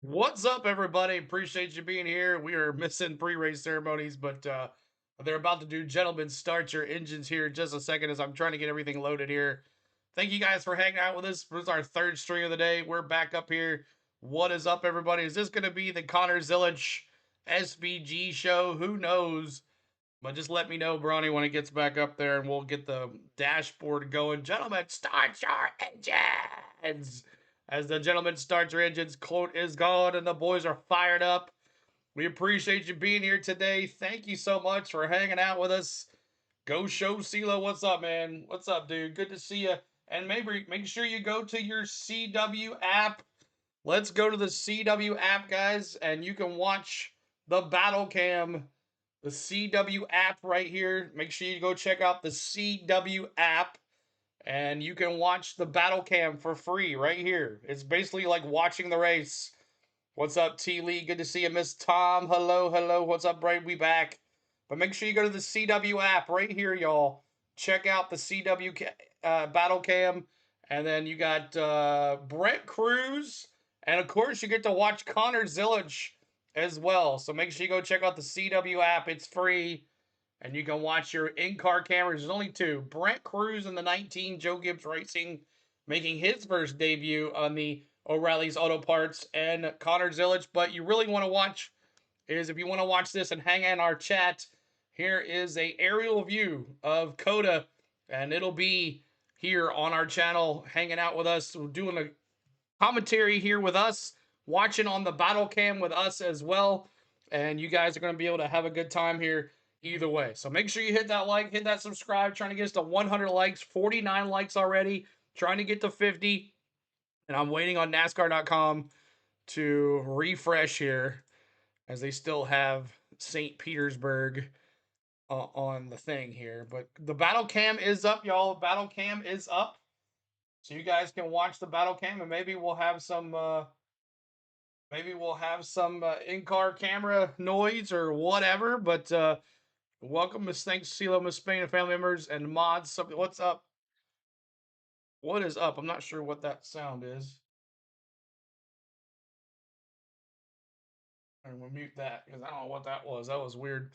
What's up, everybody? Appreciate you being here. We are missing pre-race ceremonies, but they're about to do gentlemen start your engines here in just a second as I'm trying to get everything loaded here. Thank you guys for hanging out with us. This is our third stream of the day. We're back up here. What is up, everybody? Is this going to be the Connor Zillisch SBG show? Who knows? But just let me know, Bronny, when it gets back up there, and we'll get the dashboard going. Gentlemen, start your engines! As the gentlemen start your engines, quote is gone, and the boys are fired up. We appreciate you being here today. Thank you so much for hanging out with us. Go show CeeLo. What's up, man? What's up, dude? Good to see you. And maybe make sure you go to your CW app. Let's go to the CW app, guys, and you can watch the battle cam, the CW app right here. Make sure you go check out the CW app and you can watch the battle cam for free right here. It's basically like watching the race. What's up, T Lee? Good to see you, Miss Tom. Hello, hello. What's up, Brad? We back. But make sure you go to the CW app right here, y'all. Check out the CW battle cam. And then you got Brent Cruz. And of course, you get to watch Connor Zillisch as well. So make sure you go check out the CW app. It's free. And you can watch your in-car cameras. There's only two. Brent Cruz in the 19, Joe Gibbs Racing, making his first debut on the O'Reilly's Auto Parts, and Connor Zillisch. But you really want to watch is if you want to watch this and hang in our chat, here is a aerial view of COTA, and it'll be here on our channel, hanging out with us, doing a commentary here with us, watching on the battle cam with us as well. And you guys are going to be able to have a good time here either way. So make sure you hit that like, hit that subscribe, trying to get us to 100 likes, 49 likes already, trying to get to 50. And I'm waiting on NASCAR.com to refresh here as they still have St. Petersburg on the thing here. But the battle cam is up, y'all. Battle cam is up. So you guys can watch the battle cam, and maybe we'll have some in-car camera noise or whatever. But welcome, Miss Thanks, CeeLo, Miss Spain, and family members and mods. What's up? What is up? I'm not sure what that sound is. I'm gonna mute that because I don't know what that was. That was weird.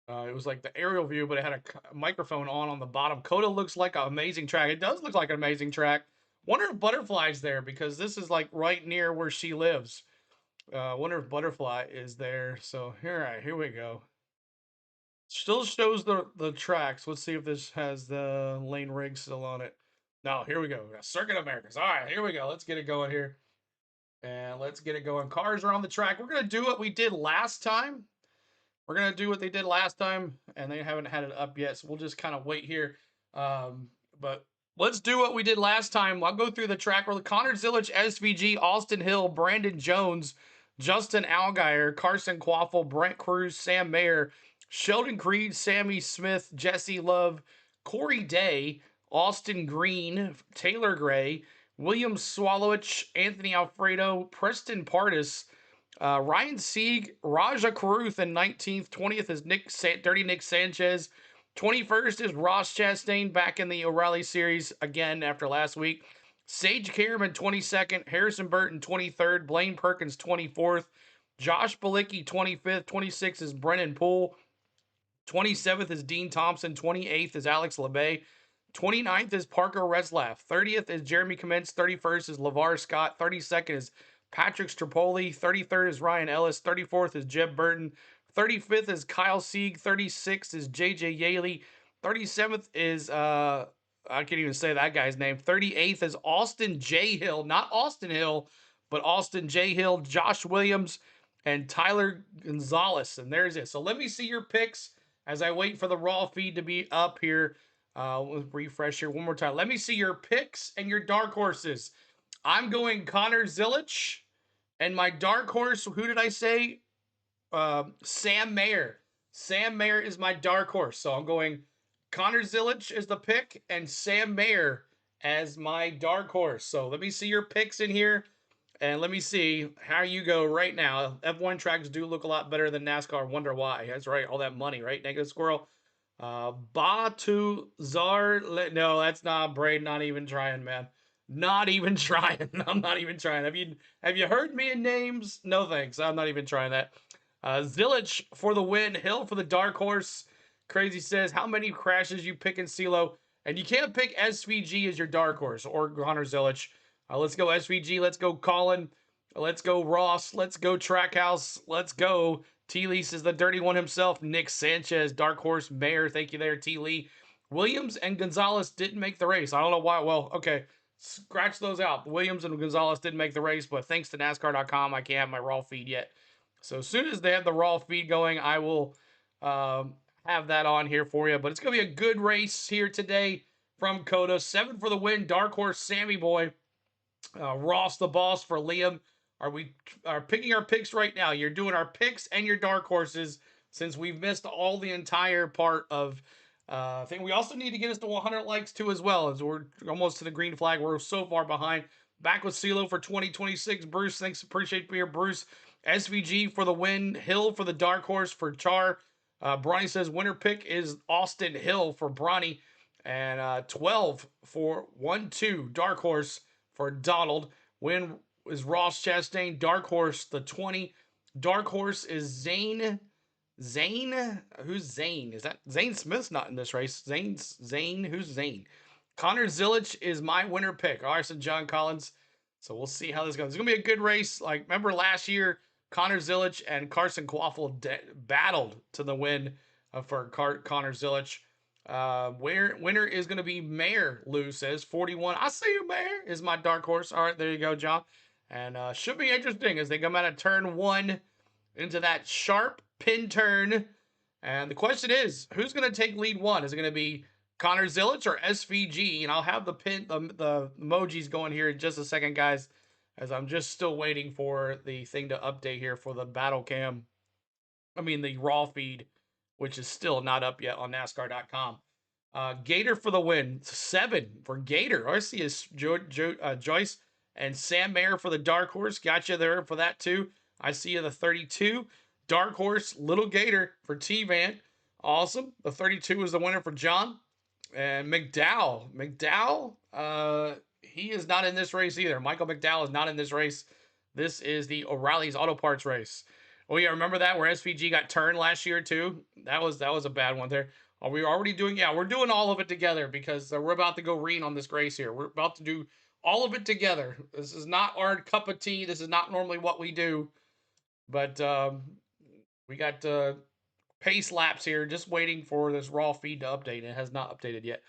It was like the aerial view, but it had a microphone on the bottom. COTA looks like an amazing track. It does look like an amazing track. Wonder if Butterfly's there because this is like right near where she lives. Wonder if Butterfly is there. So here we go. Still shows the tracks. Let's see if this has the lane rig still on it. No, here we go. We got Circuit Americas. All right, here we go. Let's get it going here. And let's get it going. Cars are on the track. We're gonna do what we did last time. We're gonna do what they did last time, and they haven't had it up yet, so we'll just kind of wait here. But let's do what we did last time. I'll go through the track. Where Connor Zillisch, SVG, Austin Hill, Brandon Jones, Justin Allgaier, Carson Quaffle, Brent Cruz, Sam Mayer, Sheldon Creed, Sammy Smith, Jesse Love, Corey Day, Austin Green, Taylor Gray, William Swallowich, Anthony Alfredo, Preston Pardis, Ryan Sieg, Raja Caruth in 19th. 20th is Dirty Nick Sanchez. 21st is Ross Chastain back in the O'Reilly series again after last week. Sage Kierman 22nd. Harrison Burton 23rd. Blaine Perkins 24th. Josh Balicki 25th. 26th is Brennan Poole. 27th is Dean Thompson. 28th is Alex LeBay. 29th is Parker Reslaf. 30th is Jeremy Commence. 31st is LeVar Scott. 32nd is Patrick Strapoli. 33rd is Ryan Ellis. 34th is Jeb Burton. 35th is Kyle Sieg. 36th is JJ Yaley. 37th is I can't even say that guy's name. 38th is Austin J. Hill. Not Austin Hill, but Austin J. Hill, Josh Williams, and Tyler Gonzalez. And there's it. So let me see your picks as I wait for the raw feed to be up here. We'll refresh here one more time. Let me see your picks and your dark horses. I'm going Connor Zillisch. And my dark horse, who did I say? Sam Mayer. Sam Mayer is my dark horse. So I'm going Connor Zillisch is the pick and Sam Mayer as my dark horse. So let me see your picks in here. And let me see how you go right now. F1 tracks do look a lot better than NASCAR. Wonder why. That's right. All that money, right? Negative Squirrel. Batu Zar. No, that's not Braid. Not even trying, man. Not even trying. I'm not even trying. Have you heard me in names? No thanks. I'm not even trying that. Zillisch for the win. Hill for the dark horse. Crazy says, how many crashes you pick in CeeLo? And you can't pick SVG as your dark horse or Connor Zillisch. Let's go SVG. Let's go Colin. Let's go Ross. Let's go Trackhouse. Let's go. T. Lee is the dirty one himself. Nick Sanchez, dark horse mayor. Thank you there, T. Lee. Williams and Gonzalez didn't make the race. I don't know why. Well, okay. Scratch those out. Williams and Gonzalez didn't make the race, but thanks to NASCAR.com, I can't have my raw feed yet. So as soon as they have the raw feed going, I will have that on here for you. But it's going to be a good race here today from COTA. 7 for the win. Dark horse Sammy Boy. Ross the boss for Liam. We are picking our picks right now? You're doing our picks and your dark horses since we've missed all the entire part of. I think we also need to get us to 100 likes too as well, as we're almost to the green flag. We're so far behind. Back with CeeLo for 2026. Bruce, thanks. Appreciate being here, Bruce. SVG for the win. Hill for the dark horse for Char. Bronny says winner pick is Austin Hill for Bronny. And 12 for 1-2 dark horse for Donald. Win is Ross Chastain. Dark horse the 20. Dark horse is Zane. Zane? Who's Zane? Is that Zane Smith's not in this race? Zane? Who's Zane? Connor Zillisch is my winner pick. All right, so John Collins. So we'll see how this goes. It's gonna be a good race. Like, remember last year, Connor Zillisch and Carson Quaffle battled to the win for Connor Zillisch. Winner is going to be Mayor, Lou says. 41. I see you, Mayor, is my dark horse. All right, there you go, John. And should be interesting as they come out of turn 1 into that sharp pin turn. And the question is, who's going to take lead 1? Is it going to be Connor Zillisch or SVG? And I'll have the emojis going here in just a second, guys, as I'm just still waiting for the thing to update here for the battle cam. I mean, the raw feed, which is still not up yet on NASCAR.com. Gator for the win. 7 for Gator. I see is Joyce and Sam Mayer for the dark horse. Got you there for that too. I see you the 32. Dark horse, Little Gator for T-Van. Awesome. The 32 is the winner for John. And McDowell. He is not in this race either. Michael McDowell is not in this race. This is the O'Reilly's Auto Parts race. Oh yeah, remember that where SVG got turned last year too? That was a bad one there. Are we already doing? Yeah, we're doing all of it together because we're about to go green on this race here. We're about to do all of it together. This is not our cup of tea. This is not normally what we do, but we got pace laps here, just waiting for this raw feed to update. It has not updated yet.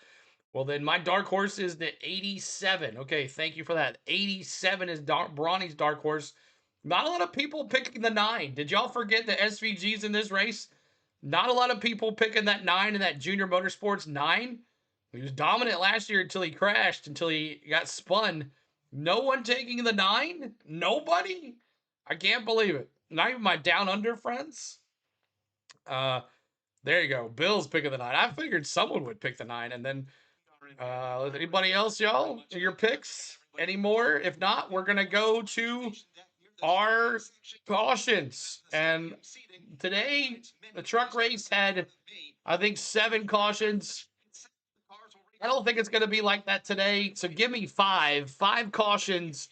Well, then my dark horse is the 87. Okay, thank you for that. 87 is Bronny's dark horse. Not a lot of people picking the 9. Did y'all forget the SVGs in this race? Not a lot of people picking that 9 in that Junior Motorsports 9. He was dominant last year until he crashed, until he got spun. No one taking the 9? Nobody? I can't believe it. Not even my Down Under friends. There you go. Bill's picking the 9. I figured someone would pick the 9. And then, anybody else, y'all? Your picks? Any more? If not, we're going to go to our cautions. And today, the truck race had, I think, 7 cautions. I don't think it's going to be like that today. So give me 5 cautions.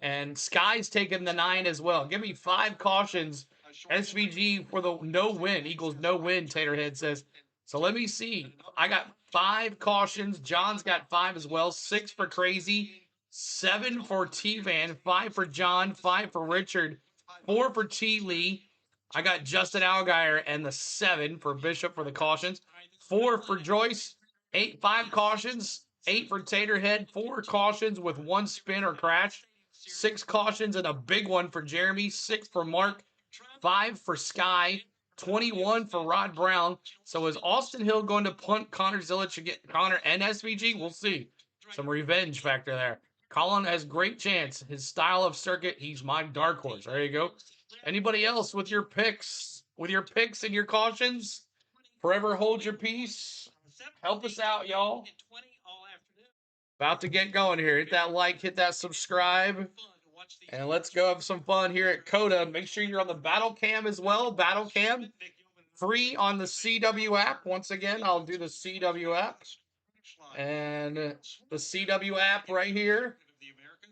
And Sky's taking the 9 as well. Give me 5 cautions. SVG for the no win equals no win, Taterhead says. So let me see. I got 5 cautions. John's got 5 as well. 6 for Crazy. 7 for T-Van. 5 for John. 5 for Richard. 4 for T. Lee. I got Justin Allgaier and the 7 for Bishop for the cautions. 4 for Joyce. 5 cautions. 8 for Taterhead. 4 cautions with 1 spin or crash. 6 cautions and a big one for Jeremy. 6 for Mark. 5 for Sky. 21 for Rod Brown. So is Austin Hill going to punt Connor Zillisch to get Connor and SVG? We'll see. Some revenge factor there. Colin has great chance. His style of circuit, he's my dark horse. There you go. Anybody else with your picks? With your picks and your cautions? Forever hold your peace. Help us out, y'all. About to get going here. Hit that like, hit that subscribe. And let's go have some fun here at COTA. Make sure you're on the Battle Cam as well. Battle Cam. Free on the CW app. Once again, I'll do the CW app. And the CW app right here.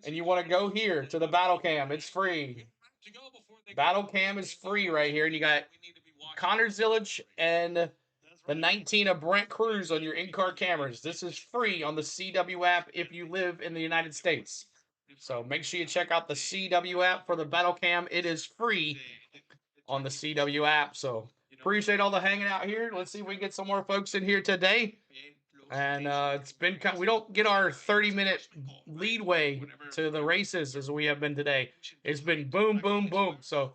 and you want to go here to the battle cam, it's free. Battle cam is free right here, and you got Connor Zillisch and the 19 of Brent Cruz on your in-car cameras. This is free on the CW app if you live in the United States. So make sure you check out the CW app for the battle cam. It is free on the CW app. So appreciate all the hanging out here. Let's see if we can get some more folks in here today. And it's been kind of, we don't get our 30-minute leadway to the races as we have been today. It's been boom, boom, boom. So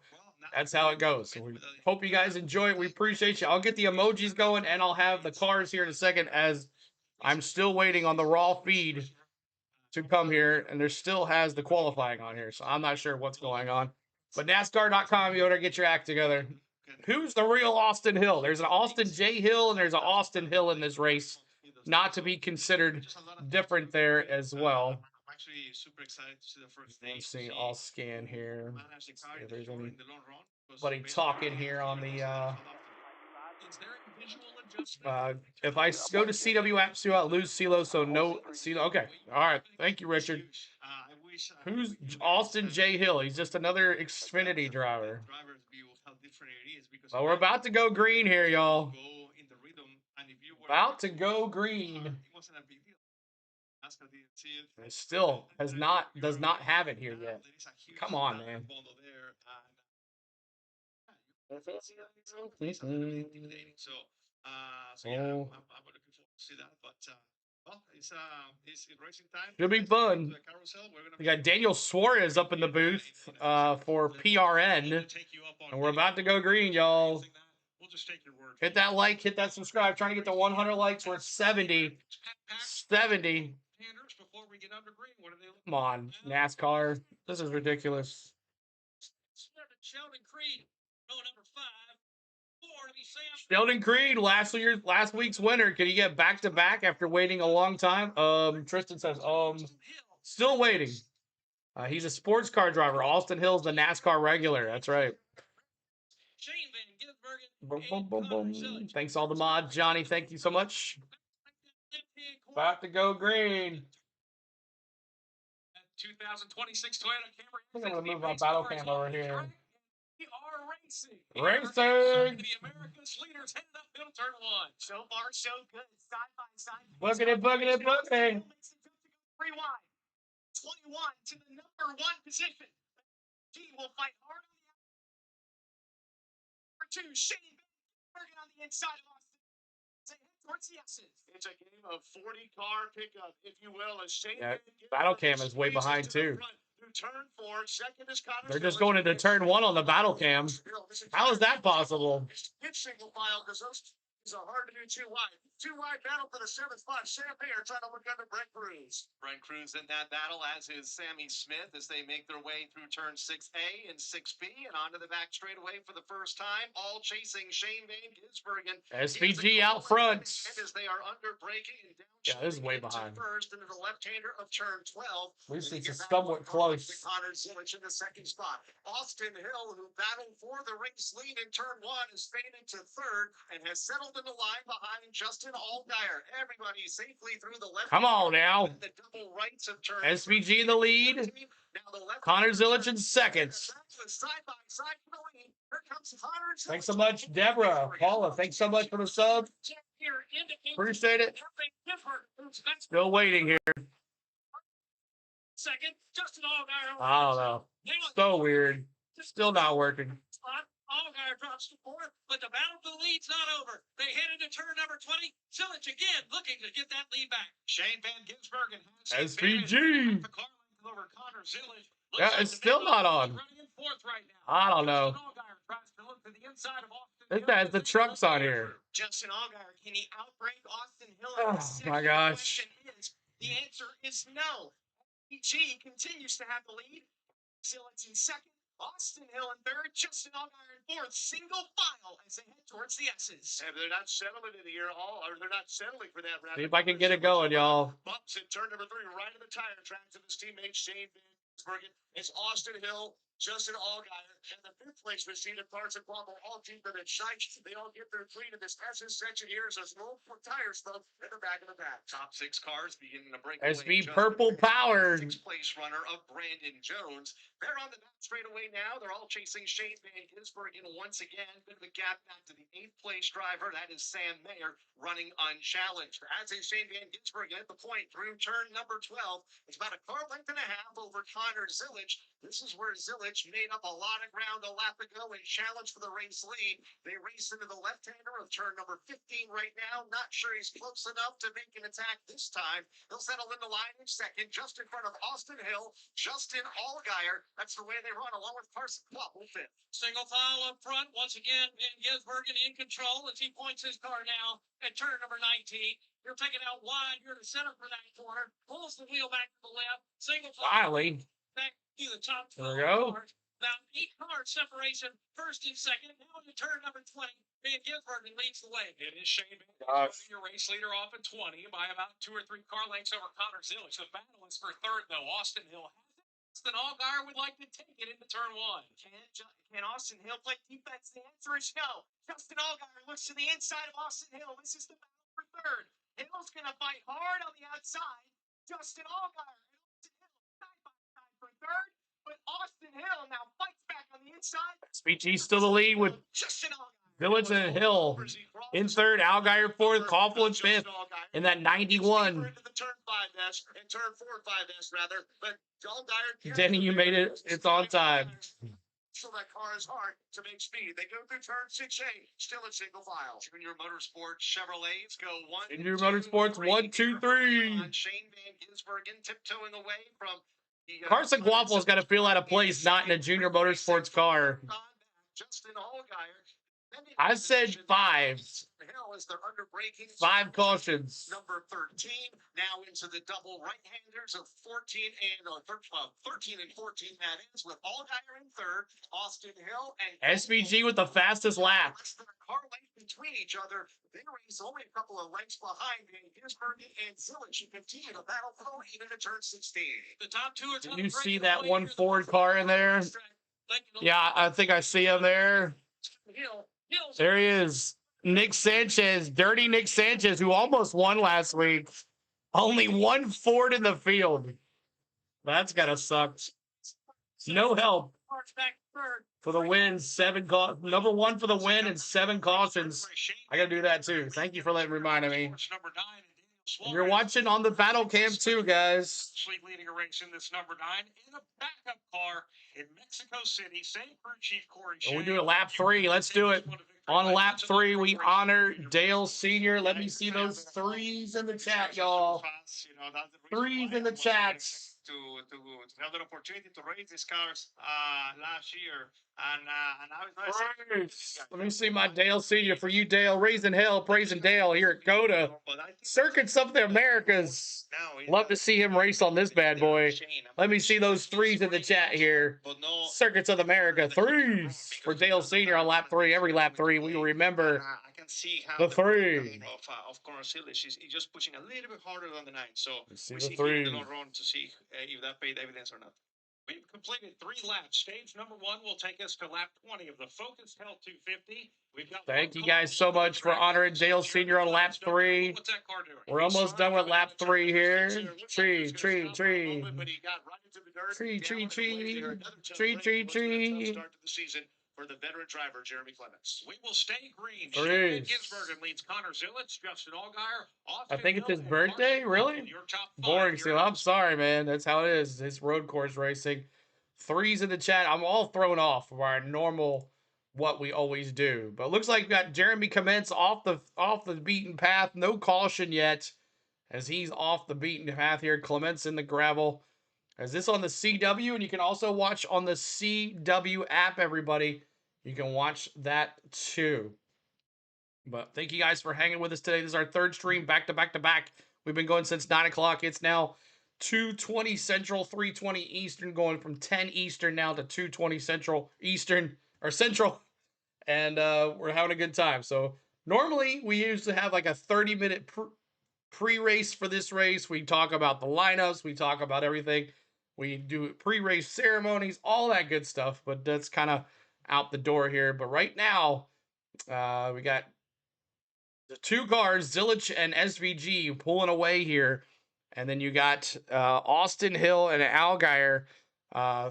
that's how it goes. So we hope you guys enjoy it. We appreciate you. I'll get the emojis going, and I'll have the cars here in a second, as I'm still waiting on the raw feed to come here, and there still has the qualifying on here. So I'm not sure what's going on. But NASCAR.com, you ought to get your act together. Who's the real Austin Hill? There's an Austin J. Hill, and there's an Austin Hill in this race. Not to be considered different there as well. I'm actually super excited to see the first day. Let's see, I'll scan here. Manage the car If there's in the long run. anybody talking here on the if I go to CW app, see I'll lose CeeLo, so no CeeLo. Okay. All right. Thank you, Richard. Who's Austin J. Hill? He's just another Xfinity driver. Well, we're about to go green here, y'all. About to go green. It still does not have it here yet. Come on, man. So yeah, I'm looking forward to see that. But well, it's racing time. It'll be fun. We got Daniel Suarez up in the booth for PRN, and we're about to go green, y'all. We'll just take your word. Hit that like, hit that subscribe. Trying to get to 100 likes. We're at 70. 70. Come on, NASCAR. This is ridiculous. Sheldon Creed, last week's winner. Can he get back-to-back after waiting a long time? Tristan says, still waiting. He's a sports car driver. Austin Hill's the NASCAR regular. That's right. Boom, boom, boom, boom. Thanks all the mods, Johnny. Thank you so much. About to go green. 2026 Toyota Camry. I'm gonna move my battle cam over here. We are racing. Racing. The America's leaders headed up middle turn one. So far, so good. Side by side. Boogity, boogity, boogity. 3 wide. 21 to the number 1 position. G will fight hard on the outside. Number 2, Shane Bergen on the inside of Austin. Towards the S's. It's a game of 40-car pickup, if you will. As Shane battle cam is way behind too. Turn 4, second is Connor. They're just going into turn 1 on the battle cam. How is that possible? Hit single file because those are hard to do 2 wide. 2 wide battle for the 7th spot. Champagne are trying to look under Brent Cruz. Brent Cruz in that battle, as is Sammy Smith, as they make their way through turn 6A and 6B and onto the back straightaway for the first time. All chasing Shane Van Gisbergen. SVG out front. As they are under braking and down. Yeah, this is way behind. First into the left-hander of turn 12. At least it's somewhat close. Connor Zillisch in the 2nd spot. Austin Hill, who battled for the race lead in turn 1, is faded to 3rd and has settled in the line behind Justin Allgaier. Everybody safely through the left. Come on now. The double rights of turn SVG in the lead. Connor Zillisch in 2nd. Side by side for the lead. Here comes Connor Zillisch. Thanks so much, Deborah. Paula, thanks so much for the sub. Appreciate it. Still waiting here. Second, Justin Allgaier. I don't know. So weird. Still not working. Allgaier drops to 4th, but the battle for the lead's not over. They head into turn number 20. Zillisch again looking to get that lead back. Shane Van Gisbergen has SVG. the car length over Connor Zillisch. Yeah, it's still not on. I don't know. This has the trucks on here. Justin Allgaier, can he outbreak Austin Hill? Oh my gosh. The answer is no. PG continues to have the lead. Zillisch in 2nd. Austin Hill in 3rd. Justin Allgaier in 4th. Single file as they head towards the S's. And they're not settling it here, they're not settling for that. See if I can get it going, y'all. Bumps in turn number 3, right of the tire tracks of his teammate Shane Van Gisbergen. It's Austin Hill, Justin Allgaier, and the fifth place machine of Carson Quamble, all deeper than shite. They all get their clean in this SS section here as there's roll for tires though in the back of the pack. Top 6 cars beginning to break away. SB Purple Power. 6th place runner of Brandon Jones. They're on the back straightaway now. They're all chasing Shane Van Gisbergen once again. Bit of a gap back to the 8th place driver. That is Sam Mayer running unchallenged. As is Shane Van Gisbergen at the point through turn number 12. It's about a car length and a half over Connor Zillisch. This is where Zillisch made up a lot of ground a lap ago and challenged for the race lead. They race into the left-hander of turn number 15 right now. Not sure he's close enough to make an attack this time. He'll settle in the line in second, just in front of Austin Hill, Justin Allgaier. That's the way they run, along with Carson Quamble fifth. Single file up front. Once again, Van Gisbergen in control as he points his car now at turn number 19. You're taking out wide. You're the center for that corner. Pulls the wheel back to the left. Single file. Finally. Back to the top 12 There we go. cars. Now, 8-car separation, first and second. Now into turn number 20. Van Gisbergen leads the way. It is Shane Van Gosh. Gisbergen, your race leader, off at 20 by about 2 or 3 car lengths over Connor Zillisch. The battle is for third, though. Austin Hill has it. Austin Allgaier would like to take it into turn 1. Can Austin Hill play defense? The answer is no. Justin Allgaier looks to the inside of Austin Hill. This is the battle for third. Hill's going to fight hard on the outside. Justin Allgaier and Austin Hill side by side for third. But Austin Hill now fights back on the inside. SBG still the lead with Justin Allgaier. Village and Hill in third, Allgaier fourth, Coughlin fifth, in that 91. Into the turn 5S and turn 4-5S rather, but Allgaier. Denny, you made it. It's on time. So that car is hard to make speed. They go through turn 6A, still in single file. Junior Motorsports Chevrolets go 1, Junior 2, Motorsports, 3. 1, 2, 3. Shane Van Gisbergen tiptoeing away from the, Carson Guapo's got to feel out of place not in a Junior Motorsports car. Justin Allgaier. I said 5. Hill as they're under braking. 5 cautions. Number 13 now into the double right-handers of 13 and 14. That is with Allgaier in third, Austin Hill and SVG with the fastest lap. Less than a car length between each other. They race only a couple of lengths behind Van Gisbergen and Zillisch. You continue to battle for the lead into turn 16. The top 2 are Did you see that one Ford car in there? Yeah, I think I see him there. There he is. Nick Sanchez, dirty Nick Sanchez, who almost won last week. Only one Ford in the field. That's gotta suck. No help for the win. Number 1 for the win and 7 cautions. I gotta do that too. Thank you for reminding me. Number 9. And you're watching on the battle cam too, guys. Sleep leading a race in this number 9 in a backup car in Mexico City. Same crew chief Corey. And we do a lap 3. Let's do it. On lap 3, we honor Dale Sr. Let me see those 3s in the chat, y'all. 3s in the chats. To have an opportunity to race these cars last year. And now it's Let me see my Dale Sr. for you, Dale. Raising hell, praising Dale here at COTA. Circuits of the Americas. Love to see him race on this bad boy. Let me see those 3s in the chat here. Circuits of America, 3s for Dale Sr. on lap 3. Every lap 3, we remember I can see how the 3. of Connor Zillisch is just pushing a little bit harder than the 9. So See we the see 3. the run to see if that paid evidence or not. We've completed 3 laps. Stage number 1 will take us to lap 20 of the Focus Hell 250. We've got Thank you guys so much for honoring Dale Sr. on lap 3. What's that car doing? We're almost done with lap 3 here. Tree. Start to the season for the veteran driver, Jeremy Clements. We will stay green. Three. Shane Van Gisbergen leads Connor Zillisch, Justin Allgaier. I think it's his birthday, really? Boring, so I'm sorry, man. That's how it is. It's road course racing. 3s in the chat. I'm all thrown off of our normal, what we always do. But it looks like we got Jeremy Clements off the beaten path. No caution yet, as he's off the beaten path here. Clements in the gravel. As this on the CW, and you can also watch on the CW app, everybody. You can watch that too. But thank you guys for hanging with us today. This is our 3rd stream, back to back to back. We've been going since 9 o'clock. It's now 2:20 Central, 3:20 Eastern, going from 10 Eastern now to 2:20 Central, Eastern, or Central. And we're having a good time. So normally we used to have like a 30-minute pre-race for this race. We talk about the lineups. We talk about everything. We do pre-race ceremonies, all that good stuff, but that's kind of out the door here. But right now, we got the two cars, Zillisch and SVG, pulling away here. And then you got Austin Hill and Allgaier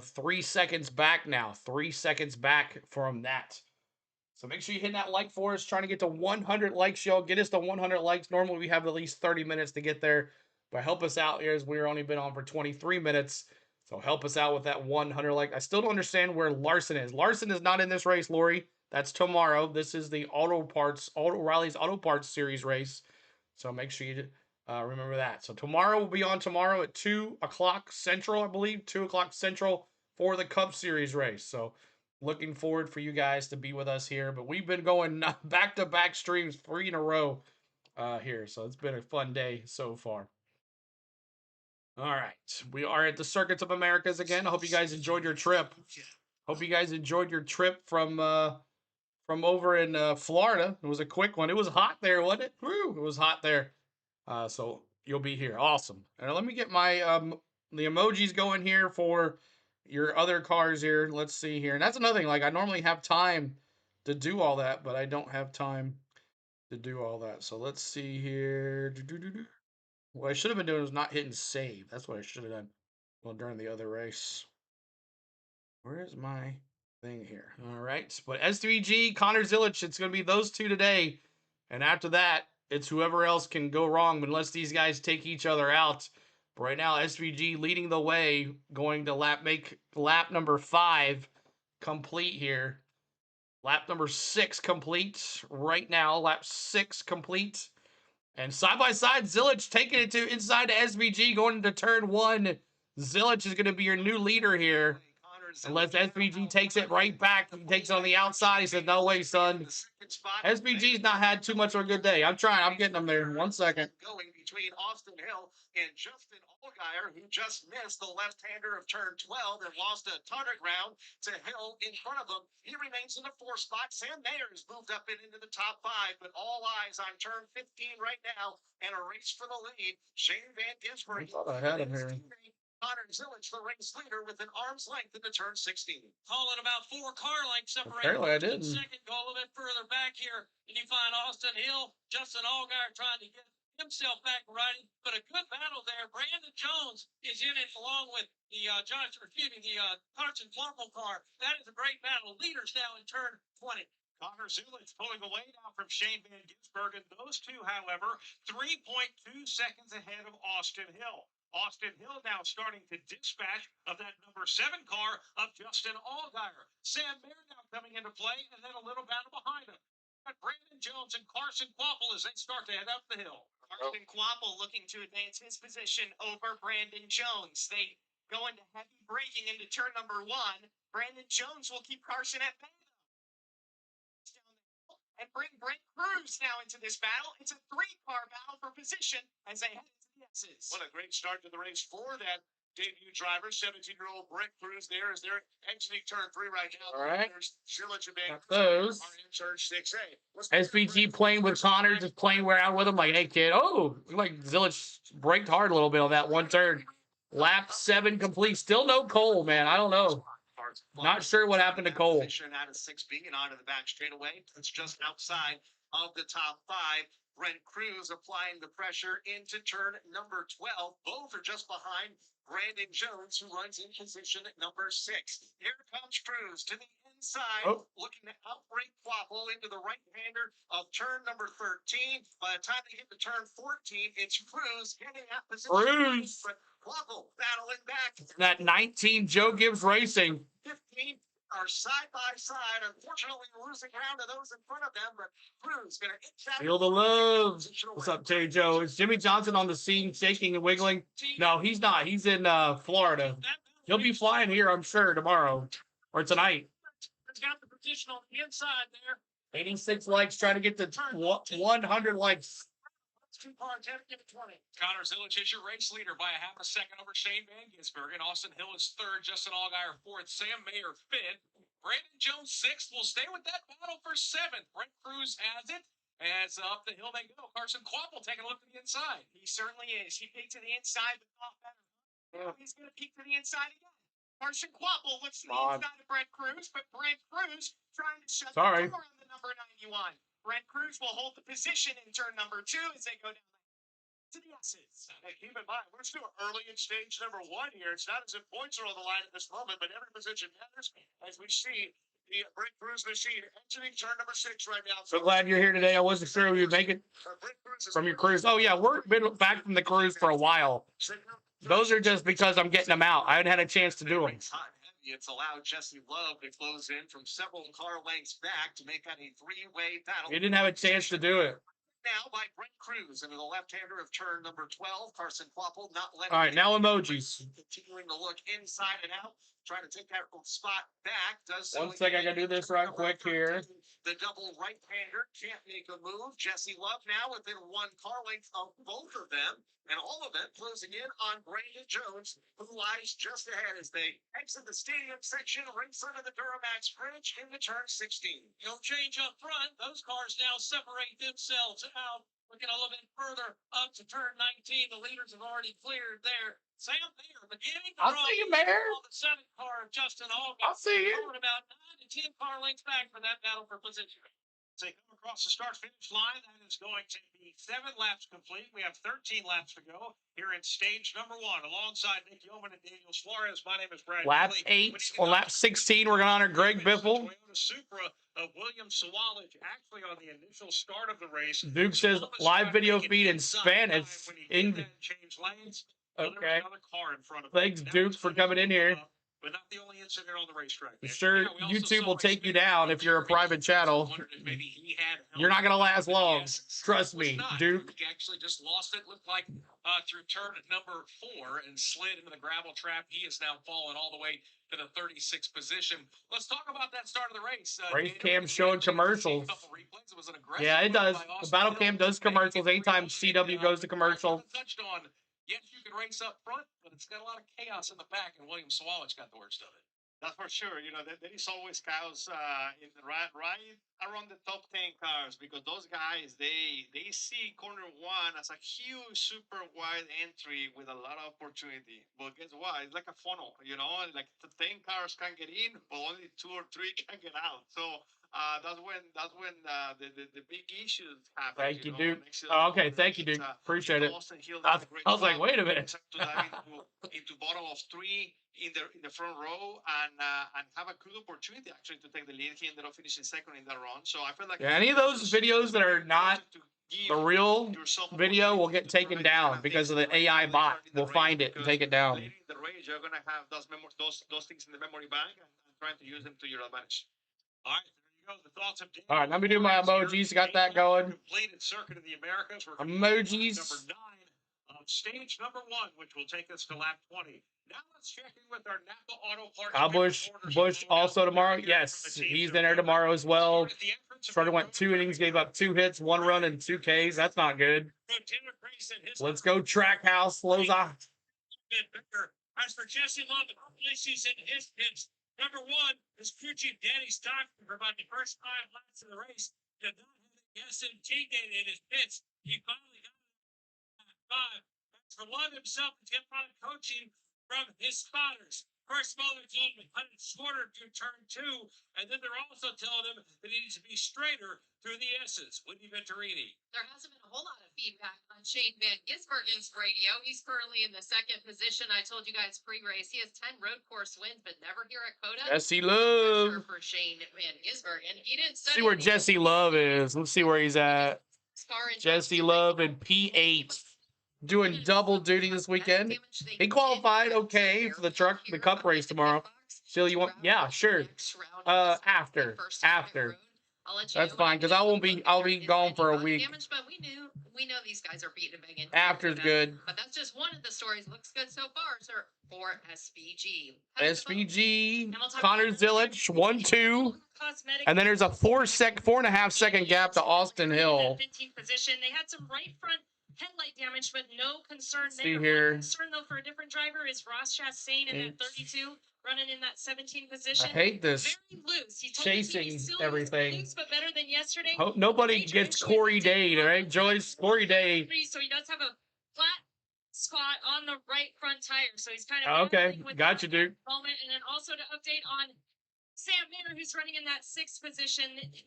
3 seconds back now. 3 seconds back from that. So make sure you hit that like for us. Trying to get to 100 likes, y'all. Get us to 100 likes. Normally we have at least 30 minutes to get there. But help us out here as we're only been on for 23 minutes. So help us out with that 100 like. I still don't understand where Larson is. Larson is not in this race, Lori. That's tomorrow. This is the O'Reilly's Auto Parts Series race. So make sure you remember that. So tomorrow will be on tomorrow at 2 o'clock Central, I believe. 2 o'clock Central for the Cup Series race. So looking forward for you guys to be with us here. But we've been going back-to-back streams 3 in a row here. So it's been a fun day so far. All right. We are at the Circuits of Americas again. I hope you guys enjoyed your trip. Hope you guys enjoyed your trip from over in Florida. It was a quick one. It was hot there, wasn't it? Woo, it was hot there. So you'll be here. Awesome. And let me get my the emojis going here for your other cars here. Let's see here. And that's another thing. Like I normally have time to do all that, but I don't have time to do all that. So let's see here. What I should have been doing was not hitting save. That's what I should have done. Well, during the other race. Where is my thing here? All right. But S3G, Connor Zillisch, it's going to be those two today. And after that, it's whoever else can go wrong unless these guys take each other out. But right now, SVG leading the way, going to make lap number 5 complete here. Lap number 6 complete right now. Lap 6 complete. And side by side, Zillisch taking it to inside to SVG, going into turn 1. Zillisch is going to be your new leader here. Unless SVG takes it right back. He takes it on the outside. He says, no way, son. SVG's not had too much of a good day. I'm trying. I'm getting him there. 1 second. Going between Austin Hill and Justin Allgaier, who just missed the left-hander of turn 12 and lost a ton of ground to Hill in front of him. He remains in the 4th spot. Sam Mayer has moved up and into the top 5, but all eyes on turn 15 right now and a race for the lead. Shane Van Gisbergen. I thought I had him here. Connor Zillisch, the race leader, with an arm's length into turn 16. Calling about 4 car lengths separating. Apparently I didn't. Second, go a little bit further back here, and you find Austin Hill, Justin Allgaier trying to get himself back riding, but a good battle there. Brandon Jones is in it along with the Carson Quaffle car. That is a great battle. Leaders now in turn 20. Connor Zillisch pulling away now from Shane Van Gisbergen. Those two, however, 3.2 seconds ahead of Austin Hill. Austin Hill now starting to dispatch of that number 7 car of Justin Allgaier. Sam Mayer now coming into play, and then a little battle behind him. Got Brandon Jones and Carson Quaffle as they start to head up the hill. Carson Quaffle looking to advance his position over Brandon Jones. They go into heavy braking into turn number 1. Brandon Jones will keep Carson at bay. And bring Brent Cruz now into this battle. It's a 3-car battle for position as they head into the S's. What a great start to the race for that debut driver, 17-year-old Brent Cruz there as they're exiting turn 3 right now. All right. There's Zillisch and Van those. are in turn 6A. SVG playing with Connor, just playing around with him like, hey, kid. Oh, like Zillisch braked hard a little bit on that one turn. Lap 7 complete. Still no Cole, man. I don't know. Not sure what happened to Cole. Out of 6B and onto the back straightaway. It's just outside of the top 5. Brent Cruz applying the pressure into turn number 12. Both are just behind Brandon Jones, who runs in position at number 6. Here comes Cruz to the inside, looking to outbreak Quaffle into the right-hander of turn number 13. By the time they get to turn 14, it's Cruz getting that position. Cruz. But Quaffle battling back. That 19 Joe Gibbs Racing. 15 are side by side. Unfortunately, losing ground to those in front of them, but Cruz going to Feel the love. What's up, Terry Joe? Is Jimmy Johnson on the scene, shaking and wiggling? No, he's not. He's in Florida. He'll be flying here, I'm sure, tomorrow or tonight. He's got the position on the inside there. 86 likes, trying to get to 100 likes. 2 cars heading into 20. Connor Zillisch is your race leader by a half a second over Shane Van Gisbergen. Austin Hill is 3rd. Justin Allgaier 4th. Sam Mayer 5th. Brandon Jones 6th. Will stay with that battle for 7th. Brent Cruz has it. As up the hill they go. Carson Quaffle taking a look to the inside. He certainly is. He peeked to the inside, but not better. He's going to peek to the inside again. Carson Quapple looks to the Come on. inside of Brent Cruz, but Brent Cruz trying to shut Sorry. the door on the number 91. Brent Cruz will hold the position in turn number 2 as they go down to the S's. And keep in mind, we're still early in stage number 1 here. It's not as if points are on the line at this moment, but every position matters as we see the Brent Cruz machine exiting turn number 6 right now. So glad you're here today. I wasn't sure you'd make it from your cruise. Oh, yeah, we've been back from the cruise for a while. Those are just because I'm getting them out. I haven't had a chance to do them. It's allowed Jesse Love to close in from several car lengths back to make that a three-way battle. You didn't have a chance to do it. Now by Brent Cruz into the left-hander of turn number 12, Carson Quapple not letting. All right, now emojis. Continuing to look inside and out, trying to take that spot back. Does so 1 second, I gotta do this right quick here. The double right-hander can't make a move. Jesse Love now within 1 car length of both of them, and all of them closing in on Brandon Jones, who lies just ahead as they exit the stadium section ringside of the Duramax Bridge into turn 16. No change up front. Those cars now separate themselves out. Looking a little bit further up to turn 19. The leaders have already cleared there. Sam Mayer beginning to I'll draw see you, Mayer. on the 7th car of Justin Allgaier. I'll see you. Going about 9 to 10 car lengths back for that battle for position. As they come across the start-finish line, that is going to be 7 laps complete. We have 13 laps to go here in stage number 1, alongside Nick Yeoman and Daniel Suarez. My name is Brad. Lap Biffle. 8 or lap 16, we're going to honor Greg Biffle. Toyota Supra of William Sawallich, actually on the initial start of the race. Duke says live video feed in Spanish. Change lanes. Okay. Another car in front of Thanks, Duke, for coming in here. But not the only incident on the racetrack. Sure, YouTube will take you down if you're a private channel. You're not going to last long. Trust me, Duke. He actually just lost it. Looked like through turn number 4 and slid into the gravel trap. He is now fallen all the way to the 36th position. Let's talk about that start of the race. Race cam showing commercials. Yeah, it does. The battle cam does commercials anytime CW goes to commercial. Touched on. Yes, you can race up front, but it's got a lot of chaos in the back, and William Sawallich got the worst of it. That's for sure. You know, there is always chaos in the right around the top 10 cars, because those guys they see corner 1 as a huge, super wide entry with a lot of opportunity. But guess what? It's like a funnel. You know, like the 10 cars can get in, but only 2 or 3 can get out. So that's when the big issues happen. Thank you, Duke. Oh, okay, thank you, Duke. Appreciate it. I was like, wait a minute. into bottom of 3 in the front row and have a good opportunity actually to take the lead. He ended up finishing second in that run. So I feel like any of those videos that are not the real video will get taken down because of the AI bot. We'll find it and take it down. In the race, you're gonna have those things in the memory bank and trying to use them to your advantage. All right. The thoughts of all right, let me do my emojis. Got that going. Completed Circuit of the Americas. Emojis. Number 9 of stage number 1, which will take us to lap 20. Now let's check in with our Napa Auto Parts. Bush also tomorrow. Yes, he's in there tomorrow as well. Started went 2 innings, gave up 2 hits, 1 run, and 2 Ks. That's not good. Let's go Trackhouse, Loza. As for Jesse Love, the places in his pits. Number 1 is crew chief Danny Stockton for about the first 5 laps of the race. Did not have the SMT data in his pits. He finally got it at 5. As for Love himself, he's getting a lot of coaching from his spotters. First of all, they're telling him to cut it shorter through turn 2, and then they're also telling him that he needs to be straighter through the S's. Whitney Venturini. There hasn't been a whole lot of feedback on Shane Van Gisbergen's radio. He's currently in the 2nd position. I told you guys pre-race he has 10 road course wins, but never here at COTA. Jesse Love. For Shane Van Gisbergen. He didn't see where Jesse Love is. Let's see where he's at. Jesse Love in P8. Doing double duty this weekend. He qualified okay for the cup race tomorrow. Still, you want? Yeah, sure. After. That's fine, because I'll be gone for a week. We know these guys are beating big. After's good. But that's just one of the stories. Looks good so far, sir. For SVG. SVG, Connor Zillisch, 1-2. And then there's a 4.5 second gap to Austin Hill. 15th position. They had some right front headlight damage, but no concern there. See here. Concern though for a different driver is Ross Chastain in that 32, running in that 17th position. I hate this. Very loose. He chasing everything. Loose, but better than yesterday. Hope nobody gets Corey Day, right? Joyce, Corey Day. So he does have a flat spot on the right front tire. So he's kind of Okay, with gotcha, that dude. moment. And then also to update on Sam Mayer, who's running in that 6th position.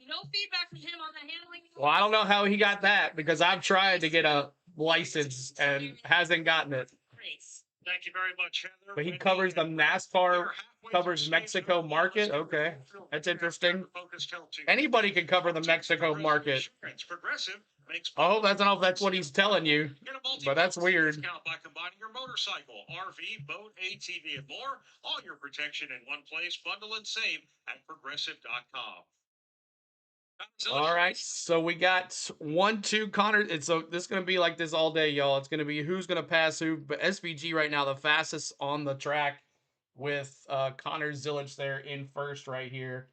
No feedback from him on the handling. Well, I don't know how he got that because I've tried to get a license and hasn't gotten it. Thank you very much, Heather. But he covers the NASCAR, covers Mexico market. Okay, that's interesting. Anybody can cover the Mexico market. Oh, I don't know if that's what he's telling you, but that's weird. By combining your motorcycle, RV, boat, ATV, and more, all your protection in one place. Bundle and save at progressive.com. All right, so we got 1-2 Connor. It's so this is gonna be like this all day, y'all. It's gonna be who's gonna pass who. But SVG right now the fastest on the track with Connor Zillisch there in first right here.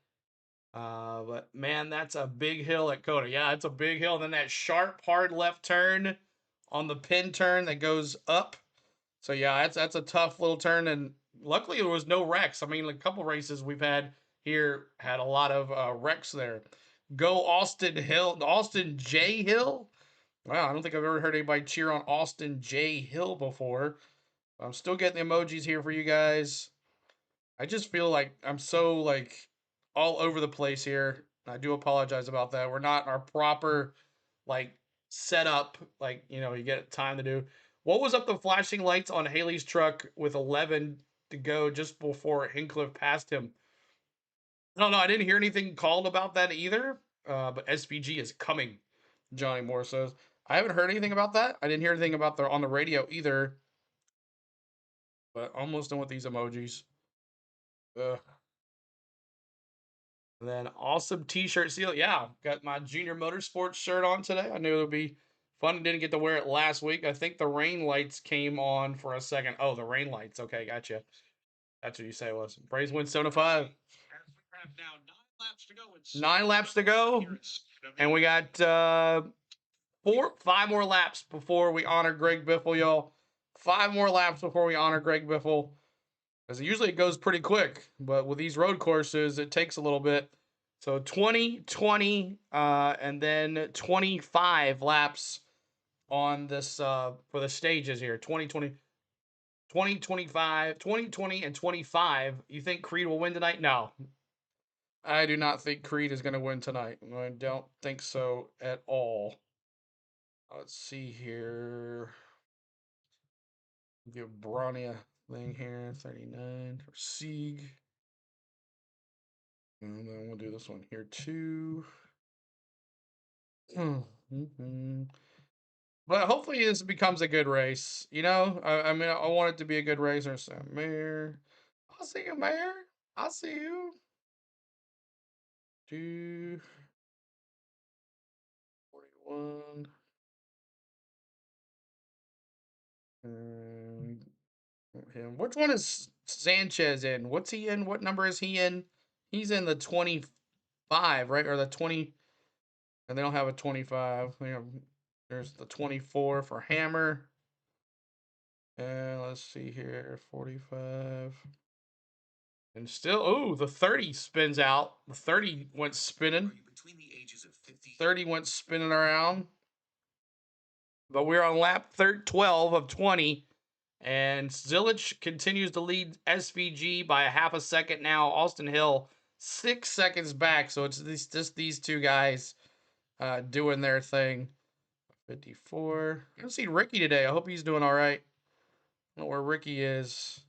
But man, that's a big hill at COTA. Yeah, it's a big hill. And then that sharp, hard left turn on the pin turn that goes up. So yeah, that's a tough little turn. And luckily there was no wrecks. I mean, a couple races we've had here had a lot of wrecks there. Go Austin Hill, Austin J Hill. Wow, I don't think I've ever heard anybody cheer on Austin J Hill before. I'm still getting the emojis here for you guys. I just feel like I'm so like all over the place here. I do apologize about that. We're not our proper like setup, like you get time to do. What was up the flashing lights on Haley's truck with 11 to go just before Hincliffe passed him? No, I didn't hear anything called about that either. But SVG is coming, Johnny Moore says. I haven't heard anything about that. I didn't hear anything about on the radio either. But almost done with these emojis. And then awesome t-shirt seal. Yeah, got my Junior Motorsports shirt on today. I knew it would be fun. Didn't get to wear it last week. I think the rain lights came on for a second. Oh, the rain lights. Okay, gotcha. That's what you say it was. Braves win 7-5. 9 laps to go. And we got 5 more laps before we honor Greg Biffle, y'all. 5 more laps before we honor Greg Biffle. Because usually it goes pretty quick. But with these road courses, it takes a little bit. So 20, 20, and then 25 laps on this for the stages here. 20, 20, 20, 25, 20, 20, and 25. You think Creed will win tonight? No. I do not think Creed is going to win tonight. I don't think so at all. Let's see here. Give Bronny a thing here. 39 for Sieg. And then we'll do this one here too. But hopefully this becomes a good race. I mean, I want it to be a good race. Or some Mayor. I'll see you, Mayor. I'll see you. 41. Him. Which one is Sanchez in? What's he in? What number is he in? He's in the 25, right? Or the 20. And they don't have a 25. There's the 24 for Hammer. And let's see here. 45. And still, the 30 spins out. The 30 went spinning. 30 went spinning around. But we're on lap 12 of 20. And Zillisch continues to lead SVG by a half a second now. Austin Hill 6 seconds back. So it's just these two guys doing their thing. 54. I haven't seen Ricky today. I hope he's doing all right. I don't know where Ricky is.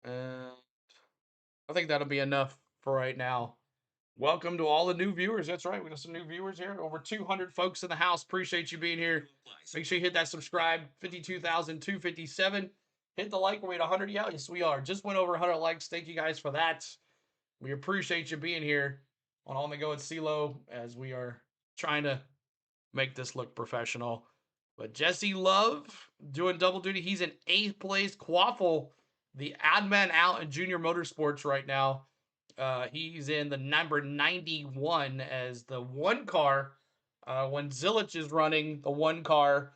I think that'll be enough for right now. Welcome to all the new viewers. That's right. We got some new viewers here. Over 200 folks in the house. Appreciate you being here. Make sure you hit that subscribe. 52,257. Hit the like. We're at 100. Yeah, yes, we are. Just went over 100 likes. Thank you guys for that. We appreciate you being here on the Go at CeeLo as we are trying to make this look professional. But Jesse Love doing double duty. He's in 8th place. Quaffle, the ad man out in Junior Motorsports right now. He's in the number 91 as the one car. When Zillisch is running the one car,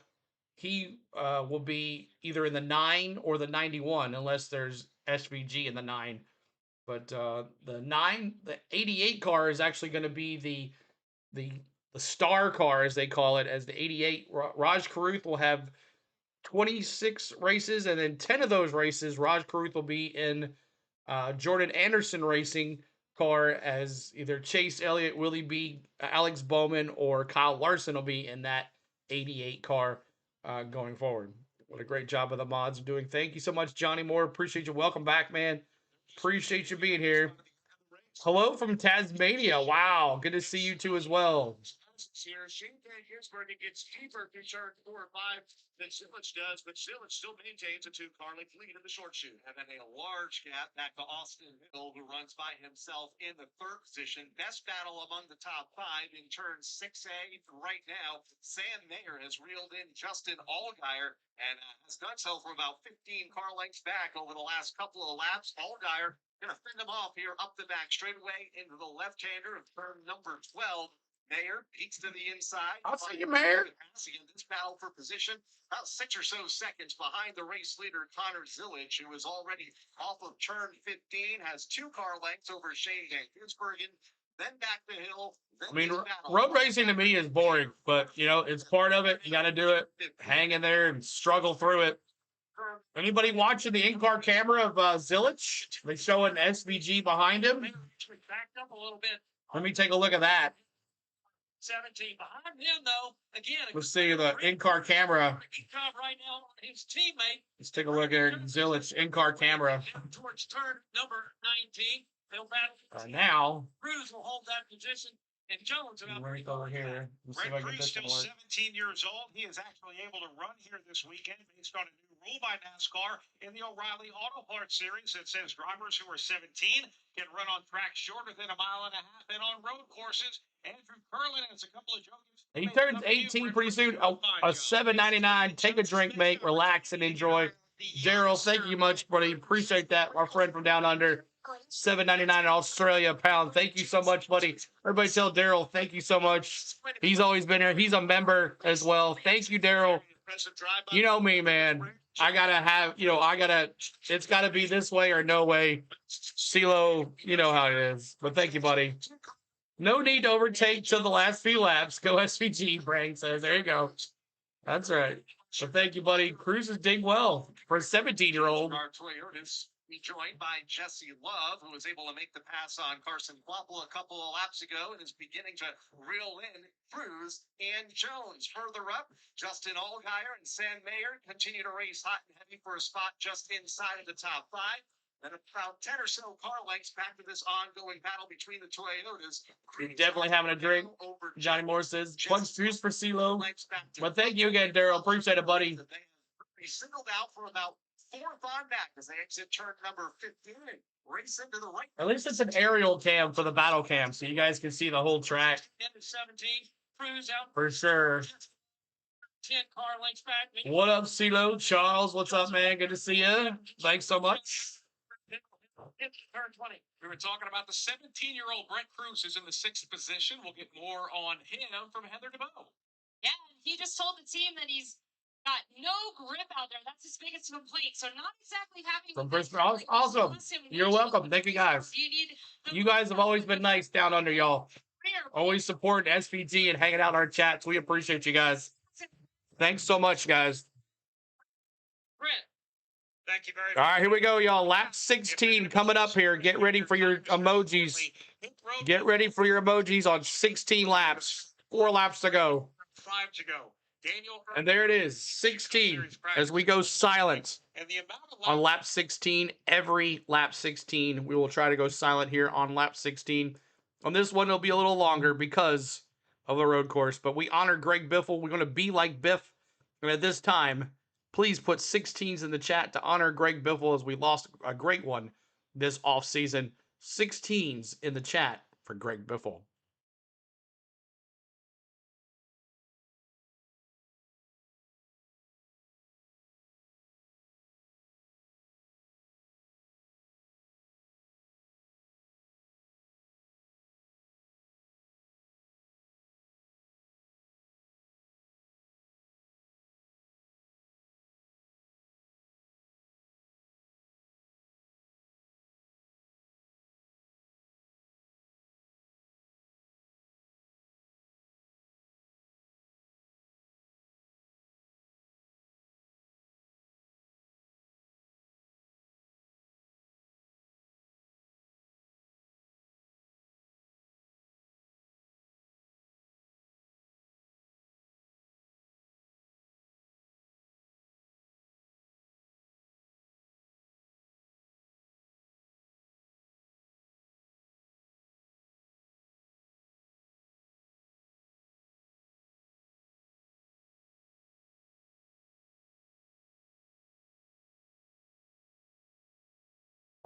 he will be either in the 9 or the 91 unless there's SVG in the 9. But the 88 car is actually going to be the star car, as they call it, as the 88. Raj Karuth will have 26 races, and then 10 of those races, Raj Caruth will be in Jordan Anderson Racing car as either Chase Elliott, Willie B, Alex Bowman, or Kyle Larson will be in that 88 car going forward. What a great job of the mods doing. Thank you so much, Johnny Moore. Appreciate you. Welcome back, man. Appreciate you being here. Hello from Tasmania. Wow. Good to see you too as well. Here, Shane Van Gisbergen gets deeper through turn 4 or 5 than Zillisch does, but Zillisch still maintains a 2-car length lead in the short shoot. And then a large gap back to Austin Hill, who runs by himself in the 3rd position. Best battle among the top 5 in turn 6A right now. Sam Mayer has reeled in Justin Allgaier and has done so from about 15 car lengths back over the last couple of laps. Allgaier going to fend him off here up the back straightaway into the left-hander of turn number 12. Mayer peeks to the inside. I'll see you, Mayer. Again, this battle for position, about 6 or so seconds behind the race leader, Connor Zillisch, who is already off of turn 15, has 2 car lengths over Shane Van Gisbergen, then back the hill. I mean, road racing to me is boring, but, you know, it's part of it. You got to do it. Hang in there and struggle through it. Anybody watching the in-car camera of Zillisch? They show an SVG behind him. Backed up a little bit. Let me take a look at that. 17 behind him, though. Again, Let's see the in-car camera. Right now, his teammate. Let's take a look at Zillisch in-car camera. Towards turn number 19. They'll battle. Now, Cruz will hold that position. And Jones about right over here. Let's see if I can Cruz get still this one. 17 years old. He is actually able to run here this weekend based on a new rule by NASCAR in the O'Reilly Auto Parts Series that says drivers who are 17 can run on tracks shorter than 1.5 miles and on road courses. Andrew Curlin has a couple of jokers. He turns 18 pretty soon. A $7.99. Take a drink, mate. Relax and enjoy. Daryl, thank you much, buddy. Appreciate that. Our friend from down under. $7.99 in Australia a pound. Thank you so much, buddy. Everybody tell Daryl thank you so much. He's always been here. He's a member as well. Thank you, Daryl. You know me, man. I gotta have, it's gotta be this way or no way. CeeLo, you know how it is. But thank you, buddy. No need to overtake till the last few laps. Go SVG, Frank says. There you go. That's right. So thank you, buddy. Cruz is doing well for a 17-year-old. Be joined by Jesse Love, who was able to make the pass on Carson Kvapil a couple of laps ago and is beginning to reel in Cruz and Jones. Further up, Justin Allgaier and Sam Mayer continue to race hot and heavy for a spot just inside of the top 5. Then about 10 or so car lengths back to this ongoing battle between the Toyotas. You're definitely having a drink. Johnny Moore says, punch juice for CeeLo. But thank you again, Daryl. Appreciate it, buddy. They singled out for about 4 on back as they exit turn number 15 and race into the right. At least it's an aerial cam for the battle cam, so you guys can see the whole track. 17, Cruz out. For sure. 10 car lengths back. What up, CeeLo? Charles, what's up, man? Good to see you. Thanks so much. Turn 20. We were talking about the 17-year-old Brent Cruz is in the 6th position. We'll get more on him from Heather DeBow. Yeah, he just told the team that he's got no grip out there. That's his biggest complaint. So not exactly happy From with first, this. awesome. You're welcome. Thank you, guys. You guys have always been nice down under, y'all. Always supporting SVG and hanging out in our chats. We appreciate you guys. Thanks so much, guys. Thank you very much. All right, here we go, y'all. Lap 16 coming up here. Get ready for your emojis. Get ready for your emojis on 16 laps. 4 laps to go. 5 to go. And there it is, 16, as we go silent on lap 16. Every lap 16, we will try to go silent here on lap 16. On this one, it'll be a little longer because of the road course, but we honor Greg Biffle. We're going to be like Biff. And at this time, please put 16s in the chat to honor Greg Biffle as we lost a great one this offseason. 16s in the chat for Greg Biffle.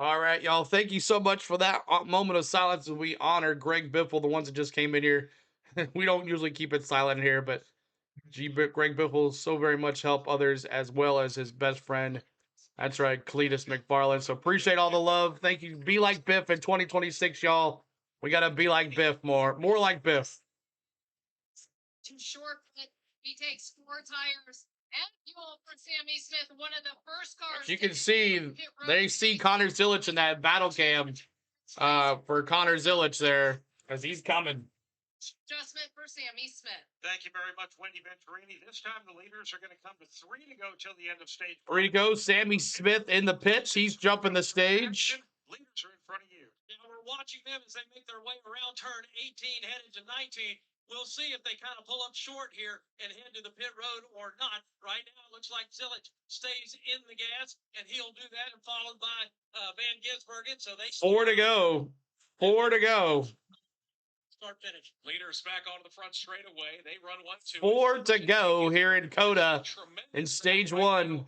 All right, y'all. Thank you so much for that moment of silence as we honor Greg Biffle, the ones that just came in here. We don't usually keep it silent here, but Greg Biffle so very much help others as well as his best friend. That's right, Cletus McFarland. So appreciate all the love. Thank you. Be like Biff in 2026, y'all. We gotta be like Biff more like Biff. Too short. He takes 4 tires and fuel for Sammy Smith. One of the first cars. You can see they see Connor Zillisch in that battle cam for Connor Zillisch there as he's coming. Adjustment for Sammy Smith. Thank you very much, Wendy Venturini. This time the leaders are going to come to 3 to go till the end of stage 3 to go. Sammy Smith in the pits. He's jumping the stage. Leaders are in front of you. Now we're watching them as they make their way around turn 18, headed to 19. We'll see if they kind of pull up short here and head to the pit road or not. Right now, it looks like Zillisch stays in the gas, and he'll do that, and followed by Van Gisbergen. So they 4 to go. 4 to go. Start finish. Leaders back onto the front straightaway. They run 1-2. 4 to go here in COTA in stage 1.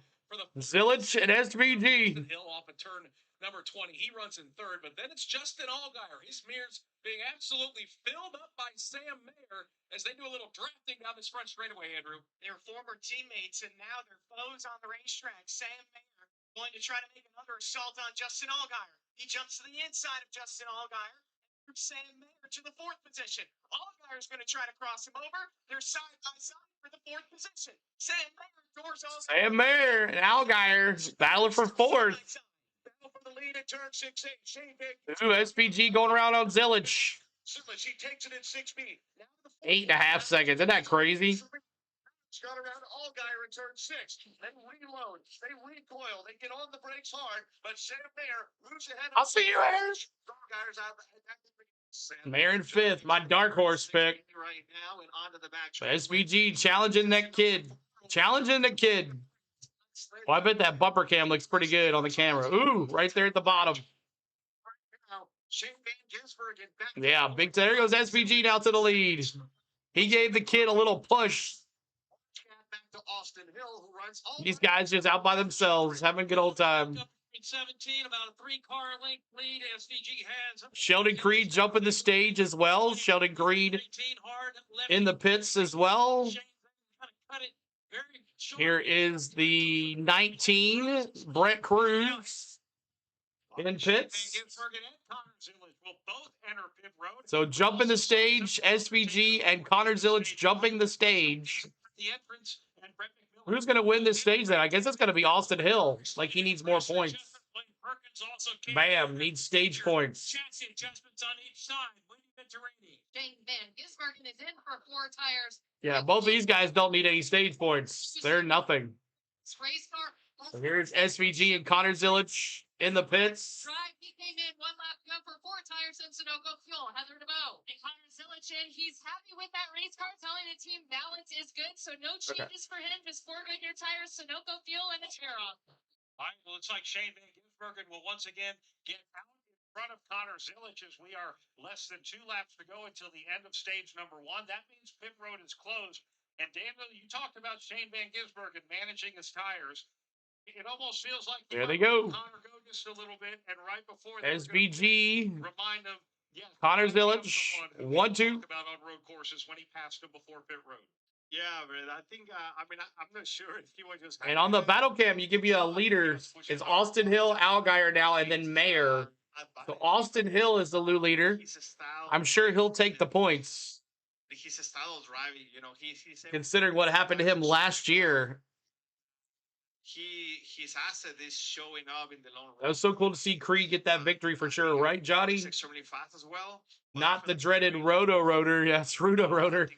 Zillisch and SVG. Hill off a turn number 20. He runs in third, but then it's Justin Allgaier. His mirrors being absolutely filled up by Sam Mayer as they do a little drafting down this front straightaway, Andrew. They're former teammates, and now they're foes on the racetrack. Sam Mayer going to try to make another assault on Justin Allgaier. He jumps to the inside of Justin Allgaier. Sam Mayer to the 4th position. Allgaier's going to try to cross him over. They're side by side for the 4th position. Sam Mayer doors Allgaier. Sam Mayer and Allgaier battling for 4th. Battle for the lead at turn 6-8. Shane Big. Ooh, SPG going around on Zillisch. Zillisch, he takes it in 6-speed. 8.5 seconds. Isn't that crazy? Got around Allgaier in turn 6. They reload. They recoil. They get on the brakes hard, but Sam Mayer moves ahead. I'll see you, Aaron. Allgaier's out. Mayer in 5th. My dark horse pick. Right now and onto the back. SVG challenging that kid. Challenging the kid. Well, I bet that bumper cam looks pretty good on the camera. Ooh, right there at the bottom. Yeah, big. There goes SVG now to the lead. He gave the kid a little push. These guys just out by themselves, having a good old time. 17, about a 3-car length lead. SVG has Sheldon Creed jumping the stage as well. Sheldon Creed in the pits as well. Here is the 19, Brent Cruz in pits. So jumping the stage, SVG and Connor Zillisch jumping the stage. Who's going to win this stage then? I guess it's going to be Austin Hill. Like he needs more points. Bam, needs stage points. Chassis adjustments on each side. Shane Van Gisbergen is in for 4 tires. Yeah, both of these guys don't need any stage points. They're nothing. Race car. So here's SVG and Connor Zillisch in the pits. Drive. He came in 1 lap ago for 4 tires in Sunoco Fuel. Heather DeVoe. And Connor Zillisch in. He's happy with that race car, telling the team balance is good, so no changes for him. Just 4 Goodyear tires, Sunoco Fuel, and a chair off. All right, well, it's like Shane Van Gisbergen will once again get out in front of Connor Zillisch as we are less than 2 laps to go until the end of stage number 1. That means pit road is closed. And Daniel, you talked about Shane Van Gisbergen managing his tires. It almost feels like there they go. Connor go just a little bit, and right before SVG, remind him, yeah, Connor Zillisch, 1-2. About on road courses when he passed him before pit road. Yeah, man. I think. I'm not sure if he was just. And on the battle cam, you give you a leader. It's Austin Hill, Allgaier now, and then Mayer. So Austin Hill is the new leader. I'm sure he'll take the points. His style of driving, you know, he's considering what happened to him last year. His asset is showing up in the long run. That was so cool to see Creed get that victory for sure, right, Johnny? He's extremely fast as well. Not the dreaded Roto Rotor. Yes, Rudo Rotor.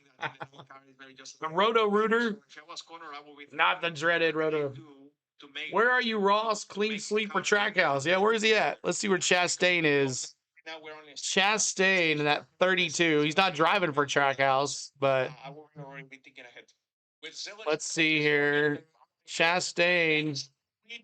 The Roto Rooter. Not the dreaded Roto. Where are you, Ross? Clean sweep for Trackhouse. Yeah, where is he at? Let's see where Chastain is. Chastain in that 32. He's not driving for Trackhouse, but let's see here. Chastain.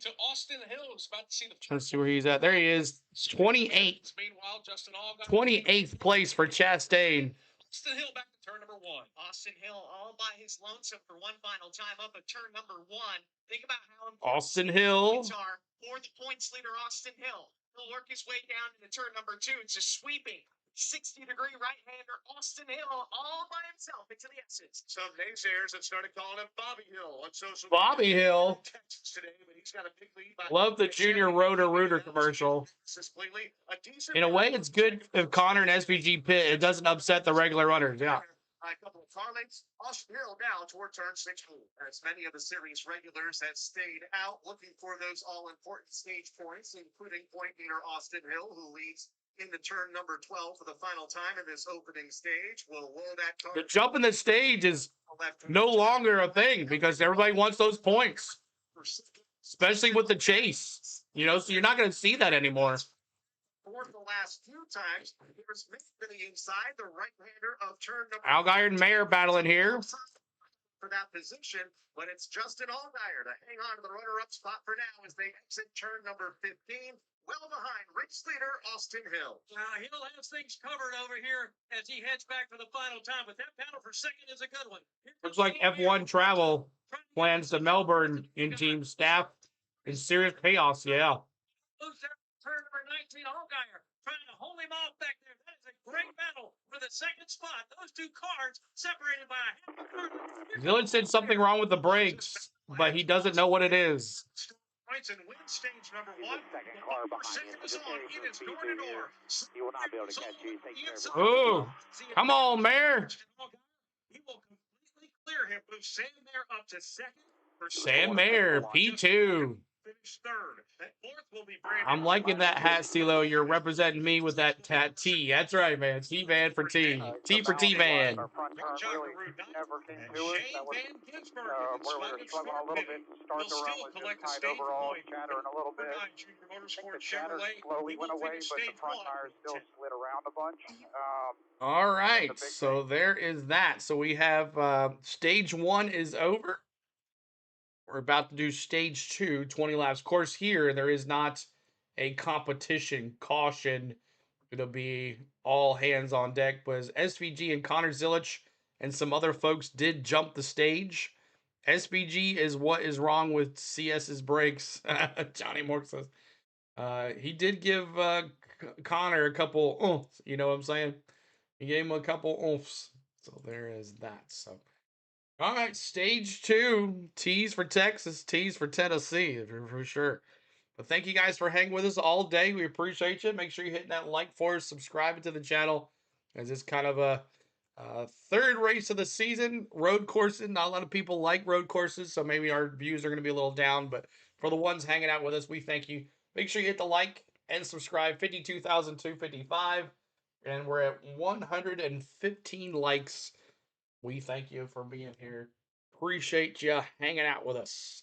To Austin Hill, about to see the Let's see where he's at. There he is. 28th. Meanwhile, Justin Allgaier, 28th place for Chastain. Austin Hill back to turn number 1. Austin Hill all by his lonesome for one final time up at turn number 1. Think about how important Austin Hill. points are for the points leader, Austin Hill. He'll work his way down into turn number 2. It's a sweeping 60-degree right-hander, Austin Hill, all by himself into the S's. Some naysayers have started calling him Bobby Hill on social media. Bobby Hill. Texas today, but he's got a big lead by Love the Junior Rotor commercial. In a way, it's good if Connor and SVG pit. It doesn't upset the regular runners. Yeah. A couple of car lengths. Austin Hill now toward turn 6. As many of the series regulars have stayed out looking for those all-important stage points, including point leader Austin Hill, who leads into turn number 12 for the final time in this opening stage. Will that car... The jump in the stage is no longer a thing because everybody wants those points, especially with the chase. You know, so you're not going to see that anymore. For the last few times, here's Smith to the inside, the right-hander of turn number... Allgaier and Mayer battling here. For that position, but it's Justin Allgaier to hang on to the runner-up spot for now as they exit turn number 15, well behind race leader Austin Hill. Hill has things covered over here as he heads back for the final time, but that battle for second is a good one. Looks like F1 Travel plans to Melbourne in team staff in serious chaos. Yeah. Turn number 19, Allgaier trying to hold him off back there. That is a great battle for the second spot. Those two cars separated by a half a turn. Zillisch said something wrong with the brakes, but he doesn't know what it is. Points and win stage number 1. Second car behind him. Is on. It is door to door. He will not be able to catch you. Take care of it. Ooh, come on, Mayer. He will completely clear him. Move Sam Mayer up to second. Sam Mayer, P2. Finish third. That fourth will be Brandon. I'm liking that hat, CeeLo. You're representing me with that T. That's right, man. T-Van for T. T for T-Van. Our front turn really never came to us. That was where we were struggling a little bit to start the run was just tight overall, chattering a little bit. I think the chatter slowly went away, but the front tires still slid around a bunch. All right, so there is that. So we have stage 1 is over. We're about to do stage 2, 20 laps. Of course, here there is not a competition caution. It'll be all hands on deck. But as SVG and Connor Zillisch and some other folks did jump the stage, SVG is what is wrong with CS's brakes. Johnny Moore says he did give Connor a couple oomph. You know what I'm saying? He gave him a couple oomphs. So there is that. So. All right, stage 2, T's for Texas, T's for Tennessee, for sure. But thank you guys for hanging with us all day. We appreciate you. Make sure you're hitting that like for us, subscribing to the channel, as it's kind of a third race of the season. Road courses, not a lot of people like road courses, so maybe our views are going to be a little down. But for the ones hanging out with us, we thank you. Make sure you hit the like and subscribe. 52,255, and we're at 115 likes. We thank you for being here. Appreciate you hanging out with us.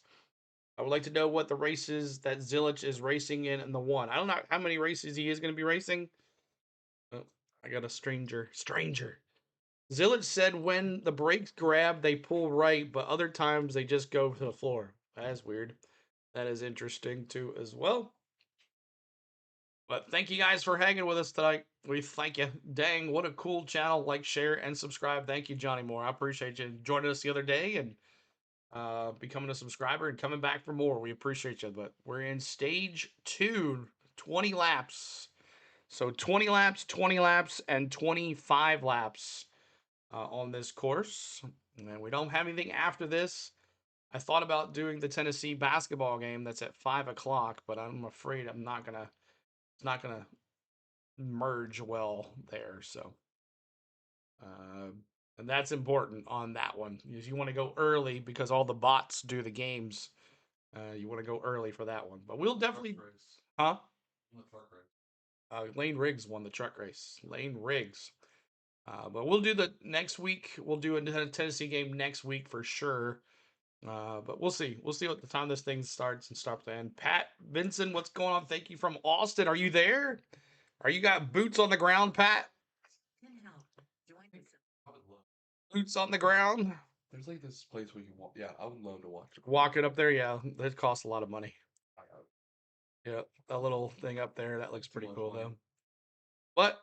I would like to know what the races that Zillisch is racing in the 1. I don't know how many races he is going to be racing. Oh, I got a stranger. Zillisch said when the brakes grab, they pull right, but other times they just go to the floor. That is weird. That is interesting too as well. But thank you guys for hanging with us tonight. We thank you. Dang, what a cool channel. Like, share, and subscribe. Thank you, Johnny Moore. I appreciate you joining us the other day and becoming a subscriber and coming back for more. We appreciate you. But we're in stage 2, 20 laps. So 20 laps, and 25 laps on this course. And we don't have anything after this. I thought about doing the Tennessee basketball game that's at 5 o'clock, but I'm afraid I'm not going to. It's not going to merge well there, so and that's important on that one. You want to go early because all the bots do the games. You want to go early for that one, but we'll definitely the truck race. Lane Riggs won the truck race. Lane Riggs. But we'll do the next week. We'll do a Tennessee game next week for sure. But we'll see. We'll see what the time this thing starts and stops to end. Pat Vincent, what's going on? Thank you from Austin. Are you there? Are you got boots on the ground, Pat? Boots on the ground. There's like this place where you walk. Yeah, I would love to watch it. Walk it up there. Yeah, that costs a lot of money. Yeah, that little thing up there. That looks pretty cool though. But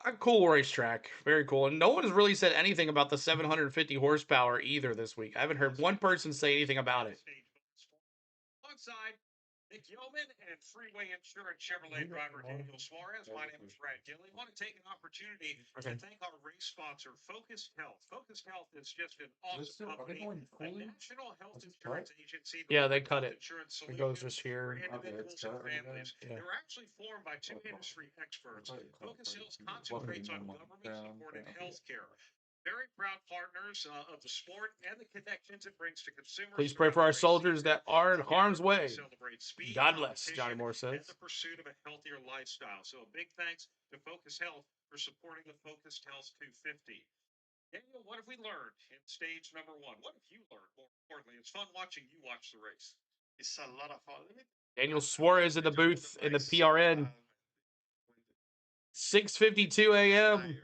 a cool racetrack. Very cool. And no one has really said anything about the 750 horsepower either this week. I haven't heard one person say anything about it. Alongside Nick Yeoman and Freeway Insurance Chevrolet driver Daniel Suarez. My name is Brad Gilly. I want to take an opportunity to thank our race sponsor, Focused Health. Focused Health is just an awesome company, a national health insurance agency. Yeah, they cut it. Insurance It goes solutions just here. for individuals and families. Yeah. They were actually formed by two industry experts. Focused Health concentrates on government-supported health care. Very proud partners of the sport and the connections it brings to consumers. Please pray for our soldiers that are in harm's way. God bless, Johnny Moore says. And the pursuit of a healthier lifestyle. So a big thanks to Focus Health for supporting the Focused Health 250. Daniel, what have we learned in stage number 1? What have you learned, more importantly? It's fun watching you watch the race. It's a lot of fun. Daniel Suarez in the booth in the PRN. 6:52 a.m.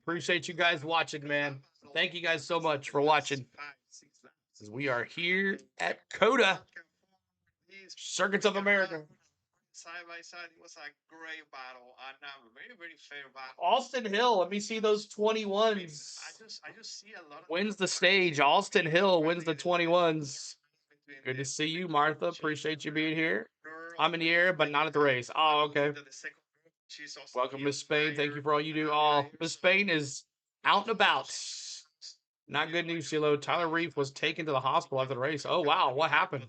Appreciate you guys watching, man. Thank you guys so much for watching. As we are here at COTA, Circuits of America. Side by side, it was a great battle and a very, very fair battle. Austin Hill, let me see those 21s. I just see a lot of wins the stage. Austin Hill wins the 21s. Good to see you, Martha. Appreciate you being here. I'm in the air, but not at the race. Oh, okay. Welcome, Miss Spain. Thank you for all you do. Oh, Miss Spain is out and about. Not good news, CeeLo. Tyler Reef was taken to the hospital after the race. Oh, wow. What happened?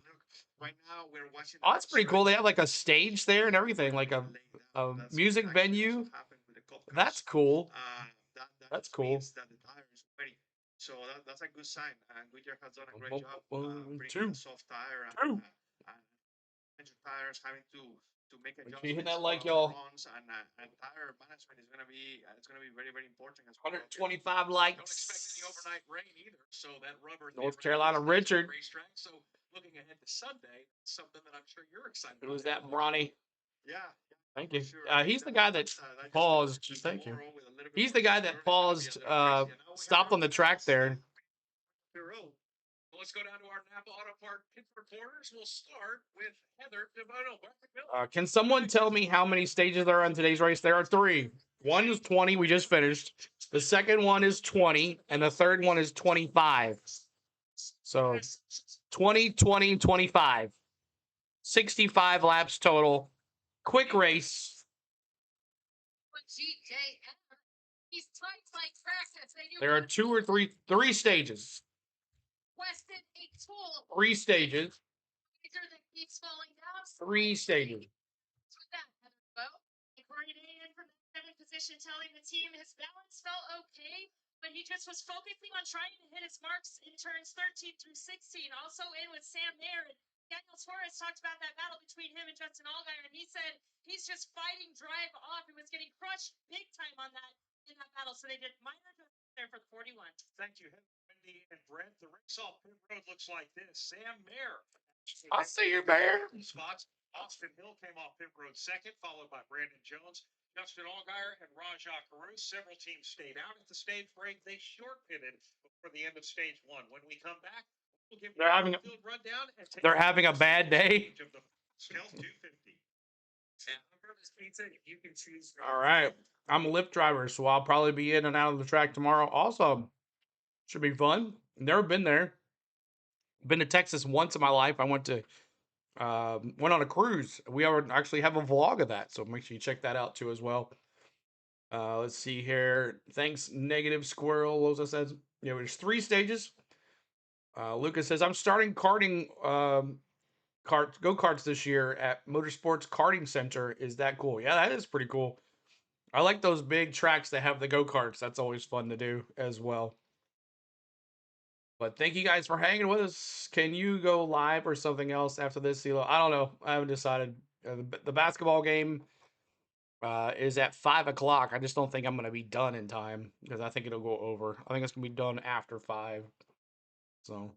Right now, we're watching. Oh, that's pretty cool. They have like a stage there and everything, like a music venue. That's cool. That's cool. So that's a good sign. And Goodyear has done a great job. Two. Soft tire. Two. And tires having to make adjustments. You hit that like y'all. And tire management is gonna be very, very important. 125 Don't likes. expect any overnight rain either. So that rubber. North Carolina Richard. Racetrack. So looking ahead to Sunday, something that I'm sure you're excited Who was about. that, Bronny? Yeah. Thank you. He's the guy that paused. Thank you. He's the guy that paused, stopped on the track there. Let's go down to our Napa Auto Park pit reporters. We'll start with Heather DeVoto. Can someone tell me how many stages there are in today's race? There are 3. One is 20, we just finished. The second one is 20, and the third one is 25. So 20, 20, 25. 65 laps total. Quick race. There are 2 or 3 stages. 3 stages. 3 stages. Position telling the team his balance felt okay, but he just was focusing on trying to hit his marks in turns 13 through 16. Also in with Sam Mayer. Daniel Suarez talked about that battle between him and Justin Allgaier, and he said he's just fighting drive off and was getting crushed big time on that in that battle. So they did minor adjustments there for the 41. Thank you, Wendy and Brent. The race off pit road looks like this. Sam Mayer. I see you, Mayer. Spots. Austin Hill came off pit road second, followed by Brandon Jones. Justin Allgaier and Rajah Caruth. Several teams stayed out at the stage break. They short pitted before the end of stage 1. When we come back, we'll give they're having field rundown and take having a bad day. All right. I'm a Lyft driver, so I'll probably be in and out of the track tomorrow. Also, should be fun. Never been there. Been to Texas once in my life. I went on a cruise. We actually have a vlog of that, so make sure you check that out too as well. Let's see here. Thanks, Negative Squirrel. Loza says, there's 3 stages. Lucas says, I'm starting karting go-karts this year at Motorsports Karting Center. Is that cool? Yeah, that is pretty cool. I like those big tracks that have the go-karts. That's always fun to do as well. But thank you guys for hanging with us. Can you go live or something else after this, CeeLo? I don't know. I haven't decided. The basketball game is at 5 o'clock. I just don't think I'm going to be done in time because I think it'll go over. I think it's going to be done after 5. So.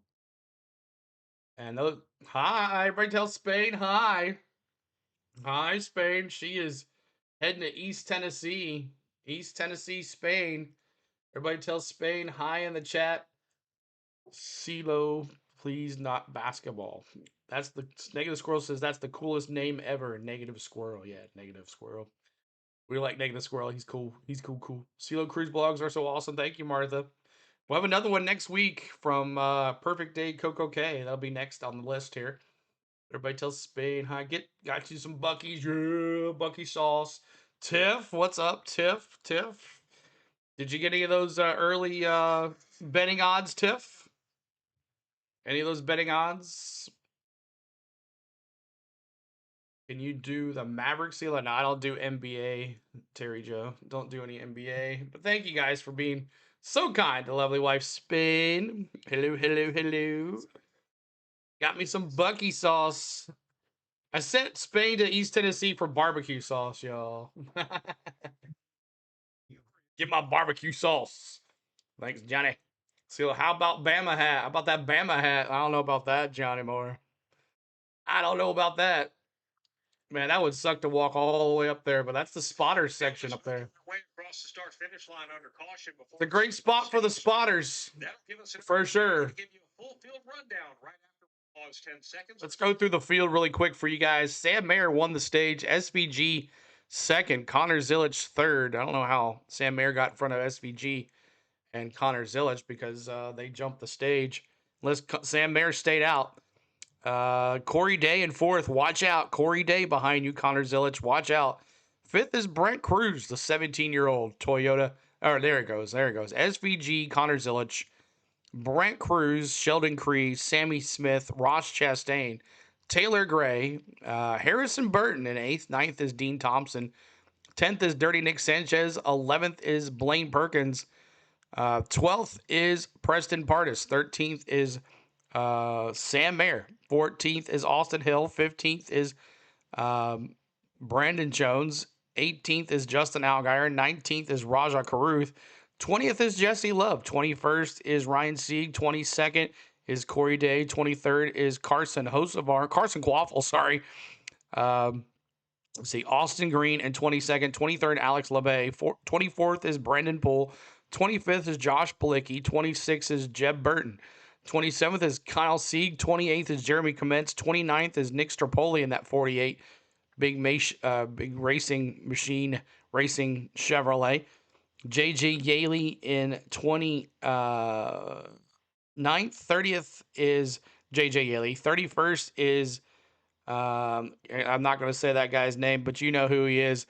And hi, everybody tell Spain hi. Hi, Spain. She is heading to East Tennessee. East Tennessee, Spain. Everybody tell Spain hi in the chat. CeeLo, please not basketball. That's the Negative Squirrel says that's the coolest name ever. Negative Squirrel. Yeah, Negative Squirrel. We like Negative Squirrel. He's cool. He's cool. CeeLo Cruise blogs are so awesome. Thank you, Martha. We'll have another one next week from Perfect Day Coco K. That'll be next on the list here. Everybody tells Spain, hi, got you some Bucky's, yeah, Bucky sauce. Tiff, what's up, Tiff? Tiff, did you get any of those early betting odds, Tiff? Any of those betting odds? Can you do the Maverick seal? No, I don't do NBA, Terry Joe. Don't do any NBA. But thank you guys for being so kind to lovely wife Spain. Hello, hello, hello. Got me some Bucky sauce. I sent Spain to East Tennessee for barbecue sauce, y'all. Get my barbecue sauce. Thanks, Johnny. So how about Bama hat? How about that Bama hat? I don't know about that, Johnny Moore. I don't know about that. Man, that would suck to walk all the way up there, but that's the spotters section up there. Across the start finish line under caution before It's a great spot for the spotters. For sure. Give you a full field rundown right after pause 10 seconds. Let's go through the field really quick for you guys. Sam Mayer won the stage. SVG second. Connor Zillisch third. I don't know how Sam Mayer got in front of SVG and Connor Zillisch because they jumped the stage. Unless Sam Mayer stayed out. Corey Day in fourth. Watch out. Corey Day behind you. Connor Zillisch. Watch out. Fifth is Brent Cruz, the 17-year-old Toyota. Oh, there it goes. There it goes. SVG, Connor Zillisch, Brent Cruz, Sheldon Cree, Sammy Smith, Ross Chastain, Taylor Gray, Harrison Burton in eighth. Ninth is Dean Thompson. 10th is Dirty Nick Sanchez. 11th is Blaine Perkins. 12th is Preston Pardis. 13th is Sam Mayer. 14th is Austin Hill. 15th is Brandon Jones. 18th is Justin Allgaier. 19th is Raja Karuth. 20th is Jesse Love. 21st is Ryan Sieg. 22nd is Corey Day. 23rd is Carson Quaffle, sorry. Let's see, Austin Green and 22nd. 23rd, Alex LeBay. 24th is Brendan Poole. 25th is Josh Palicki. 26th is Jeb Burton. 27th is Kyle Sieg. 28th is Jeremy Commence. 29th is Nick Strapoli in that 48. Big racing machine, racing Chevrolet. JJ Yaley in 29th. 30th is JJ Yaley. 31st is, I'm not going to say that guy's name, but you know who he is.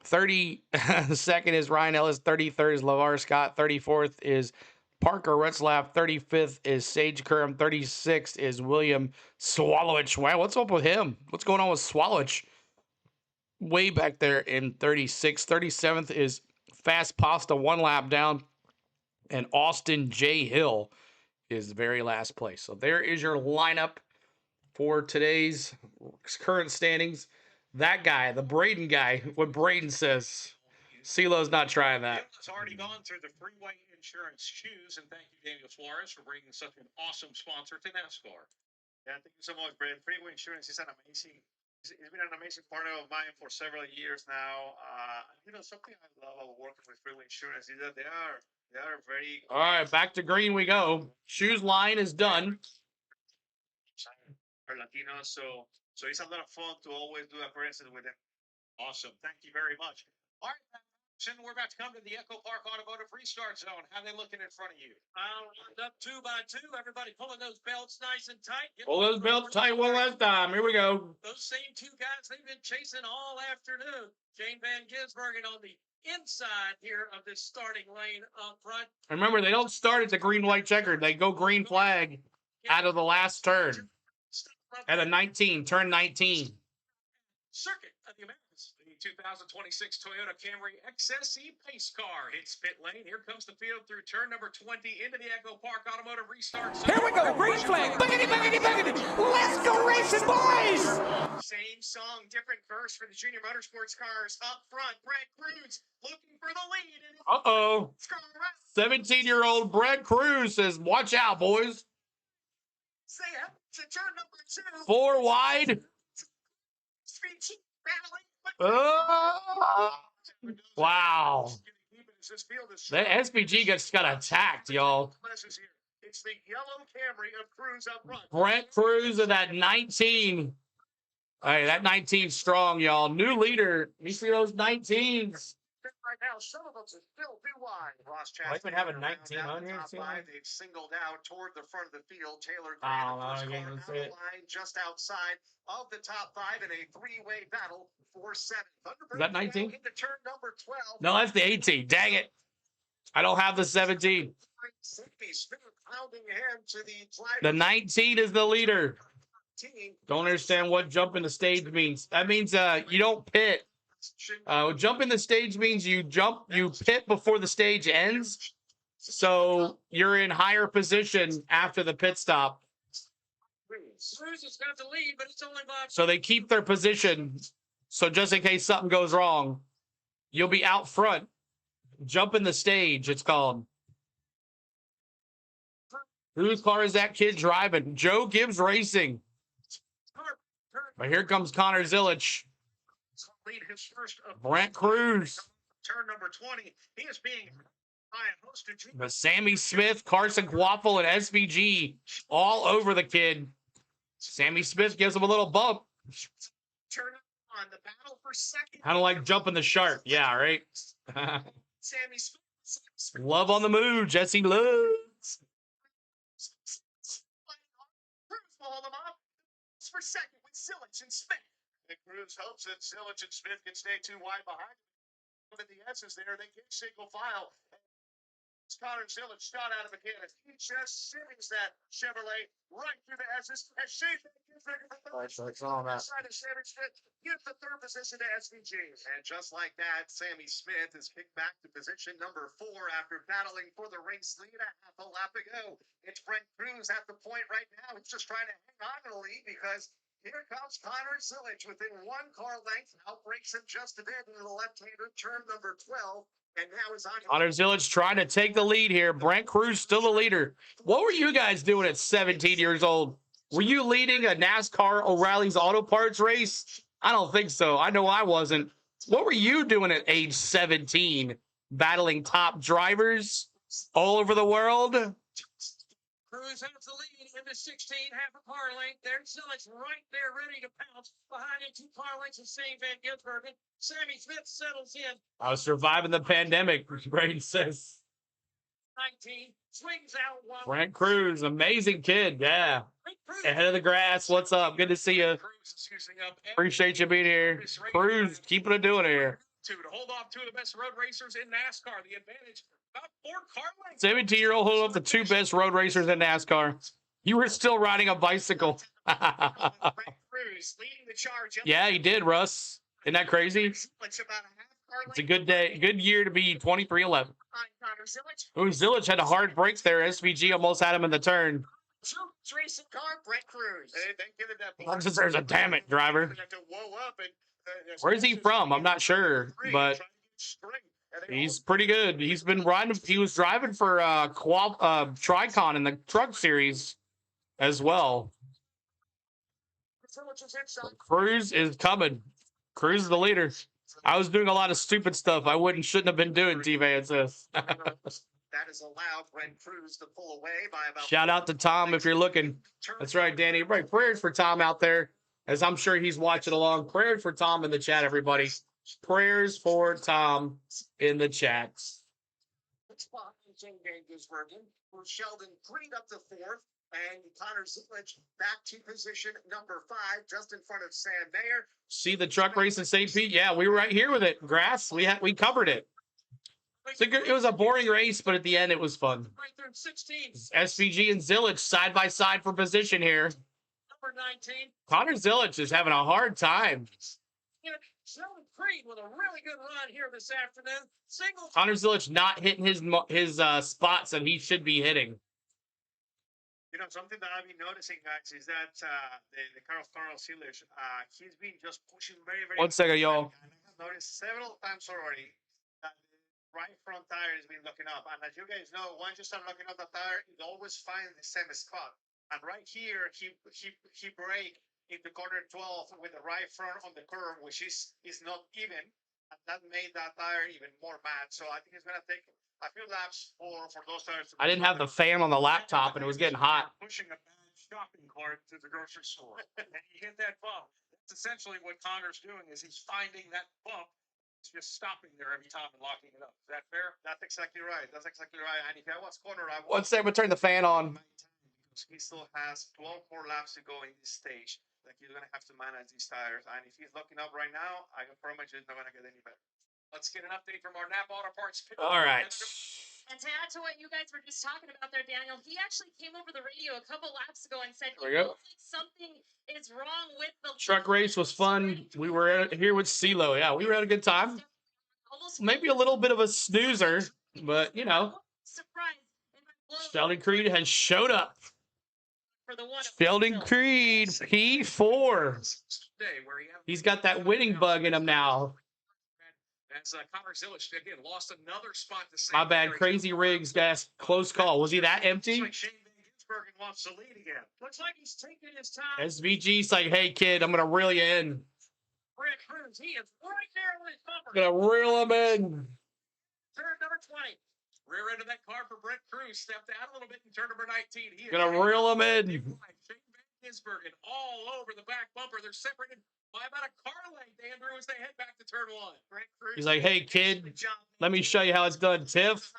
32nd is Ryan Ellis. 33rd is LeVar Scott. 34th is Parker Retzlaff. 35th is Sage Curran. 36th is William Swallowich. Wow, what's up with him? What's going on with Swallowich? Way back there in 36th. 37th is Fast Pasta, one lap down. And Austin J. Hill is the very last place. So there is your lineup for today's current standings. That guy, the Braden guy, what Braden says. CeeLo's not trying that. It's already gone through the Freeway Insurance shoes, and thank you, Daniel Suarez, for bringing such an awesome sponsor to NASCAR. Yeah, thank you so much, Brad. Freeway Insurance is an amazing. It's been an amazing partner of mine for several years now. Something I love about working with Freeway Insurance is that they are very. All right, back to green we go. Shoes line is done. Are Latinos, so it's a lot of fun to always do appearances with them. Awesome, thank you very much. All right, we're about to come to the Echo Park Automotive Restart Zone. How are they looking in front of you? Lined up 2 by 2. Everybody pulling those belts nice and tight. Pull those belts tight one last time. Here we go. Those same 2 guys they've been chasing all afternoon. Shane Van Gisbergen on the inside here of this starting lane up front. Remember, they don't start at the green, white, checkered. They go green flag out of the last turn. At a 19, turn 19. Circuit of the Americas. The 2026 Toyota Camry XSE pace car hits pit lane. Here comes the field through turn number 20 into the Echo Park Automotive Restart Zone. Here we go, green flag. Boogity, boogity, boogity. Let's go racing, boys. Same song, different verse for the Junior Motorsports cars up front. Brett Cruz looking for the lead. Uh-oh. 17-year-old Brett Cruz says, watch out, boys. Say it to turn number 2. 4 wide. Speech battling. Wow. The SPG just got attacked, y'all. It's the yellow Camry of Cruz up front. Brent Cruz of that 19. Hey, that 19's strong, y'all. New leader. You see those 19s? right now. Some of them are still too wide. Ross I've been having 19 on here. They've singled out toward the front of the field. Taylor I Grant, don't know. first I car can't out see of it. line, just outside of the top 5 in a 3-way battle for 7th. Is that 19? Into turn number 12. No, that's the 18. Dang it. I don't have the 17. The 19 is the leader. Don't understand what jumping the stage means. That means you don't pit. Jumping the stage means you pit before the stage ends. So you're in higher position after the pit stop. So they keep their position. So just in case something goes wrong, you'll be out front. Jumping the stage, it's called. Whose car is that kid driving? Joe Gibbs Racing. But here comes Connor Zillisch. Brent Cruz. Turn number 20. He is being by a host of But Sammy Smith, Carson Quaffle, and SVG all over the kid. Sammy Smith gives him a little bump. Turn on the battle for second. Kind of like jumping the shark. Yeah, right? Sammy Smith. Love on the move, Jesse Love. Follow them up for second with Zillisch and Smith. And Cruz hopes that Zillisch and Smith can stay too wide behind. But the S's there, they get single file. It's Connor Zillisch shot out of a cannon. He just simmons that Chevrolet right through the S's. And Shane gives the third position to SVG. And just like that, Sammy Smith is kicked back to position number 4 after battling for the race lead a half a lap ago. It's Brent Cruz at the point right now. He's just trying to hang on to the lead because here comes Connor Zillisch within 1 car length. Outbreaks him just a bit into the left-hander, turn number 12. And now is on. Connor Zillisch trying to take the lead here. Brent Cruz still the leader. What were you guys doing at 17 years old? Were you leading a NASCAR O'Reilly's auto parts race? I don't think so. I know I wasn't. What were you doing at age 17? Battling top drivers all over the world? Cruz has the lead into 16, half a car length. There's Zillisch right there ready to pounce. Behind him, 2 car lengths of St. Van Gisbergen. Sammy Smith settles in. I was surviving the pandemic, Braden says. 19, swings out one. Brent Cruz, amazing kid, yeah. Ahead of the grass, what's up? Good to see you. Appreciate you being here. Cruz, keeping it doing here. To hold off 2 of the best road racers in NASCAR. The advantage, about 4 car lengths. 17-year-old holding up the 2 best road racers in NASCAR. You were still riding a bicycle. Yeah, he did, Russ. Isn't that crazy? It's a good day, good year to be 23-11. Ooh, Zillisch had a hard break there. SVG almost had him in the turn. Racing car, Brent Cruz. There's a damn it, driver. Where's he from? I'm not sure, but he's pretty good. He's been riding. He was driving for Tricon in the truck series as well. Cruz is coming. Cruz is the leader. I was doing a lot of stupid stuff I shouldn't have been doing, T-Van says. That is allowed Brent Cruz to pull away by about. Shout out to Tom if you're looking. That's right, Danny. Right, prayers for Tom out there, as I'm sure he's watching along. Prayers for Tom in the chat, everybody. Prayers for Tom in the chat. Spot in St. Van Gisbergen, where Sheldon cleaned up the 4th, and Connor Zillisch back to position number 5, just in front of Sam Mayer. See the truck race in St. Pete? Yeah, we were right here with it. Grass, we covered it. It was a boring race, but at the end, it was fun. SVG and Zillisch side by side for position here. Number 19. Connor Zillisch is having a hard time. Sheldon Creed with a really good run here this afternoon. Connor Zillisch not hitting his spots that he should be hitting. You know, something that I've been noticing, guys, is that the car of Carl Zillisch, he's been just pushing very, very. 1 second, y'all. I have noticed several times already that the right front tire has been looking up. And as you guys know, once you start looking up the tire, you always find the same spot. And right here, he braked into corner 12 with the right front on the curve, which is not even. And that made that tire even more mad. So I think it's going to take a few laps for those tires. I didn't have the fan on the laptop, and it was getting hot. Pushing a bad shopping cart to the grocery store. And he hit that bump. That's essentially what Connor's doing, is he's finding that bump, It's just stopping there every time and locking it up. Is that fair? That's exactly right. That's exactly right. And if I was corner, I would. One second, turn the fan on. Because he still has 12 more laps to go in this stage. Like, he's gonna have to manage these tires. And if he's locking up right now, I can promise you it's not gonna get any better. Let's get an update from our Napa Auto Parts. All right. And to add to what you guys were just talking about there, Daniel, he actually came over the radio a couple laps ago and said he feels like something is wrong with the truck race was fun. We were here with CeeLo. Yeah, we were having a good time. Maybe a little bit of a snoozer, but you know. Sheldon Creed has showed up. Sheldon Creed, P4. He's got that winning bug in him now. As Connor Zillisch again lost another spot to My bad, Crazy Riggs, guys. Close call. Was he that empty? Like Shane Van Gisbergen wants to lead again. Looks like he's taking his time. SVG's like, hey kid, I'm gonna reel you in. Brett Cruz, he is right there with his bumper. Gonna reel him in. Turn number 20. Rear end of that car for Brett Cruz stepped out a little bit in turn number 19. He Gonna reel him in. Shane Van Gisbergen all over the back bumper. They're separated by about a car length, Andrew, as they head back to turn 1. He's like, hey kid, let me show you how it's done, Tiff.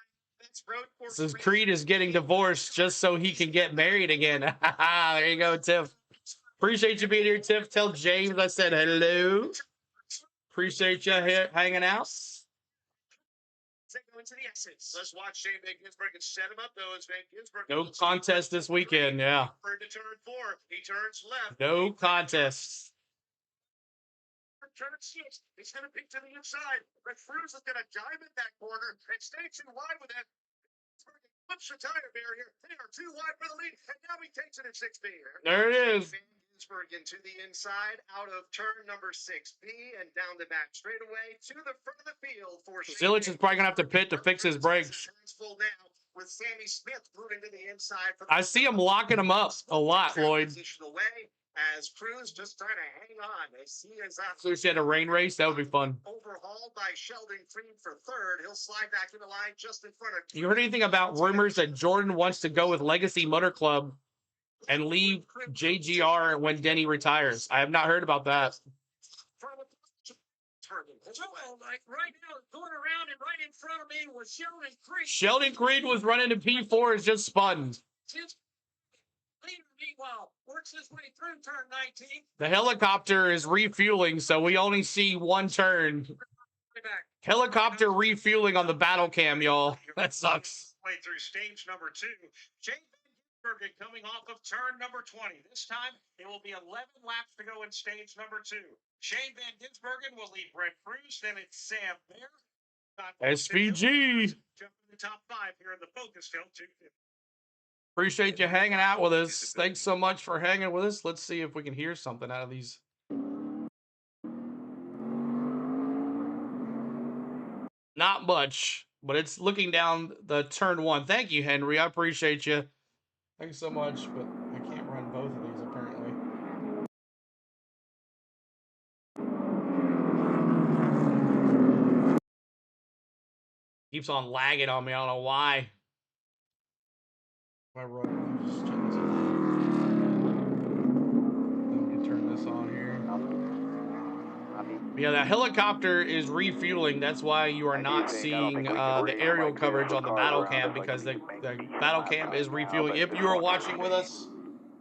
Says Creed is getting divorced just so he can get married again. There you go, Tiff. Appreciate you being here, Tiff. Tell James I said hello. Appreciate you hanging out. Let's watch Shane Van Gisbergen set him up, though. As Van Gisbergen no contest this weekend, yeah. To turn 4. He turns left. No contest. Turn 6. He's going to peek to the inside. But Cruz is going to dive in that corner and station wide with that. Flips the tire barrier. They are too wide for the lead. And now he takes it at 16. There it is. Gisbergen to the inside, out of turn number 6B and down the back straightaway to the front of the field for Zillisch is probably gonna have to pit to fix his brakes. Full now with Sammy Smith moving to the inside. I see him locking him up a lot, Lloyd. Away as Cruz just trying to hang on. They see his So if she had a rain race, that would be fun. Overhauled by Sheldon Creed for third. He'll slide back in the line just in front of. You heard anything about rumors that Jordan wants to go with Legacy Motor Club and leave JGR when Denny retires? I have not heard about that. Right now, going around and right in front of me was Sheldon Creed. Sheldon Creed was running to P4, is just spun. His leader, meanwhile, works his way through turn 19. The helicopter is refueling, so we only see one turn. Helicopter refueling on the battle cam, y'all. That sucks. Way through stage number 2. Shane Van Gisbergen coming off of turn number 20. This time, it will be 11 laps to go in stage number 2. Shane Van Gisbergen will lead Brett Cruz. Then it's Sam Bear. SVG. Jump in the top 5 here in the Focus Hill 250. Appreciate you hanging out with us. Thanks so much for hanging with us. Let's see if we can hear something out of these. Not much, but it's looking down the turn 1. Thank you, Henry. I appreciate you. Thanks so much, but I can't run both of these apparently. Keeps on lagging on me. I don't know why. If I run, just check this out. Let me turn this on here. Yeah, that helicopter is refueling. That's why you are not seeing the aerial coverage on the battle cam, because the battle cam is refueling. If you are watching with us,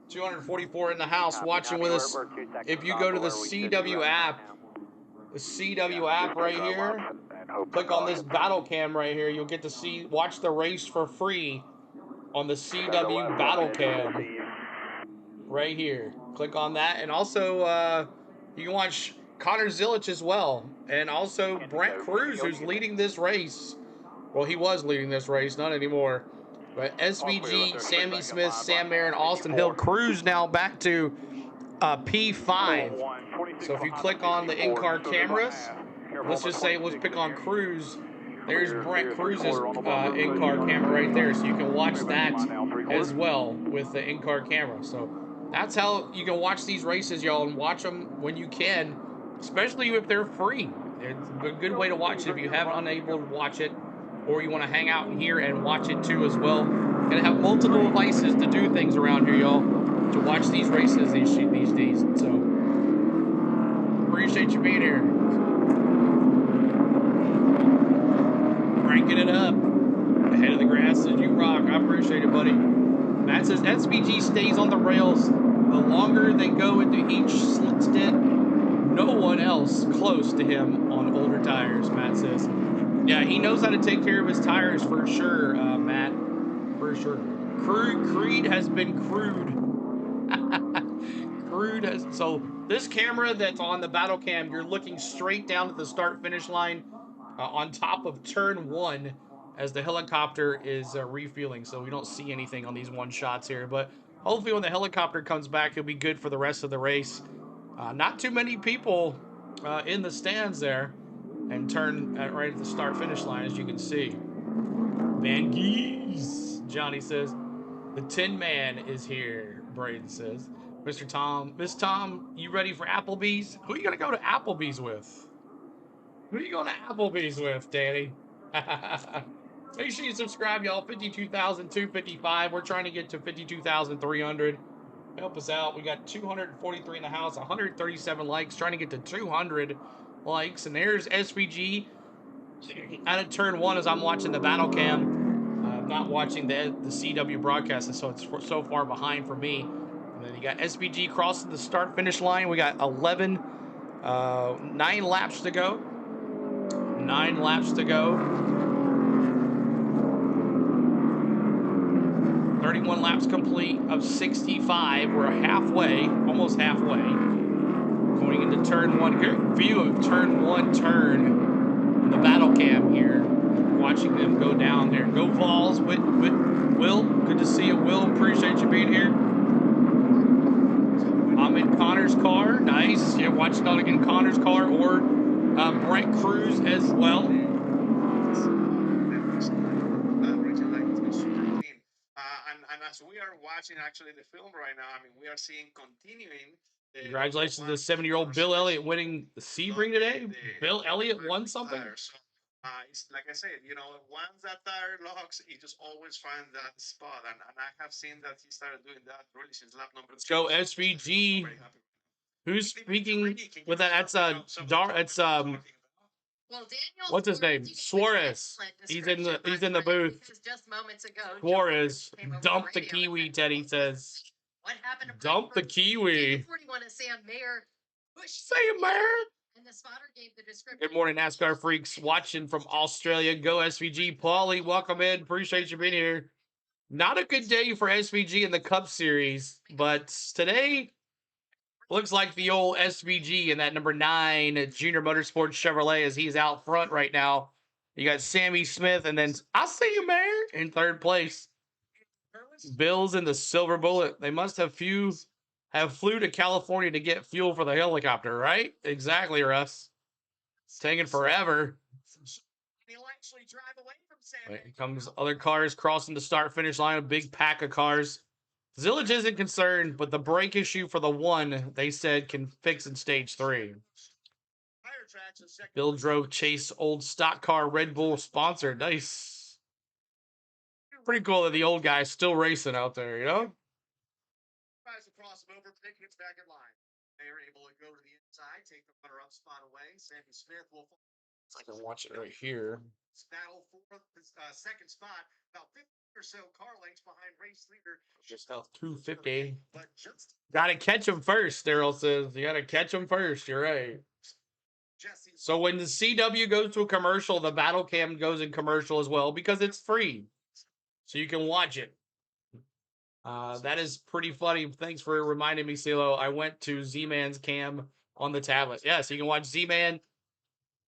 244 in the house watching with us, if you go to the CW app right here, click on this battle cam right here, you'll get to watch the race for free on the CW battle cam right here. Click on that, and also you can watch Connor Zillisch as well, and also Brett Cruz, who's leading this race. Well, he was leading this race, not anymore. But SVG, Sammy Smith, Sam Mayer, and Austin Hill. Cruz now back to P5. So if you click on the in-car cameras, let's just say, let's pick on Cruz. There's Brett Cruz's in-car camera right there, so you can watch that as well with the in-car camera. So that's how you can watch these races, y'all, and watch them when you can, especially if they're free. It's a good way to watch it if you haven't unable to watch it, or you want to hang out here and watch it too as well. Gonna have multiple devices to do things around here, y'all, to watch these races these days. So appreciate you being here. cranking it up. Ahead of the grass says you rock. I appreciate it, buddy. Matt says SVG stays on the rails. The longer they go into each stint, no one else close to him on older tires, Matt says. Yeah, he knows how to take care of his tires for sure, Matt. For sure. Creed has been crude. Crude has... So, this camera that's on the battle cam, you're looking straight down at the start-finish line on top of turn 1 as the helicopter is refueling, so we don't see anything on these one shots here. But hopefully when the helicopter comes back, he'll be good for the rest of the race. Not too many people in the stands there, and turn right at the start-finish line, as you can see. Van Gees, Johnny says. The Tin Man is here, Braden says. Mr. Tom, Miss Tom, you ready for Applebee's? Who are you going to go to Applebee's with? Who are you going to Applebee's with, Danny? Make sure you subscribe, y'all. 52,255. We're trying to get to 52,300. Help us out. We got 243 in the house, 137 likes. Trying to get to 200 likes. And there's SVG out of turn 1 as I'm watching the battle cam. Not watching the CW broadcast, so it's so far behind for me. And then you got SVG crossing the start-finish line. We got 9 laps to go. 9 laps to go. 31 laps complete of 65. We're halfway, almost halfway. Going into turn 1. Good view of turn 1 turn in the battle cam here. Watching them go down there. Go Vols. Will, good to see you, Will. Appreciate you being here. I'm in Connor's car. Nice. You're watching out in Connor's car or Brent Cruz as well. And as we are watching actually the film right now, I mean, we are seeing continuing. Congratulations to the 7-year-old Bill Elliott winning the Sebring today. Bill Elliott won something? It's like I said, you know, once that tire locks, he just always finds that spot. And I have seen that he started doing that really since lap number 2. Let's go SVG. Who's speaking with that? That's Well, what's his name? Suarez. He's in the booth. Just moments ago, Suarez, dump the Kiwi, Teddy says. What happened to dump the Kiwi. 41 is Sam Mayer. Sam Mayer. And the spotter gave the description. Good morning, NASCAR freaks watching from Australia. Go SVG. Paulie, welcome in. Appreciate you being here. Not a good day for SVG in the Cup Series, but today looks like the old SVG in that number 9 Junior Motorsports Chevrolet as he's out front right now. You got Sammy Smith, and then I see you, Mayor, in 3rd place. Bill's in the Silver Bullet. They must have flew to California to get fuel for the helicopter, right? Exactly, Russ. It's taking forever. Here comes other cars crossing the start-finish line. A big pack of cars. Zillisch isn't concerned, but the brake issue for the 1, they said, can fix in stage 3. Bill drove Chase old stock car Red Bull sponsored. Nice. Pretty cool that the old guy's still racing out there, you know? Across him over, Pick gets back in line. They are able to go to the inside, take the runner-up spot away. Sammy Smith will. I can watch it right here. Battle for the 2nd spot, about 50 or so car lengths behind race leader. Just out 250. Got to catch him first, Daryl says. You got to catch him first. You're right. So when the CW goes to a commercial, the battle cam goes in commercial as well because it's free. So you can watch it. That is pretty funny. Thanks for reminding me, CeeLo. I went to Z-Man's cam on the tablet. Yeah, so you can watch Z-Man.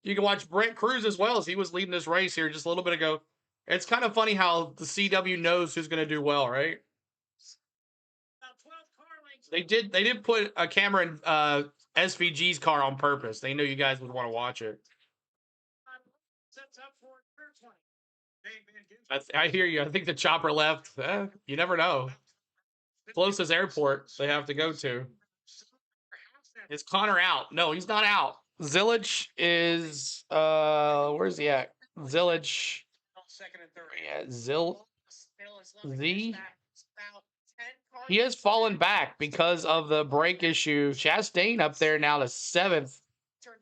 You can watch Brent Cruz as well as he was leading this race here just a little bit ago. It's kind of funny how the CW knows who's going to do well, right? They did put a camera in SVG's car on purpose. They knew you guys would want to watch it. I hear you. I think the chopper left. You never know. Closest airport they have to go to. Is Connor out? No, he's not out. Zillisch is where's he at? Zillisch. Yeah, Z. He has fallen back because of the brake issue. Chastain up there now to 7th.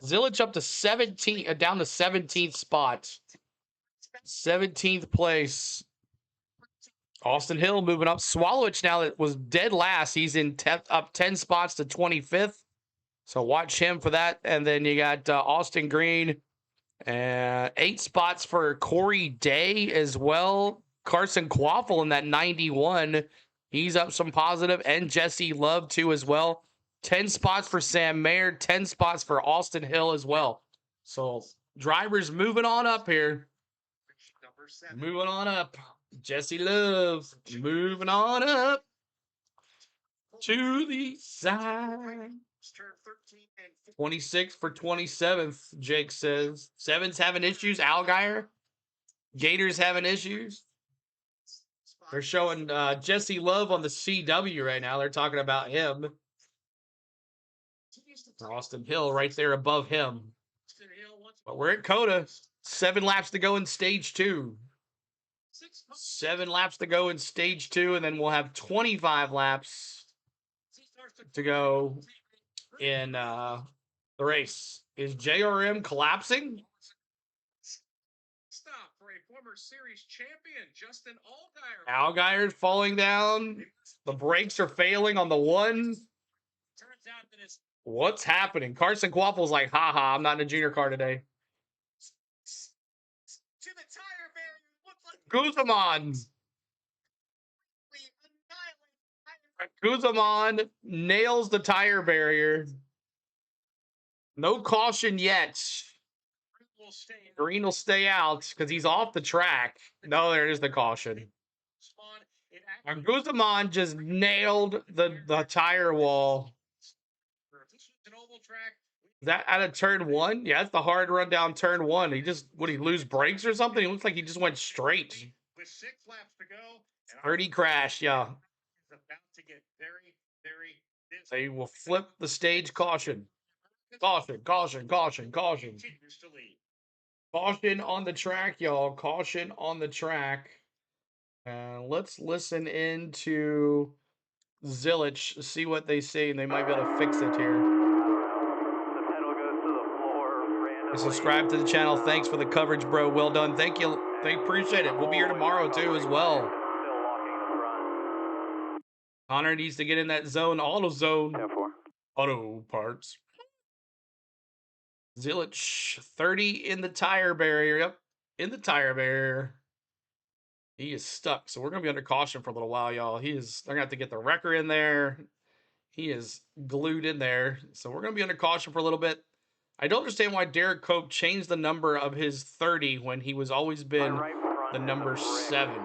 Zillisch up to 17, down to 17th spot. 17th place. Austin Hill moving up. Swallowich now that was dead last. He's in up 10 spots to 25th. So watch him for that. And then you got Austin Green. 8 spots for Corey Day as well. Carson Quaffle in that 91. He's up some positive. And Jesse Love too as well. 10 spots for Sam Mayer. 10 spots for Austin Hill as well. So drivers moving on up here. Moving on up. Jesse Love moving on up to the side. 26 for 27th, Jake says. Seven's having issues. Algier. Gators having issues. They're showing Jesse Love on the CW right now. They're talking about him. Austin Hill right there above him. But we're at COTA. 7 laps to go in stage 2. 7 laps to go in stage 2, and then we'll have 25 laps to go in the race. Is JRM collapsing? Stop for a former series champion, Justin Algier's falling down. The brakes are failing on the 1. What's happening? Carson Quaffle's like, haha, I'm not in a junior car today. Guzman. Guzman nails the tire barrier. No caution yet. Green will stay out because he's off the track. No, there is the caution. And Guzman just nailed the tire wall. Is that out of turn 1? Yeah, that's the hard run down turn 1. Would he lose brakes or something? It looks like he just went straight. 30 crash, yeah. They will flip the stage caution. Caution, caution, caution, caution. Caution on the track, y'all. Caution on the track. Let's listen into Zillisch, see what they say, and they might be able to fix it here. Subscribe to the channel. Thanks for the coverage, bro. Well done. Thank you. Appreciate it. We'll be here tomorrow, too, as well. Connor needs to get in that zone. Auto zone. Auto parts. Zillisch, 30 in the tire barrier. Yep, in the tire barrier. He is stuck, so we're going to be under caution for a little while, y'all. They're going to have to get the wrecker in there. He is glued in there, so we're going to be under caution for a little bit. I don't understand why Derek Cope changed the number of his 30 when he was always been the number 70.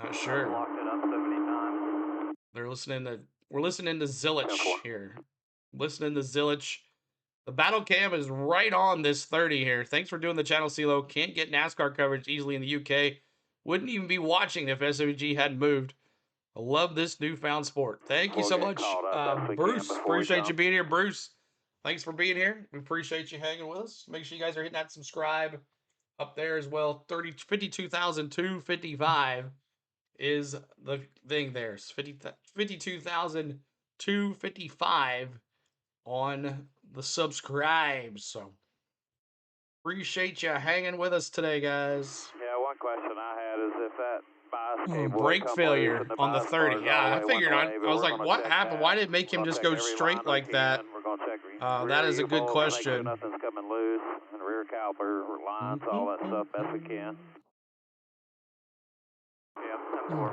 Not sure. We're listening to Zillisch here. Listening to Zillisch. The battle cam is right on this 30 here. Thanks for doing the channel, CeeLo. Can't get NASCAR coverage easily in the UK. Wouldn't even be watching if SOG hadn't moved. I love this newfound sport. Thank you so much, Bruce. Appreciate you being here, Bruce. Thanks for being here. We appreciate you hanging with us. Make sure you guys are hitting that subscribe up there as well. 52,255 is the thing there. 52,255 on the subscribes. So appreciate you hanging with us today, guys. Yeah, one question I had is if that brake failure on the 30. Yeah, I figured I was like, what happened? Why did it make him just go straight like that? That is a good question. Nothing's coming loose, and rear caliper, lines, all that stuff, best we can. Yeah, 10-4.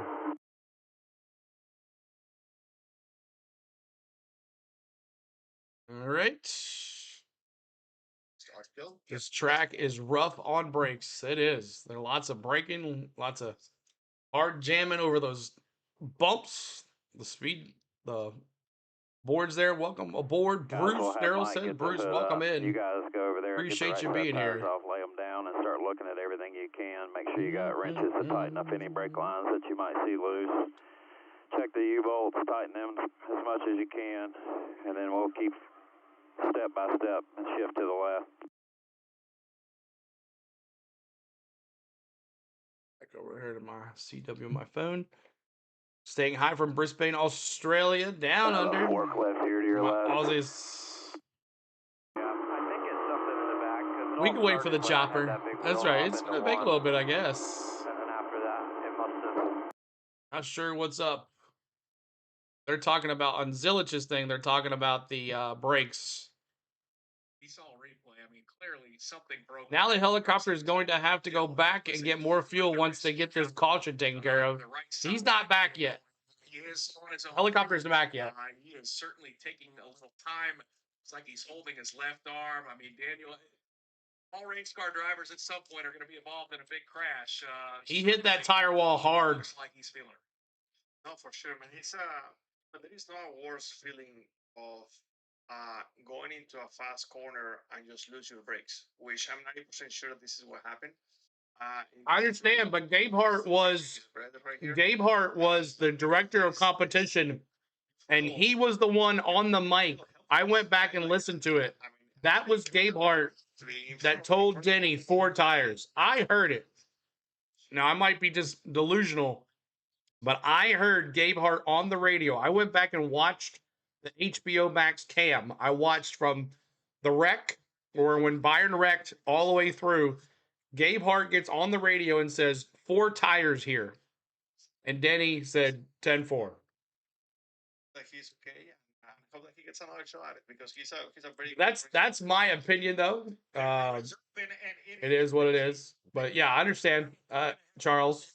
All right. This track is rough on brakes. It is. There are lots of braking, lots of hard jamming over those bumps. The boards there. Welcome aboard, Bruce. Daryl says, Bruce, welcome in. You guys go over there. Appreciate you being here. Off, lay them down, and start looking at everything you can. Make sure you got wrenches to tighten up any brake lines that you might see loose. Check the U-bolts, tighten them as much as you can, and then we'll keep step by step and shift to the left. Back over here to my CW on my phone. Staying high from Brisbane, Australia, down under. Fork left here to your left. Aussies. Yeah, I think it's something in the back because it We can wait for the chopper. That's right. It's gonna make a little bit, I guess. And then after that, it must have. Not sure what's up. They're talking about on Zillich's thing. They're talking about the brakes. He saw a replay. I mean, clearly something broke. Now the helicopter is going to have to go back and get more fuel once they get this caution taken care of. He's not back yet. He is on his own. Helicopter's not back yet. He is certainly taking a little time. It's like he's holding his left arm. I mean, Daniel, all race car drivers at some point are going to be involved in a big crash. He hit that tire wall hard. Looks like he's feeling it. No, for sure, man. But there is no worse feeling of going into a fast corner and just lose your brakes, which I'm 90% sure that this is what happened. I understand, but Gabe Hart was the director of competition, and he was the one on the mic. I went back and listened to it. That was Gabe Hart that told Denny 4 tires. I heard it. Now, I might be just delusional, but I heard Gabe Hart on the radio. I went back and watched the HBO Max cam. I watched from the wreck, or when Byron wrecked, all the way through. Gabe Hart gets on the radio and says, 4 tires here. And Denny said 10-4. Like he's okay. I hope that he gets another shot at it because he's a very. That's my opinion, though. It is what it is. But yeah, I understand, Charles.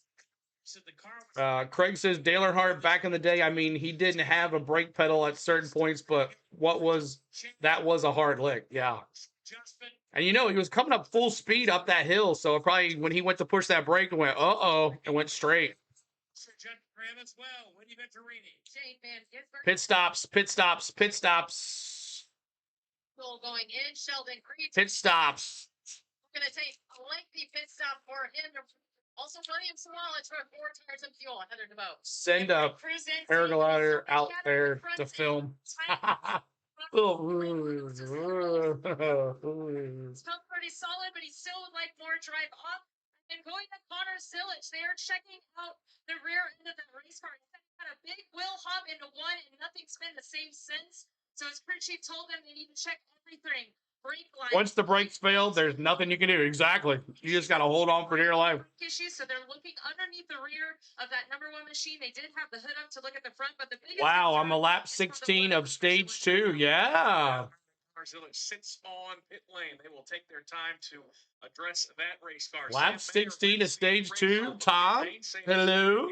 Craig says Dale Earnhardt back in the day, I mean, he didn't have a brake pedal at certain points, but that was a hard lick. Yeah. And you know, he was coming up full speed up that hill, so probably when he went to push that brake, it went, uh-oh, and went straight. Pit stops. Going in, Sheldon Creed. Pit stops. We're going to take a lengthy pit stop for him. Also, William Sawalich for 4 tires of fuel. Heather DeVoe. Send a paraglider out there to film. Still pretty solid, but he still would like more drive up. And going to Connor Zillisch, they are checking out the rear end of the race car. He had a big wheel hub into one, and nothing's been the same since. So his crew chief told them they need to check everything. Brake line. Once the brakes fail, there's nothing you can do. Exactly. You just got to hold on for dear life. Issues, so they're looking underneath the rear of that number 1 machine. They did have the hood up to look at the front, but the biggest. Wow, I'm a lap 16 of stage 2. Yeah. Zillisch sits on pit lane. They will take their time to address that race car. Lap 16 of stage 2. Tom, hello.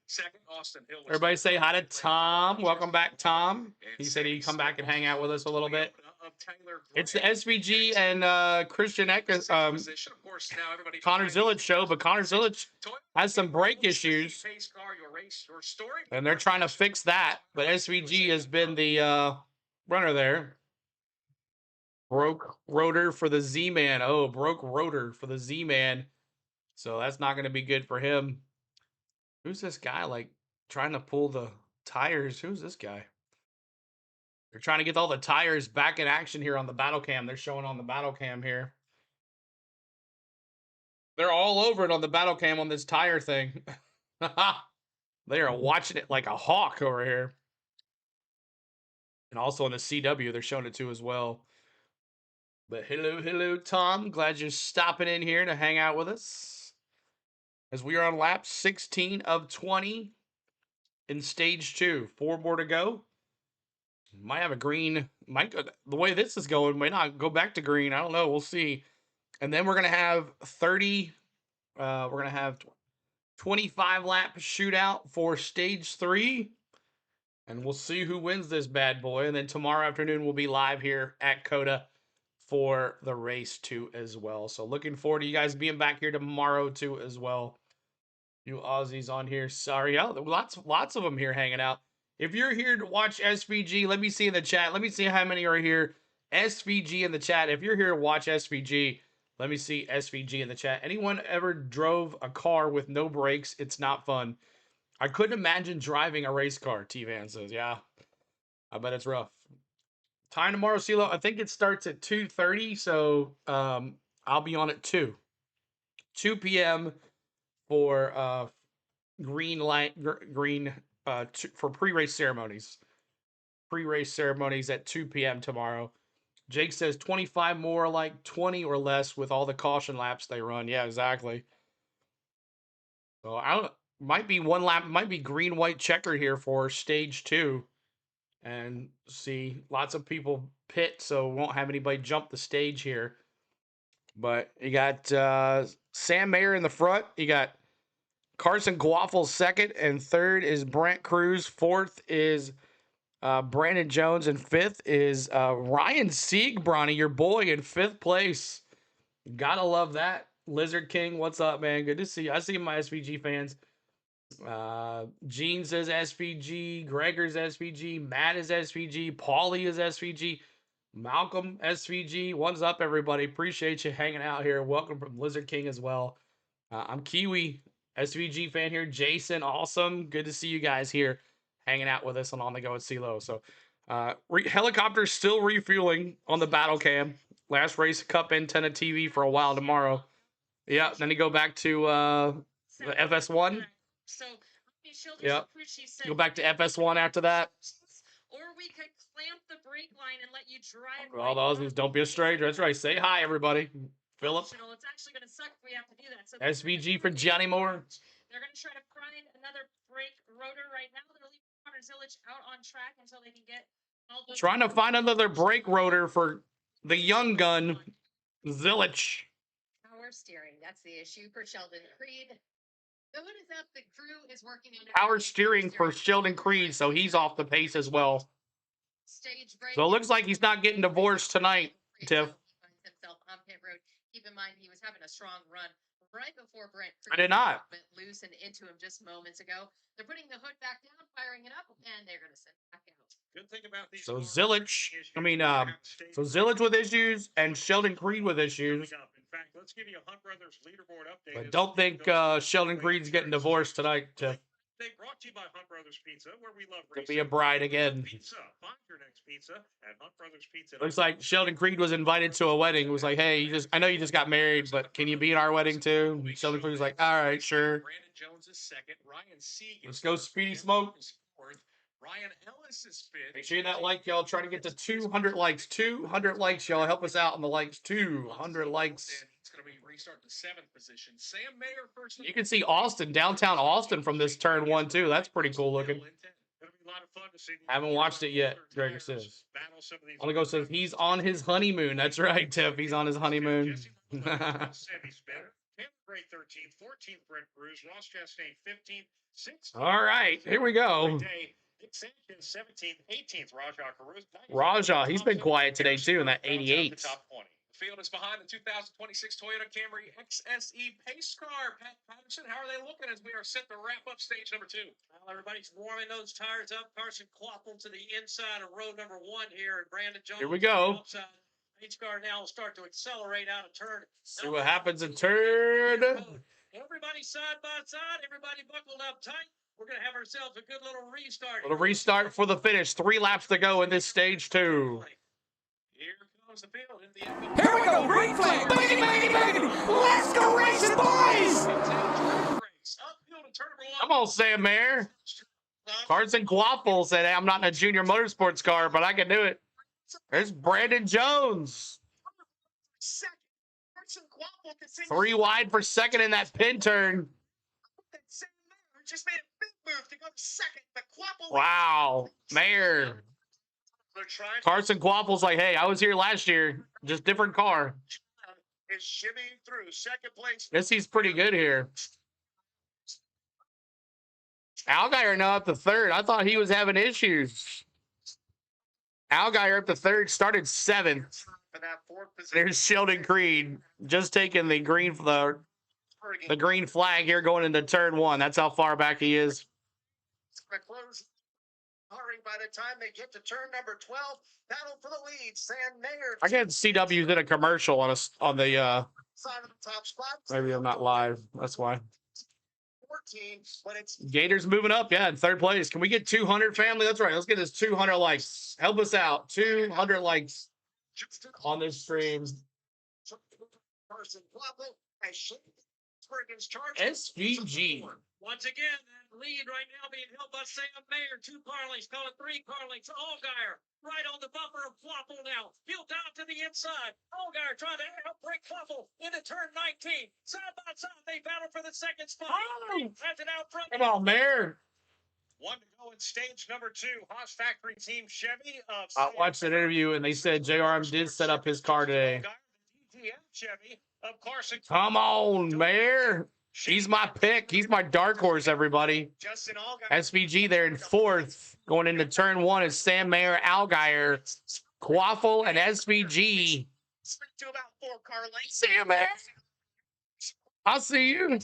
Second, Austin Hill. Everybody say hi to Tom. Welcome back, Tom. He said he'd come back and hang out with us a little bit. It's the SVG and Christian Connor Zillisch show, but Connor Zillisch has some brake issues, and they're trying to fix that. But SVG has been the runner there. Broke rotor for the Z-Man. Oh, broke rotor for the Z-Man. So that's not going to be good for him. Who's this guy, like, trying to pull the tires? Who's this guy? They're trying to get all the tires back in action here on the battle cam. They're showing on the battle cam here. They're all over it on the battle cam on this tire thing. They are watching it like a hawk over here. And also on the CW, they're showing it too as well. But hello, Tom. Glad you're stopping in here to hang out with us. As we are on lap 16 of 20 in stage 2. 4 more to go. Might have a green. The way this is going, might not go back to green. I don't know. We'll see. And then we're going to have 30. We're going to have 25 lap shootout for stage 3. And we'll see who wins this bad boy. And then tomorrow afternoon, we'll be live here at COTA for the race 2 as well. So looking forward to you guys being back here tomorrow too as well. You Aussies on here. Sorry. Oh, lots of them here hanging out. If you're here to watch SVG, let me see in the chat. Let me see how many are here. SVG in the chat. If you're here to watch SVG, let me see SVG in the chat. Anyone ever drove a car with no brakes? It's not fun. I couldn't imagine driving a race car, T-Van says. Yeah, I bet it's rough. Time tomorrow, CeeLo. I think it starts at 2:30, so I'll be on at 2 p.m. for green for pre-race ceremonies. Pre-race ceremonies at 2 p.m. tomorrow. Jake says 25 more, like 20 or less with all the caution laps they run. Yeah, exactly. So I don't, might be one lap, might be green, white checker here for stage 2. And see, lots of people pit, so won't have anybody jump the stage here. But you got Sam Mayer in the front. You got Carson Guaffle second, and third is Brent Cruz. Fourth is Brandon Jones, and fifth is Ryan Siegbronny, your boy, in 5th place. Gotta love that. Lizard King, what's up, man? Good to see you. I see my SVG fans. Gene says SVG. Gregor's SVG. Matt is SVG. Paulie is SVG. Malcolm SVG. What's up, everybody? Appreciate you hanging out here. Welcome from Lizard King as well. I'm Kiwi, SVG fan here. Jason, awesome. Good to see you guys here hanging out with us on the Go at CeeLo. So, helicopter's still refueling on the battle cam. Last race, cup antenna TV for a while tomorrow. Yeah, then you go back to the FS1. So, yep. Go back to FS1 after that. Or we could clamp the brake line and let you drive. All those Aussies, don't be a stranger. That's right. Say hi, everybody. Philip. It's actually going to suck if we have to do that. So SVG for Johnny Moore. They're going to try to find another brake rotor right now. They're leaving Connor Zillisch out on track until they can get all those. Trying to find another brake rotor for the young gun, Zillisch. Power steering. That's the issue for Sheldon Creed. The hood is up. The crew is working on power steering for Sheldon Creed, so he's off the pace as well. Stage break. So it looks like he's not getting divorced tonight, Tiff. He finds himself on pit road. Keep in mind, he was having a strong run right before Brent I did not. loosened into him just moments ago. They're putting the hood back down, firing it up, and they're going to send it back out. Good thing about these. So Zillisch, so Zillisch with issues and Sheldon Creed with issues. In fact, let's give you a Hunt Brothers leaderboard update. But don't think Sheldon Creed's getting divorced tonight, Tiff. They brought to you by Hunt Brothers Pizza, where we love to be a bride again. Pizza. Find your next pizza at Hunt Brothers Pizza. Looks like Sheldon Creed was invited to a wedding. It was like, hey, I know you just got married, but can you be in our wedding too? And Sheldon Creed was like, all right, sure. Brandon Jones is second. Ryan Sieg. Let's go, Speedy Smoke. Ryan Ellis is fifth. Make sure you that like, y'all. Try to get to 200 likes. 200 likes, y'all. Help us out on the likes. 200 likes. It's going to be restart to 7th position. Sam Mayer first. You can see Austin, downtown Austin from this turn 1 too. That's pretty cool looking. Haven't watched it yet, Gregor says. Only go says he's on his honeymoon. That's right, Tiff. He's on his honeymoon. Sammy Smith, 10th, 13th, 14th, Brent Cruz, Ross Chastain, 15th, 16th. All right, here we go. Nick Sanchez, 17th, 18th, Rajah Caruso. Raja, he's been quiet today too in that 88. Top 20. The field is behind the 2026 Toyota Camry XSE pace car. Pat Patterson, how are they looking as we are set to wrap up stage number 2? Well, everybody's warming those tires up. Carson Quaffle to the inside of row number 1 here, and Brandon Jones. Here we go. Pace car now will start to accelerate out of turn. See what happens in turn. Everybody side by side. Everybody buckled up tight. We're going to have ourselves a good little restart. Little restart for the finish. 3 laps to go in this stage 2. Here comes the field. Here we go, green flag. Bangity, bangity, bangity. Let's go racing, boys. Come on, Sam Mayer. Carson Guaffle said, hey, I'm not in a junior motorsports car, but I can do it. There's Brandon Jones. 3 wide for second in that pin turn. Just made a big move to go to second. Wow, Mayer. Carson Quaffle's like, hey, I was here last year, just different car. Is shimmying through second place. Guess he's pretty good here. Allgaier now up to 3rd. I thought he was having issues. Allgaier up to 3rd, started 7th. There's Sheldon Creed just taking the green flag here going into turn 1. That's how far back he is. By the time they get to turn number 12, battle for the lead. Sam Mayer. I get CW's in a commercial on the side of the top spot. Maybe I'm not live. That's why. 14, but it's Gators moving up, yeah, in 3rd place. Can we get 200, family? That's right. Let's get this 200 likes. Help us out. 200 likes on this stream. Ginsburg's charge. SVG. Once again, that lead right now being held by Sam Mayer. 2 car lengths, call it 3 car lengths. Allgaier right on the bumper of Quaffle now. He'll down to the inside. Allgaier trying to outbreak Quaffle into turn 19. Side by side, they battle for the second spot. Has it out front. Come on, Mayer. 1 to go in stage number 2. Haas Factory Team Chevy. I watched an interview and they said JRM did set up his car today. Chevy of Carson. Come on, Mayer. He's my pick. He's my dark horse, everybody. SVG there in 4th. Going into turn 1 is Sam Mayer, Allgaier, Quaffle, and SVG. To about 4 car lengths. See you, man. I'll see you.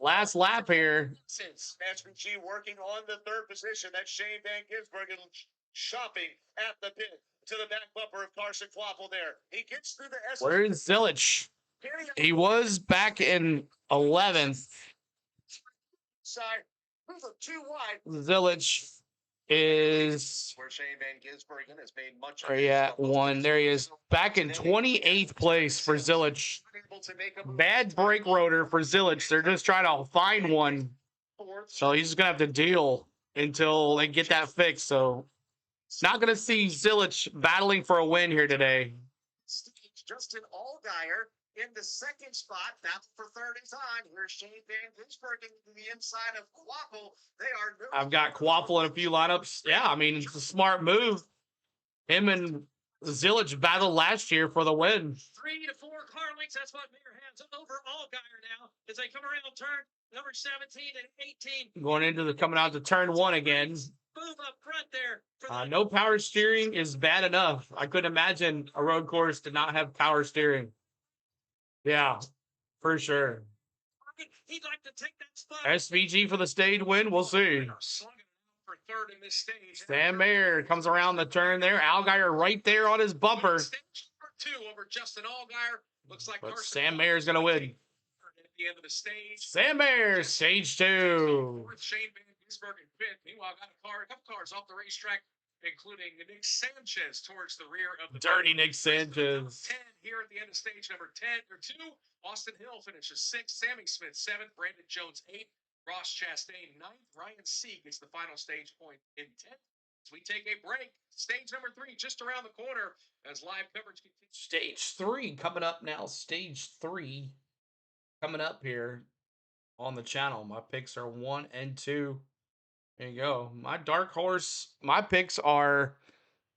Last lap here. SVG working on the 3rd position. That's Shane Van Gisbergen shopping at the pit to the back bumper of Carson Quaffle there. He gets through the Where's Zillisch? He was back in 11th. Side, move it too wide. Zillisch is Where Shane Van Gisbergen has made much where he at 1. There he is. Back in 28th place for Zillisch. Bad brake rotor for Zillisch. They're just trying to find one. So he's just going to have to deal until they get that fixed. So not going to see Zillisch battling for a win here today. Justin Allgaier in the 2nd spot, battle for 3rd and time. Here's Shane Van Gisbergen to the inside of Quaffle. They are. I've got Quaffle in a few lineups. Yeah, I mean, it's a smart move. Him and Zillisch battled last year for the win. 3 to 4 car lengths. That's what Mayer has over Allgaier now as they come around turn number 17 and 18. Going into the coming out to turn 1 again. Move up front there. No power steering is bad enough. I couldn't imagine a road course to not have power steering. Yeah, for sure. He'd like to take that spot. SVG for the stage win. We'll see. For 3rd in this stage. Sam Mayer comes around the turn there. Allgaier right there on his bumper. Stage number 2 over Justin Allgaier. Looks like But Sam Mayer's going to win. At the end of the stage. Sam Mayer, stage 2. Shane Van Gisbergen 5th. Meanwhile, got a couple cars off the racetrack, including Nick Sanchez towards the rear of the Dirty Nick Sanchez. 10 here at the end of stage number 10 or 2. Austin Hill finishes 6th. Sammy Smith 7th. Brandon Jones 8th. Ross Chastain 9th. Ryan C gets the final stage point in 10th. As we take a break, stage number 3 just around the corner as live coverage continues. Stage 3 coming up now. Stage 3 coming up here on the channel. My picks are 1 and 2. There you go. My dark horse, my picks are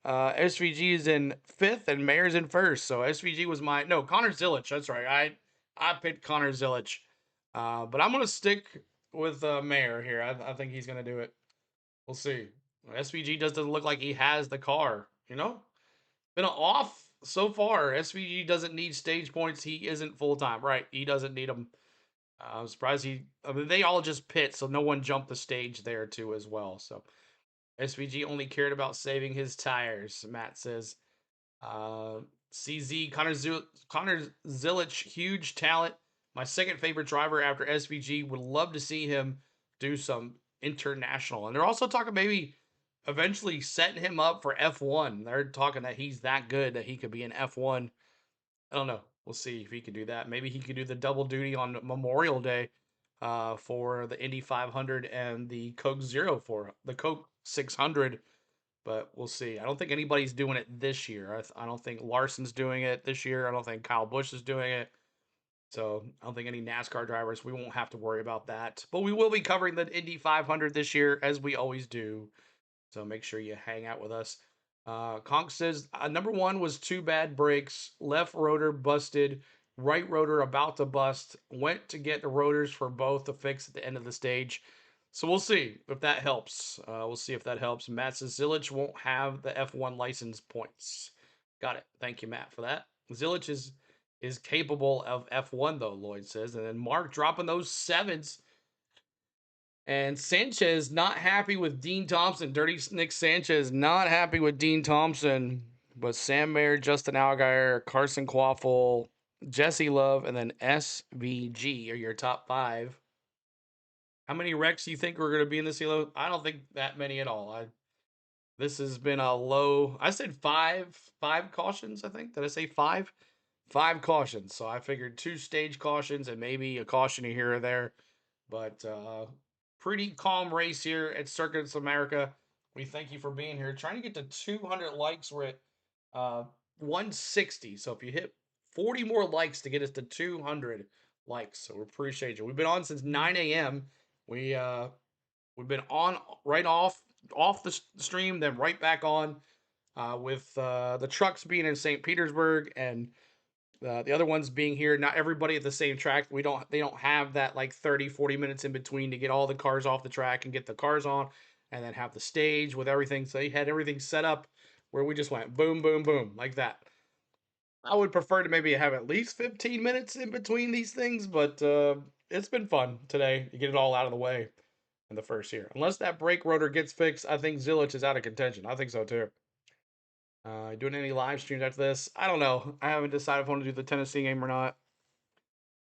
SVG is in 5th and Mayer's in 1st. So SVG was Connor Zillisch. That's right. I picked Connor Zillisch. But I'm going to stick with Mayer here. I think he's going to do it. We'll see. SVG doesn't look like he has the car, you know? Been off so far. SVG doesn't need stage points. He isn't full-time, right? He doesn't need them. I'm surprised they all just pit, so no one jumped the stage there too as well. So SVG only cared about saving his tires, Matt says. CZ, Connor Zillisch, huge talent. My 2nd favorite driver after SVG. Would love to see him do some international. And they're also talking maybe eventually setting him up for F1. They're talking that he's that good that he could be an F1. I don't know. We'll see if he can do that. Maybe he could do the double duty on Memorial Day for the Indy 500 and the Coke Zero for the Coke 600. But we'll see. I don't think anybody's doing it this year. I don't think Larson's doing it this year. I don't think Kyle Busch is doing it. So I don't think any NASCAR drivers, we won't have to worry about that. But we will be covering the Indy 500 this year, as we always do. So make sure you hang out with us. Conk says, number 1 was 2 bad brakes. Left rotor busted. Right rotor about to bust. Went to get the rotors for both to fix at the end of the stage. So we'll see if that helps. We'll see if that helps. Matt says Zillisch won't have the F1 license points. Got it. Thank you, Matt, for that. Zillisch is capable of F1, though, Lloyd says. And then Mark dropping those 7s. And Sanchez not happy with Dean Thompson. Dirty Nick Sanchez not happy with Dean Thompson. But Sam Mayer, Justin Allgaier, Carson Quaffle, Jesse Love, and then SVG are your top 5. How many wrecks do you think are going to be in this Halo? I don't think that many at all. This has been a low. I said 5 cautions, I think. Did I say 5? 5 cautions. So I figured 2 stage cautions and maybe a caution here or there. But pretty calm race here at Circuits America. We thank you for being here. Trying to get to 200 likes. We're at 160. So if you hit 40 more likes to get us to 200 likes, so we appreciate you. We've been on since 9 a.m. We've been on right off the stream, then right back on with the trucks being in St. Petersburg and the other ones being here. Not everybody at the same track. They don't have that like 30-40 minutes in between to get all the cars off the track and get the cars on and then have the stage with everything. So they had everything set up where we just went boom, boom, boom like that. I would prefer to maybe have at least 15 minutes in between these things, but it's been fun today to get it all out of the way in the first year. Unless that brake rotor gets fixed, I think Zillisch is out of contention. I think so too. Doing any live streams after this? I don't know. I haven't decided if I want to do the Tennessee game or not.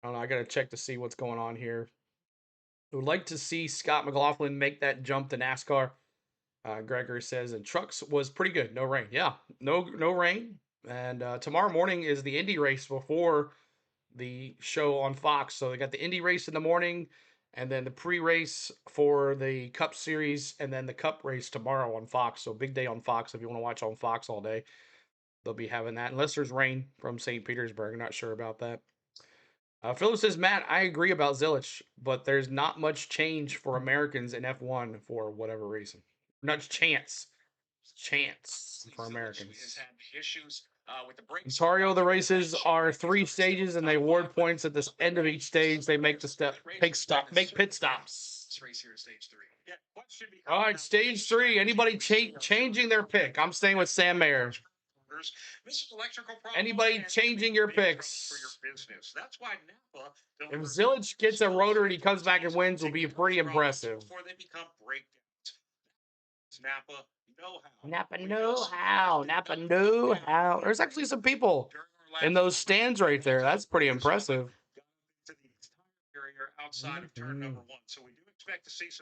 I don't know. I got to check to see what's going on here. I would like to see Scott McLaughlin make that jump to NASCAR. Gregory says, and trucks was pretty good. No rain. Yeah, no rain. And tomorrow morning is the Indy race before the show on Fox. So they got the Indy race in the morning, and then the pre-race for the Cup Series, and then the Cup race tomorrow on Fox. So big day on Fox if you want to watch on Fox all day. They'll be having that, unless there's rain from St. Petersburg. I'm not sure about that. Philip says, Matt, I agree about Zillisch, but there's not much change for Americans in F1 for whatever reason. Not chance for Americans. Ontario, the races are 3 stages, and they award points at the end of each stage. They make make pit stops. All right, stage 3. Anybody changing their pick? I'm staying with Sam Mayer. Anybody changing your picks? If Zillisch gets a rotor and he comes back and wins, will be pretty impressive. Napa know how. There's actually some people in those stands right there. That's pretty impressive.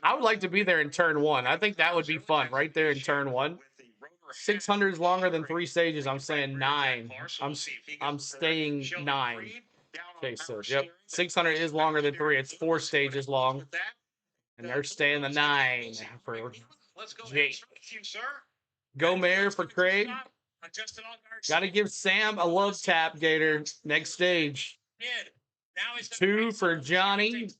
I would like to be there in turn 1. I think that would be fun right there in turn 1. 600 is longer than 3 stages. I'm saying 9. I'm staying 9. Okay, so yep, 600 is longer than 3. It's 4 stages long, and they're staying the 9 for Jake. Go Mayor for Craig. Got to give Sam a love tap, Gator. Next stage. 2 for Johnny.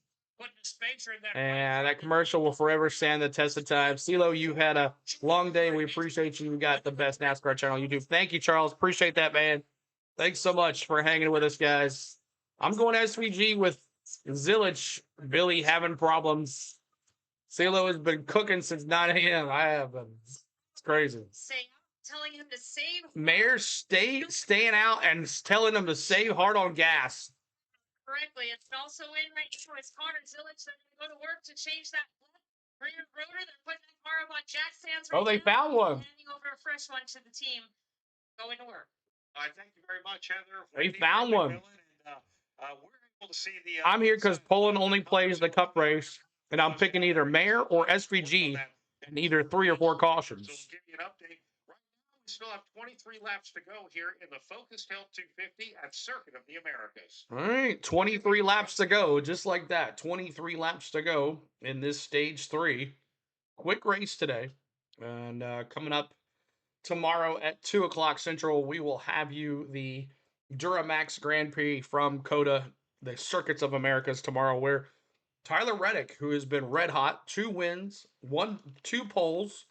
And that commercial will forever stand the test of time. CeeLo, you had a long day. We appreciate you. You got the best NASCAR channel on YouTube. Thank you, Charles. Appreciate that, man. Thanks so much for hanging with us, guys. I'm going SVG with Zillisch. Billy having problems. CeeLo has been cooking since 9 a.m. I have been. It's crazy. Telling him to save. Mayor staying out and telling him to save hard on gas. Correctly. It's also in right now. It's Connor Zillisch. They're going to go to work to change that rear rotor. They're putting that car up on jack stands right now. Oh, they found one. Handing over a fresh one to the team. Going to work. Thank you very much, Heather. They found one. We're able to see the, I'm here because Poland only plays the Cup race, and I'm picking either Mayor or SVG in either 3 or 4 cautions. So we'll give you an update. Right now, we still have 23 laps to go here in the Focus Hill 250 at Circuit of the Americas. All right, 23 laps to go, just like that. 23 laps to go in this stage 3. Quick race today. And coming up tomorrow at 2 o'clock Central, we will have you the Duramax Grand Prix from COTA, the Circuits of Americas tomorrow, where Tyler Reddick, who has been red hot, 2 wins, 2 poles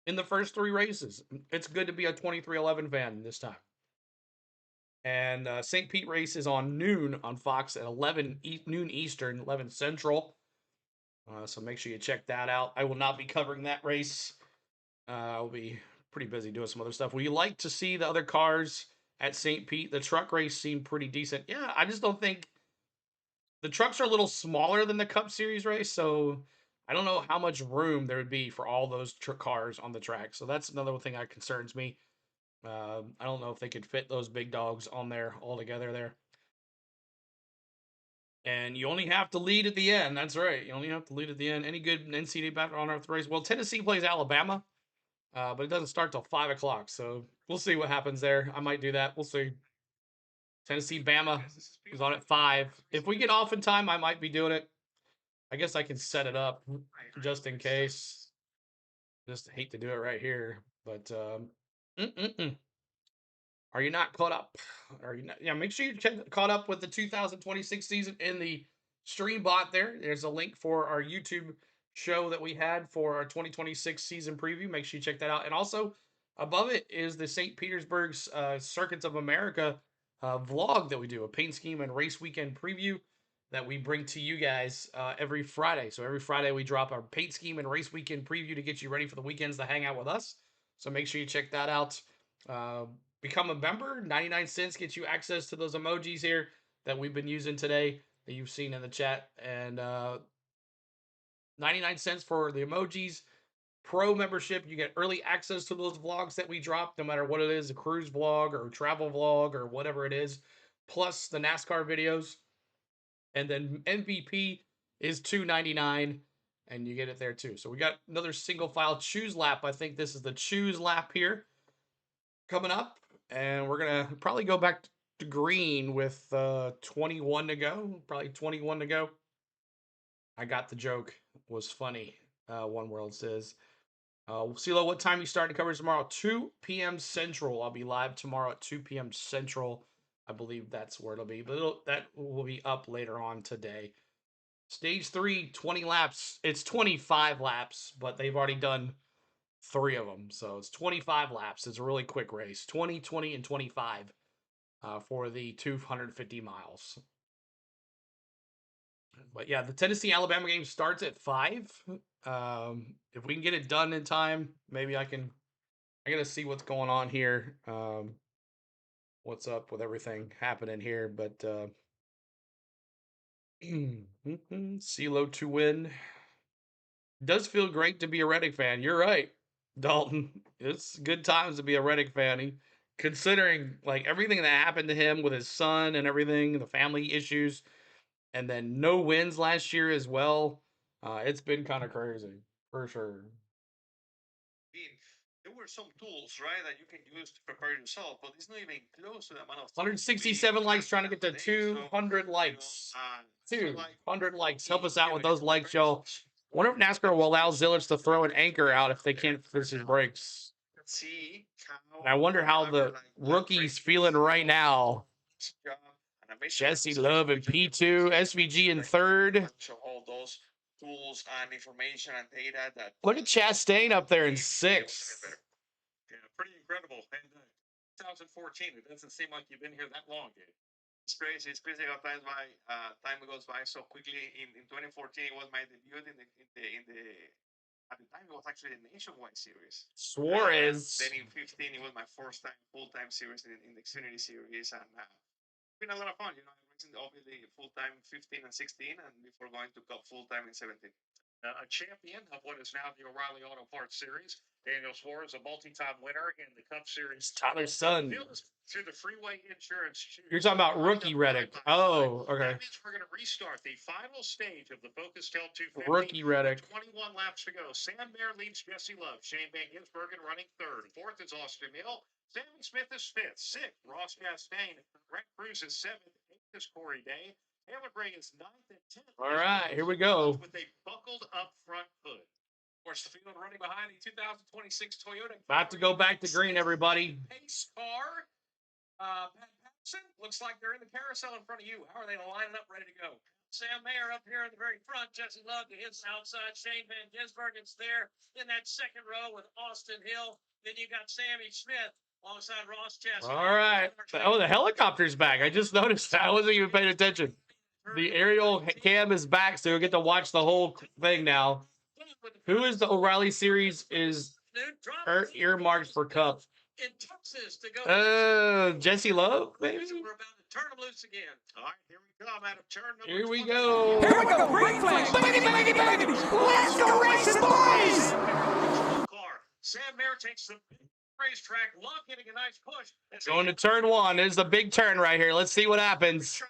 in the first 3 races. It's good to be a 2311 fan this time. And St. Pete race is on noon on Fox at noon Eastern, 11 Central. So make sure you check that out. I will not be covering that race. I'll be pretty busy doing some other stuff. Would you like to see the other cars at St. Pete? The truck race seemed pretty decent. Yeah, I just don't think the trucks are a little smaller than the Cup Series race, so I don't know how much room there would be for all those cars on the track. So that's another thing that concerns me. I don't know if they could fit those big dogs on there all together there. And you only have to lead at the end. That's right. You only have to lead at the end. Any good NCAA background on Earth race? Well, Tennessee plays Alabama, but it doesn't start till 5 o'clock. So we'll see what happens there. I might do that. We'll see. Tennessee, Bama is on at 5. If we get off in time, I might be doing it. I guess I can set it up just in case. Just hate to do it right here, but are you not caught up? Are you not? Yeah, make sure you caught up with the 2026 season in the stream bot there. There's a link for our YouTube show that we had for our 2026 season preview. Make sure you check that out. And also above it is the St. Petersburg's Circuits of America vlog that we do, a paint scheme and race weekend preview that we bring to you guys every Friday. So every Friday we drop our paint scheme and race weekend preview to get you ready for the weekends to hang out with us. So make sure you check that out. Become a member. 99 cents gets you access to those emojis here that we've been using today that you've seen in the chat. And 99 cents for the emojis. Pro membership, you get early access to those vlogs that we drop, no matter what it is, a cruise vlog or a travel vlog or whatever it is, plus the NASCAR videos. And then MVP is $2.99, and you get it there too. So we got another single file choose lap. I think this is the choose lap here coming up, and we're gonna probably go back to green with 21 to go. Probably 21 to go. I got the joke. Was funny. One World says. CeeLo, what time you starting coverage tomorrow? 2 p.m. Central. I'll be live tomorrow at 2 p.m. Central. I believe that's where it'll be, but that will be up later on today. Stage 3, 20 laps. It's 25 laps, but they've already done 3 of them. So it's 25 laps. It's a really quick race. 20, 20, and 25 for the 250 miles. But yeah, the Tennessee-Alabama game starts at 5. If we can get it done in time, maybe I gotta see what's going on here. What's up with everything happening here, but CeeLo to win. Does feel great to be a Reddick fan. You're right, Dalton. It's good times to be a Reddick fan. Considering like everything that happened to him with his son and everything, the family issues, and then no wins last year as well. It's been kind of crazy for sure. There were some tools, right, that you can use to prepare yourself, but it's not even close to the amount of 167 likes, trying to get to 200 likes. 200 likes. Help us out with those likes, y'all. Wonder if NASCAR will allow Zillisch to throw an anchor out if they can't finish his brakes. And I wonder how the rookie's feeling right now. Jesse Love in P2, SVG in 3rd. All those tools and information and data that look at Chastain up there in 6th. Yeah, pretty incredible. And 2014, it doesn't seem like you've been here that long, dude. It's crazy. It's crazy how time goes by so quickly. In 2014, it was my debut in the at the time it was actually the Nationwide Series. Suarez. Then in 15, it was my first time full-time series in the Xfinity Series, and it's been a lot of fun. You know, I raced obviously full-time 15 and 16, and before going to Cup full-time in 17. A champion of what is now the O'Reilly Auto Parts Series. Daniel Suarez, a multi-time winner in the Cup Series. Tyler's son. Through the Freeway Insurance. You're talking about rookie Reddick. Oh, okay. That means we're going to restart the final stage of the Focus Tel 250. Rookie Reddick. 21 laps to go. Sam Mayer leads Jesse Love. Shane Van Gisbergen running 3rd. 4th is Austin Hill. Sammy Smith is 5th. 6th, Ross Chastain. Brett Cruz is 7th. 8th is Corey Day. Taylor Gray is 9th and 10th. All right, here we go. With a buckled up front hood. Of course, the field running behind the 2026 Toyota. About to go back to green, everybody. Pace car. Pat Patterson, looks like they're in the carousel in front of you. How are they lining up, ready to go? Sam Mayer up here in the very front. Jesse Love to his outside. Shane Van Gisbergen's there in that second row with Austin Hill. Then you got Sammy Smith alongside Ross Chastain. All right. Oh, the helicopter's back. I just noticed that. I wasn't even paying attention. The aerial cam is back, so you'll get to watch the whole thing now. Who is the O'Reilly Series is earmarked for Cup? In Texas to go. Jesse Love, maybe? We're about to turn them loose again. All right, here we go. I'm out of turn number Here we 20. go. Here we go, green flag. Baggy, baggy, baggy. Let's go racing, boys. Car. Sam Mayer takes the racetrack. Love getting a nice push. Going to turn 1. There's the big turn right here. Let's see what happens.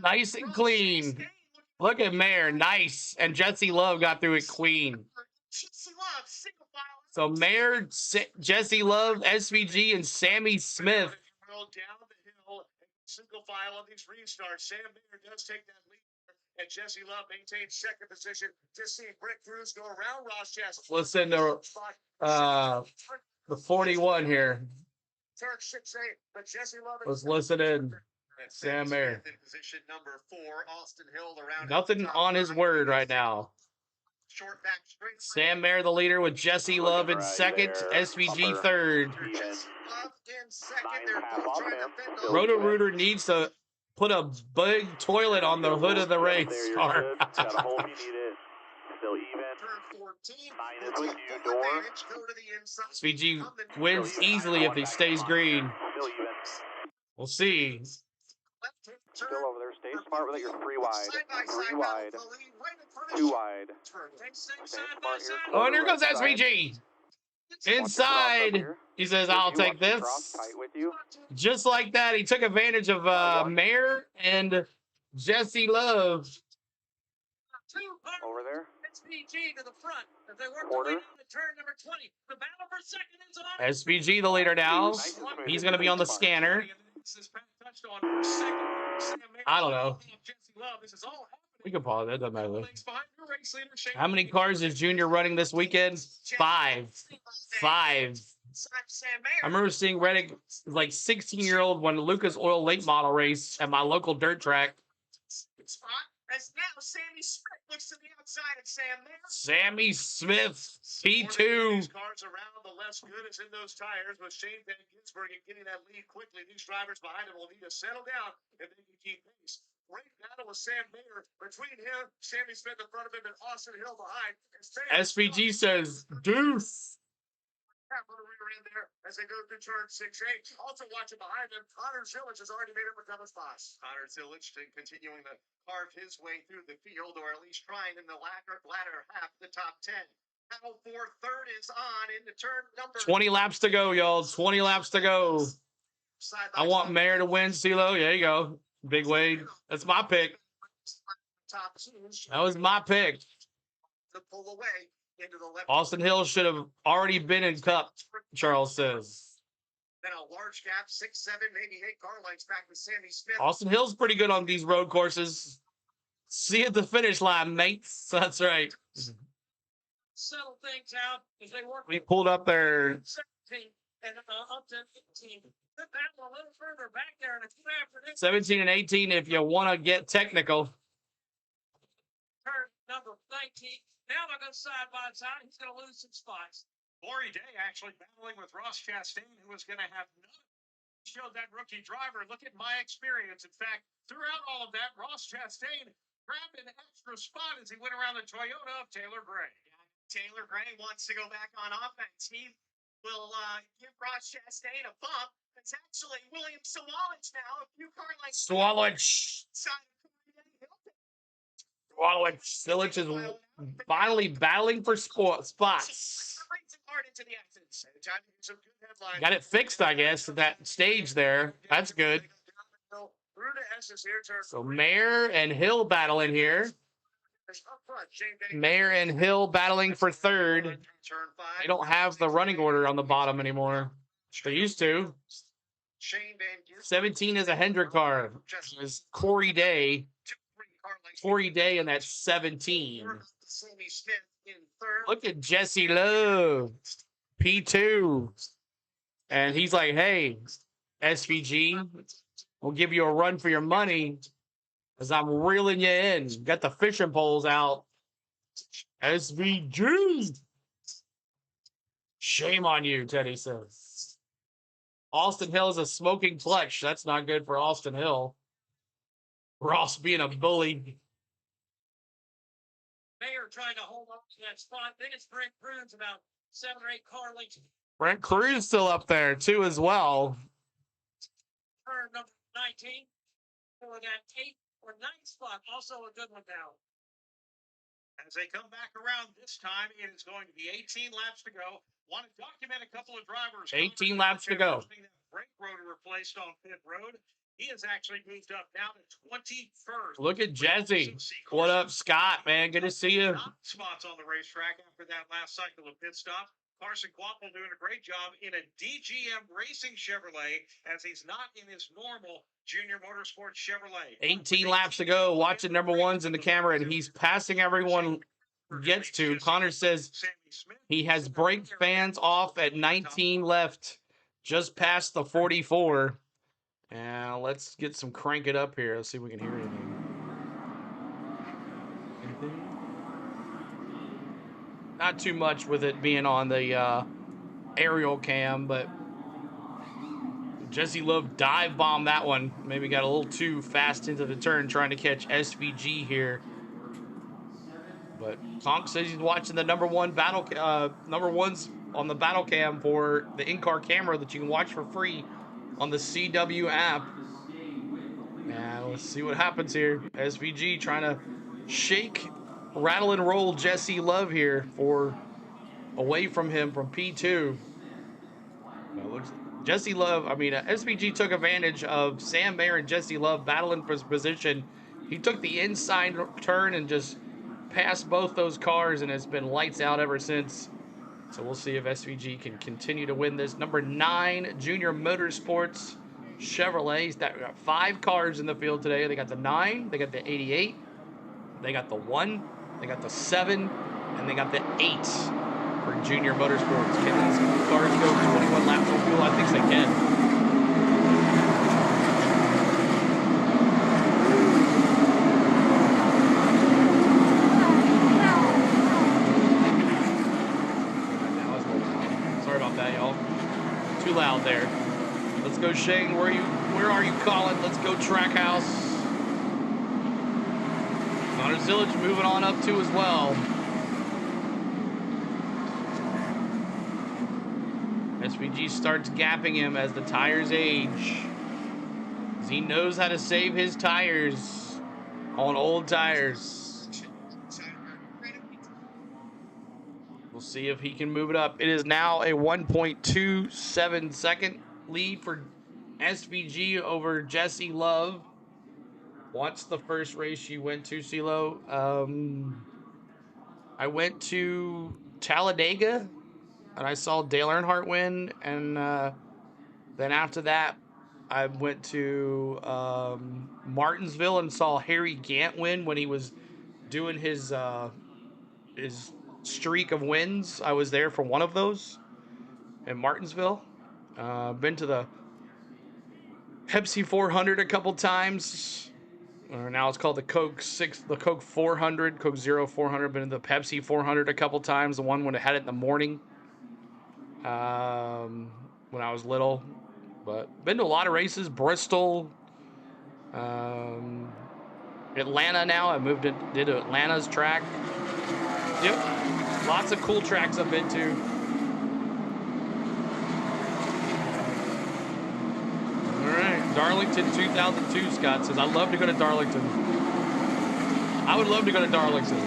Nice and clean. Look at Mayer. Nice. And Jesse Love got through it clean. So Mayor, Jesse Love, SVG, and Sammy Smith. Down the hill, single file on these restarts. Sam Mayer does take that lead, and Jesse Love maintains second position. Just seeing Brick Cruz go around Ross Chastain. Listen to the 41 here. Turn 6-8, but Jesse Love. Let's listen in. Sam Mayer. In position number 4, Austin Hill around. Nothing on his word right now. Short back straight. Sam Mayer, the leader, with Jesse Love in second, SVG third. Roto-Rooter needs to put a big toilet on the hood of the race car. SVG wins easily if he stays green. We'll see. Still over there. Stay smart with it. You're 3 wide. 3 wide. 2 wide. Oh, and here goes SVG. Inside. He says, I'll take this. Just like that, he took advantage of Mayer and Jesse Love. Over there. SVG to the front. As they work their way down to turn number 20. The battle for second is on. SVG, the leader now. He's going to be on the scanner. I don't know. We can pause it. Doesn't matter. How many cars is Junior running this weekend? 5. 5. I remember seeing Reddick, like 16-year-old, when Lucas Oil late model race at my local dirt track. As now Sammy Smith looks to the outside of Sam Mayer. Sammy Smith, P2. These cars around, the less good is in those tires, with Shane Van Gisbergen getting that lead quickly. These drivers behind him will need to settle down if they can keep pace. Great battle with Sam Mayer. Between him, Sammy Smith in front of him, and Austin Hill behind. SVG says, deuce. On the rear end there as they go through turn 6-8. Also watching behind them, Connor Zillisch has already made up a couple spots. Connor Zillisch continuing to carve his way through the field, or at least trying in the latter half of the top 10. Battle for third is on into turn number 20 laps to go, y'all. 20 laps to go. I want Mayer to win, CeeLo. There you go. Big Wade. That's my pick. That was my pick. To pull away. Austin Hill should have already been in Cup, Charles says. Then a large gap, 6, 7, maybe 8 car lengths back to Sammy Smith. Austin Hill's pretty good on these road courses. See you at the finish line, mates. That's right. Settle things out as they work. We pulled up there. 17 and up to 18. Put that one a little further back there in a good afternoon. 17 and 18 if you want to get technical. Turn number 19. Now they're going side by side. He's going to lose some spots. Corey Day actually battling with Ross Chastain, who was going to have none. Showed that rookie driver. Look at my experience. In fact, throughout all of that, Ross Chastain grabbed an extra spot as he went around the Toyota of Taylor Gray. Taylor Gray wants to go back on offense. He will give Ross Chastain a bump. It's actually William Zillisch now. A few car lengths. Zillisch. Zillisch is finally battling for spots. Got it fixed, I guess, at that stage there. That's good. So Mayer and Hill battling here. Mayer and Hill battling for third. They don't have the running order on the bottom anymore. They used to. 17 is a Hendrick car. It's Corey Day. Corey Day in that 17. Look at Jesse Love, P2. And he's like, hey, SVG, we'll give you a run for your money as I'm reeling you in. Got the fishing poles out. SVG. Shame on you, Teddy says. Austin Hill is a smoking clutch. That's not good for Austin Hill. Ross being a bully. Mayer trying to hold on to that spot. Then it's Brent Cruz about 7 or 8 car lengths. Brent Cruz still up there too as well. Turn number 19 for that 8 or 9 spot. Also a good one now. As they come back around this time, it is going to be 18 laps to go. Want to document a couple of drivers. 18 laps to go. Brake rotor replaced on pit road. He has actually moved up now to 21st. Look at Jesse. What up, Scott, man? Good to see you. Spots on the racetrack after that last cycle of pit stop. Carson Quapple doing a great job in a DGM Racing Chevrolet, as he's not in his normal Junior Motorsports Chevrolet. 18 laps to go, watching number ones in the camera, and he's passing everyone gets to. Connor says he has brake fans off at 19 left, just past the 44. And let's get some crank it up here. Let's see if we can hear anything. Not too much with it being on the aerial cam, but Jesse Love dive bombed that one. Maybe got a little too fast into the turn trying to catch SVG here. But Conk says he's watching the number ones on the battle cam for the in-car camera that you can watch for free on the CW app. And let's see what happens here. SVG trying to shake, rattle, and roll Jesse Love here for away from him from P2. Jesse Love, SVG took advantage of Sam Mayer and Jesse Love battling for his position. He took the inside turn and just passed both those cars, and it's been lights out ever since. So we'll see if SVG can continue to win this. Number 9, Junior Motorsports Chevrolet. That got 5 cars in the field today. They got the 9, they got the 88, they got the 1, they got the 7, and they got the 8 for Junior Motorsports. Can these cars go 21 laps on fuel? I think they can. Too loud there. Let's go, Shane. Where are you calling? Let's go, Trackhouse. Connor Zillisch moving on up too as well. SVG starts gapping him as the tires age. As he knows how to save his tires on old tires. We'll see if he can move it up. It is now a 1.27 second lead for SVG over Jesse Love. What's the first race you went to, CeeLo? I went to Talladega, and I saw Dale Earnhardt win, and then after that, I went to Martinsville and saw Harry Gant win when he was doing his streak of wins. I was there for one of those in Martinsville. Been to the Pepsi 400 a couple times. Now it's called the Coke 400, Coke Zero 400. Been to the Pepsi 400 a couple times. The one when it had it in the morning. When I was little. But been to a lot of races. Bristol. Atlanta now. I did Atlanta's track. Yep. Lots of cool tracks I've been to. All right, Darlington 2002, Scott says, I'd love to go to Darlington. I would love to go to Darlington.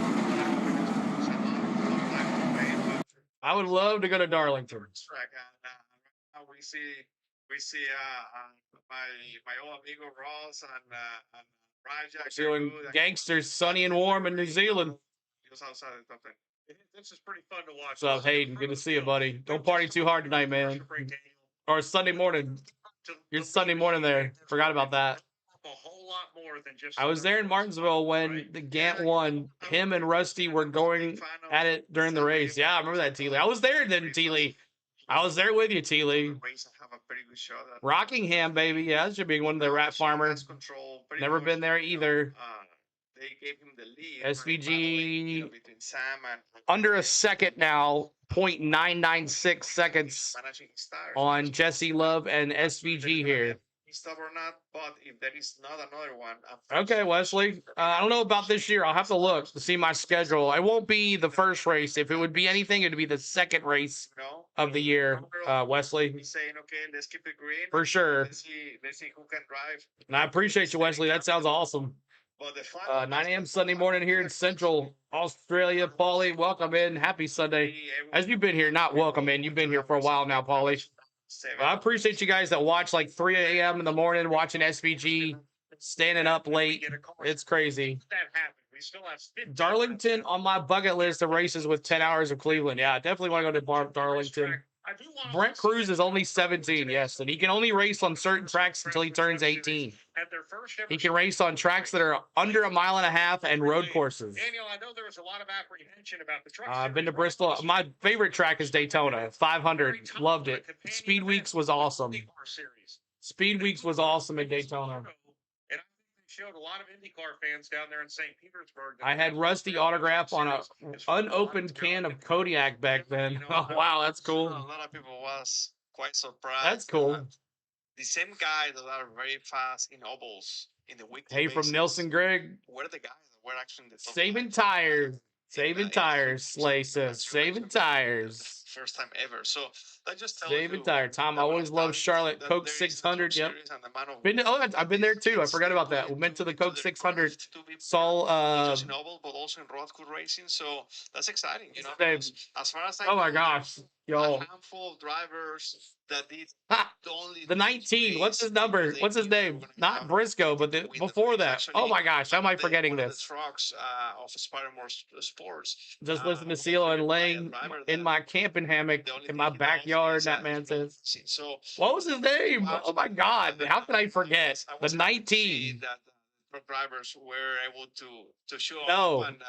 I would love to go to Darlington. We see my old amigo Ross and Raja. Feeling gangsters, sunny and warm in New Zealand. This is pretty fun to watch. What's up, Hayden? Good to see you, buddy. Don't party too hard tonight, man. Or Sunday morning. You're Sunday morning there. Forgot about that. A whole lot more than just. I was there in Martinsville when the Gant won. Him and Rusty were going at it during the race. Yeah, I remember that, Teely. I was there then, Teely. I was there with you, Teely. Rockingham, baby. Yeah, that should be one of the Rat Farmers. Never been there either. They gave him the lead. SVG under a second now, 0.996 seconds on Jesse Love and SVG here. Stop or not, but if there is not another one. Okay, Wesley. I don't know about this year. I'll have to look to see my schedule. It won't be the first race. If it would be anything, it'd be the second race of the year, Weslly. He's saying, okay, let's keep it green. For sure. Let's see who can drive. And I appreciate you, Wesley. That sounds awesome. 9 a.m. Sunday morning here in Central Australia. Paulie, welcome in. Happy Sunday. As you've been here, not welcome in. You've been here for a while now, Paulie. I appreciate you guys that watch like 3 a.m. in the morning watching SVG, standing up late. It's crazy. still has 50 Darlington on my bucket list of races with 10 hours of Cleveland. Yeah, I definitely want to go to Darlington. Brent Cruz is only 17, yes, and he can only race on certain tracks until he turns 18. He can race on tracks that are under 1.5 miles and road courses. Daniel, I know there was a lot of apprehension about the truck. I've been to Bristol. My favorite track is Daytona, 500. Loved it. Speed Weeks was awesome. Speed Weeks was awesome in Daytona. And I think they showed a lot of IndyCar fans down there in St. Petersburg. I had Rusty autograph on a unopened can of Kodiak back then. Oh, wow, that's cool. A lot of people was quite surprised. That's cool. The same guys that are very fast in ovals in the weekly Hey, from basis Nelson Gregg. were the guys that were actually in the top Saving five. tires. Saving tires, Slay says. Saving tires. First time ever. So that just tells Saving you tire. Tom, I the amount always of loved talent Charlotte. that Coke there is in the 600. Truck Yep. Series and the amount of Been to, I've been there too. I forgot about that. We went to the Coke 600. Saw not just in oval, but also in road course racing. So that's exciting, you know. Dave. Because as far as I Oh my know, gosh. a Yo. handful of drivers that did Ha! only The 19. What's his number? What's his name? Not Briscoe, but the, before that. Oh my gosh. How am I forgetting one of this? the trucks of Spider-Man Sports. Just listen to CeeLo and laying in my camping hammock in my backyard, that man says. So What was his name? Oh my God. How could I forget? The 19. that the truck drivers were able to show No. up and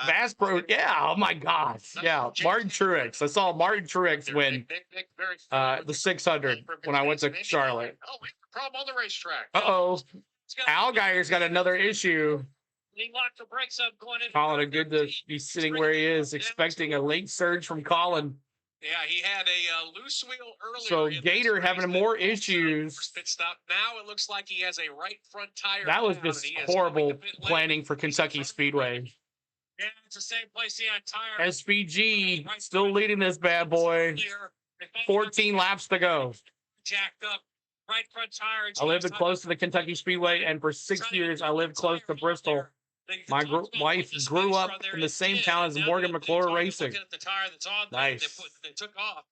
Bass Pro. Yeah. Oh my gosh. Yeah. Martin Truex. I saw Martin Truex win the 600 when I went to Charlotte. Oh, we have a problem on the racetrack. Uh-oh. Algeier's got another issue. He locked the brakes up going in. Colin, a good to be sitting where he is, expecting a late surge from Colin. Yeah, he had a loose wheel earlier. So in this Gator race having that more caused the issues. first pit stop. Now it looks like he has a right front tire. That was down, just and he is horrible coming to pit lane. planning for Kentucky Speedway. Yeah, it's the same place he had tire. SVG still leading this bad boy. 14 laps to go. Jacked up. Right front tire. I lived close to the Kentucky Speedway, and for 6 years I lived close to Bristol. My wife grew up in the same town as Morgan McClure Racing. Nice. They took off.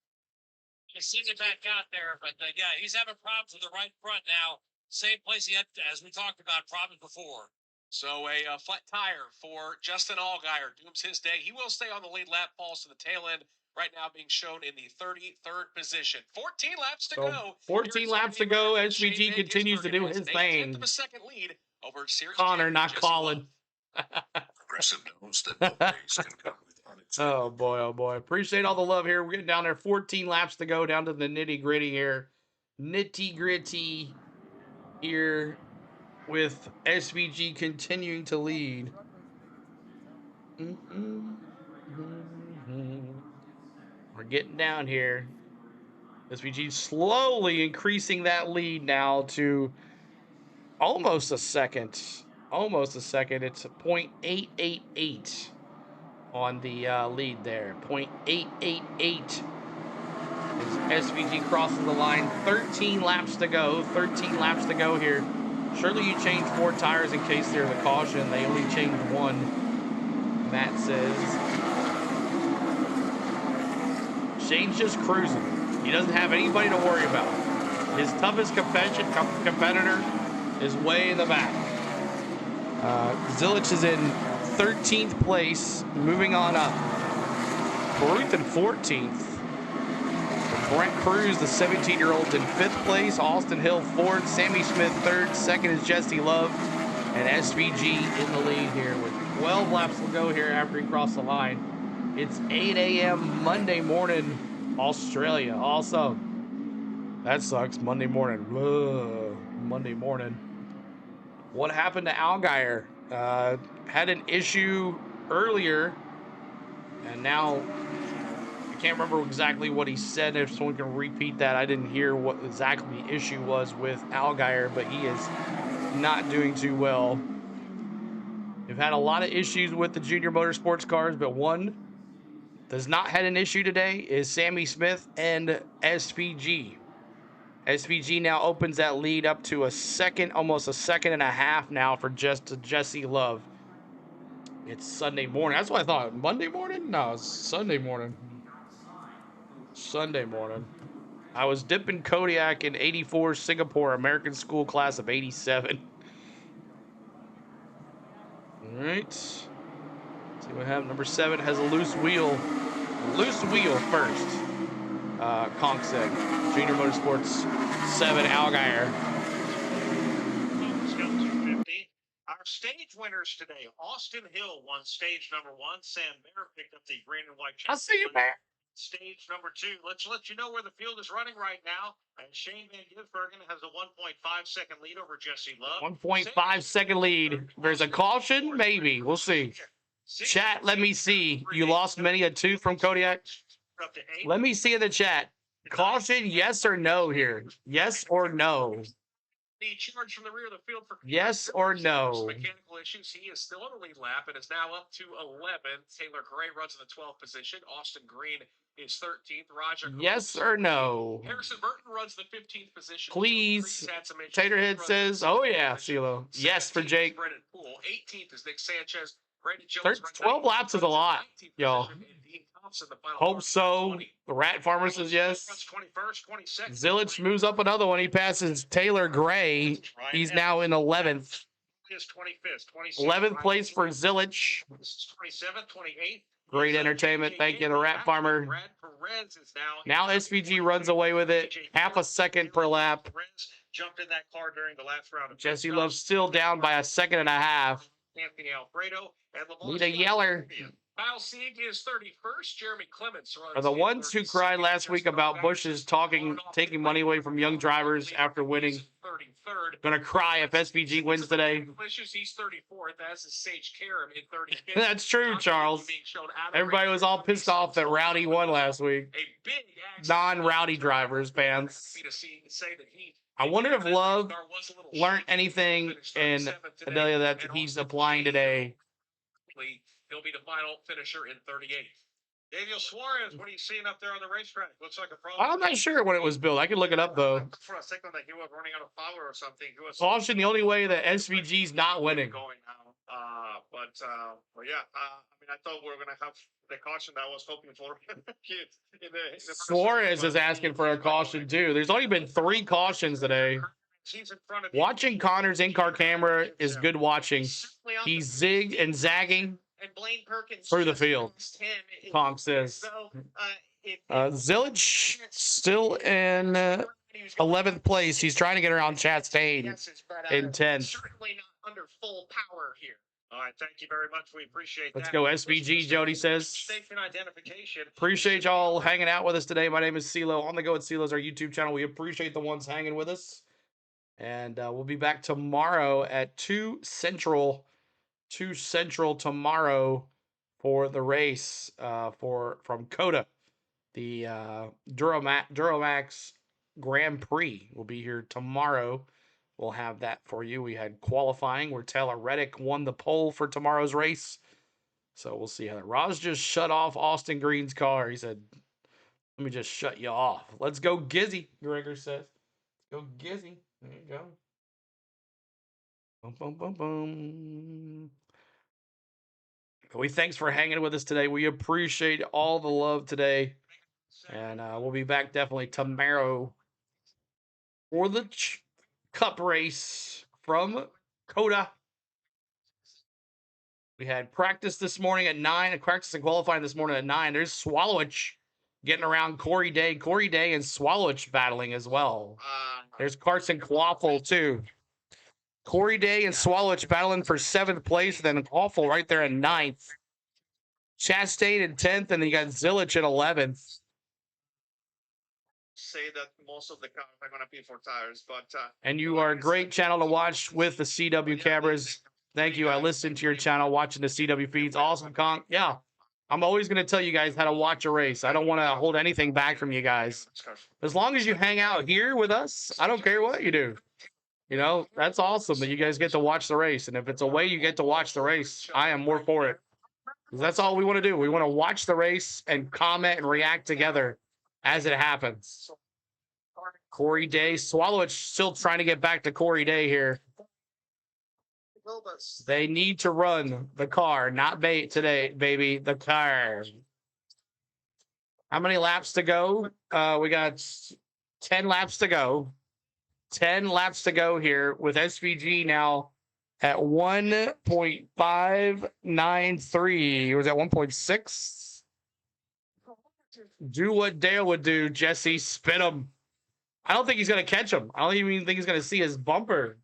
They send it back out there, but yeah, he's having problems with the right front now. Same place he had, as we talked about, problems before. So a flat tire for Justin Allgaier dooms his day. He will stay on the lead lap, falls to the tail end. Right now being shown in the 33rd position. 14 laps to go. 14 laps to go. SVG continues to do his thing. Of a second lead over Circut. Connor, not Colin. Progressive knows that no race can come with unexpected. Oh boy. Appreciate all the love here. We're getting down there. 14 laps to go down to the nitty gritty here. Nitty gritty here with SVG continuing to lead. We're getting down here. SVG slowly increasing that lead now to almost a second. Almost a second. It's 0.888 on the lead there. 0.888 as SVG crosses the line. 13 laps to go. 13 laps to go here. Surely you change 4 tires in case there's a caution. They only changed 1. Matt says. Shane's just cruising. He doesn't have anybody to worry about. His toughest competitor is way in the back. Zillisch is in 13th place, moving on up. Baruth in 14th. Brent Cruz, the 17-year-old, in 5th place. Austin Hill 4th. Sammy Smith 3rd. 2nd is Jesse Love. And SVG in the lead here with 12 laps to go here after he crossed the line. It's 8 a.m. Monday morning, Australia. Also, that sucks. Monday morning. Ugh, Monday morning. What happened to Allgaier? Had an issue earlier, and now I can't remember exactly what he said. If someone can repeat that, I didn't hear what exactly the issue was with Allgaier, but he is not doing too well. We've had a lot of issues with the junior motorsports cars, but one does not have an issue today is Sammy Smith and SVG. SVG now opens that lead up to a second, almost a second and a half now for just Jesse Love. It's Sunday morning. That's what I thought. Monday morning? No, it's Sunday morning. Sunday morning. I was dipping Kodiak in 84 Singapore American School class of 87. All right. See what happened. Number 7 has a loose wheel. Loose wheel first. Conk said. Junior Motorsports 7 Algier. Our stage winners today. Austin Hill won stage number 1. Sam Bear picked up the green and white. I see you, man. Stage number 2. Let's let you know where the field is running right now. And Shane Van Gisbergen has a 1.5-second lead over Jesse Love. 1.5-second lead. There's a caution, maybe. We'll see. Chat, let me see. You lost many a tooth from Kodiak. Let me see in the chat. Caution, yes or no here? Yes or no? The charge from the rear of the field for yes or no? Mechanical issues. He is still in the lead lap and is now up to 11. Taylor Gray runs in the 12th position. Austin Green is 13th. Roger. Yes or no? Harrison Burton runs the 15th position. Please. Taterhead says, "Oh yeah, CeeLo." Yes for Jake. 18th is Nick Sanchez. 12 laps is a lot, y'all. Hope so. The Rat Farmer says yes. Zillisch moves up another one. He passes Taylor Gray. He's now in 11th. 11th place for Zillisch. 27th, 28th. Great entertainment. Thank you, the Rat Farmer. Now SVG runs away with it. Half a second per lap. Jumped in that car during the last round of Jesse Love's still down by a second and a half. Anthony Alfredo and Need a yeller. Kyle Sieg is 31st. Jeremy Clements runs Are the ones who cried last week about Bush's taking money away from young drivers after winning 33rd. gonna cry if SVG wins today? He's 34th. As is Sage Karam in 35th. That's true, Charles. Everybody was all pissed off that Rowdy won last week. Non-Rowdy drivers, fans. I wonder if Love learned anything in Adelia that he's applying today. He'll be the final finisher in 38th. Daniel Suarez, what are you seeing up there on the racetrack? Looks like a problem. I'm not sure when it was built. I can look it up, though. For a second, like he was running out of power or something. Caution, the only way that SVG's not winning. Going now. Well, yeah. I mean, I thought we were going to have the caution that I was hoping for. Suarez is asking for a caution, too. There's only been 3 cautions today. Watching Connor's in-car camera is good watching. He's zigged and zagging through the field. Conk says. Zillisch still in 11th place. He's trying to get around Chastain in 10th. Certainly not under full power here. All right, thank you very much. We appreciate that. Let's go SVG, Jody says. Station identification. Appreciate y'all hanging out with us today. My name is CeeLo. On the Go with CeeLo's our YouTube channel. We appreciate the ones hanging with us. And we'll be back tomorrow at 2 Central tomorrow for the race from COTA. The Duramax Grand Prix will be here tomorrow. We'll have that for you. We had qualifying where Taylor Reddick won the pole for tomorrow's race. So we'll see how that. Roz just shut off Austin Green's car. He said, "Let me just shut you off." Let's go, Gizzy, Gregor says. Let's go, Gizzy. There you go. Boom, boom, boom, boom. Thanks for hanging with us today. We appreciate all the love today. And we'll be back definitely tomorrow for the Cup race from COTA. We had practice this morning at 9, and practice and qualifying this morning at 9. There's Swallowich getting around Corey Day. Corey Day and Swallowich battling as well. There's Carson Quaffle, too. Corey Day and Swallowich battling for 7th place, then Quaffle right there in 9th. Chastain in 10th, and then you got Zillisch in 11th. Say that most of the cars are going to be for tires, but and you are a great channel to watch with the CW cameras. Thank you. I listened to your channel watching the CW feeds. Awesome, Conk. Yeah, I'm always going to tell you guys how to watch a race. I don't want to hold anything back from you guys. As long as you hang out here with us, I don't care what you do. You know, that's awesome that you guys get to watch the race. And if it's a way you get to watch the race, I am more for it. That's all we want to do. We want to watch the race and comment and react together as it happens. Corey Day. Swallowich still trying to get back to Corey Day here. They need to run the car, not bait today, baby. The car. How many laps to go? We got 10 laps to go. 10 laps to go here with SVG now at 1.593. It was at 1.6. Do what Dale would do, Jesse. Spin him. I don't think he's going to catch him. I don't even think he's going to see his bumper.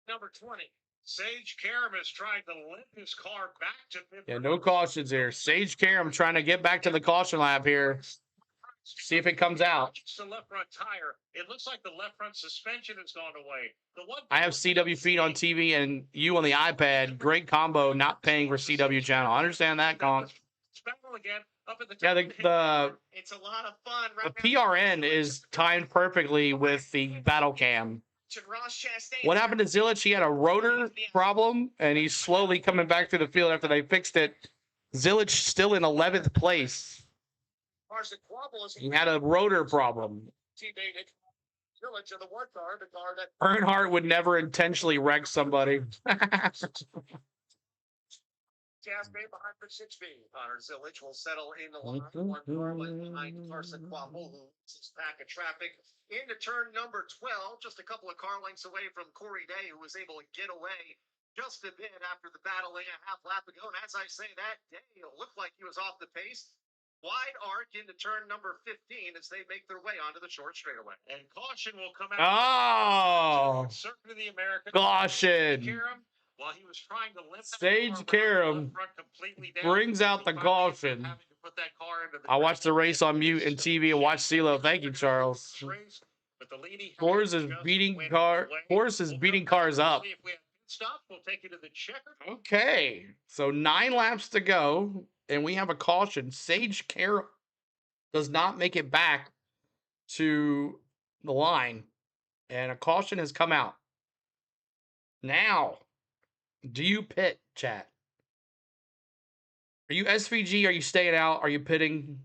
Number 20. Sage Karam is trying to limp his car back to Biffle. Yeah, no cautions here. Sage Karam trying to get back to the caution lap here. See if it comes out. It's the left front tire. It looks like the left front suspension has gone away. I have CW feed on TV and you on the iPad. Great combo, not paying for CW channel. I understand that, Con. Yeah, it's a lot of fun. The PRN is timed perfectly with the battle cam. What happened to Zillisch? He had a rotor problem, and he's slowly coming back to the field after they fixed it. Zillisch still in 11th place. He had a rotor problem. Earnhardt would never intentionally wreck somebody. Cascade behind for 6B. Connor Zillisch will settle in the line. One car behind Carson Quapple, who leads pack of traffic into turn number 12. Just a couple of car lengths away from Corey Day, who was able to get away just a bit after the battling a half lap ago. And as I say, that Day looked like he was off the pace. Wide arc into turn number 15 as they make their way onto the short straightaway. And caution will come out. Oh! Circuit of the Americas. Caution! While he was trying to limp Sage Karam brings out the caution. I watched the race on mute and TV and watched CeeLo. Thank you, Charles. Force is beating cars up. Okay, so 9 laps to go, and we have a caution. Sage Karam does not make it back to the line, and a caution has come out. Now, do you pit, chat? Are you SVG? Are you staying out? Are you pitting?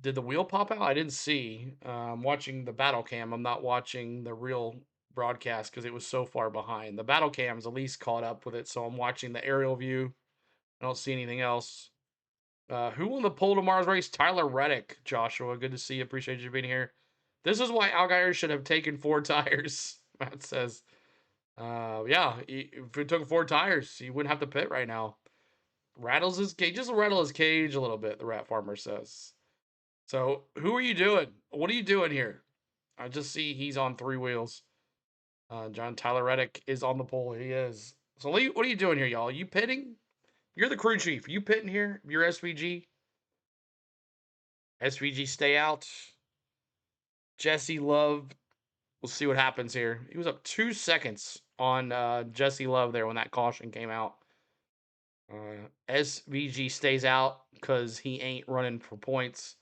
Did the wheel pop out? I didn't see. I'm watching the battle cam. I'm not watching the real broadcast because it was so far behind. The battle cam's at least caught up with it, so I'm watching the aerial view. I don't see anything else. Who won the pole tomorrow's race? Tyler Reddick, Joshua. Good to see you. Appreciate you being here. This is why Allgaier should have taken 4 tires, Matt says. Yeah, if he took 4 tires, he wouldn't have to pit right now. Rattles his cage, just rattle his cage a little bit, the rat farmer says. So, who are you doing? What are you doing here? I just see he's on 3 wheels. Tyler Reddick is on the pole. He is. So, what are you doing here, y'all? You pitting? You're the crew chief. You pitting here? You're SVG? SVG stay out. Jesse Love. We'll see what happens here. He was up 2 seconds on Jesse Love there when that caution came out. SVG stays out because he ain't running for points.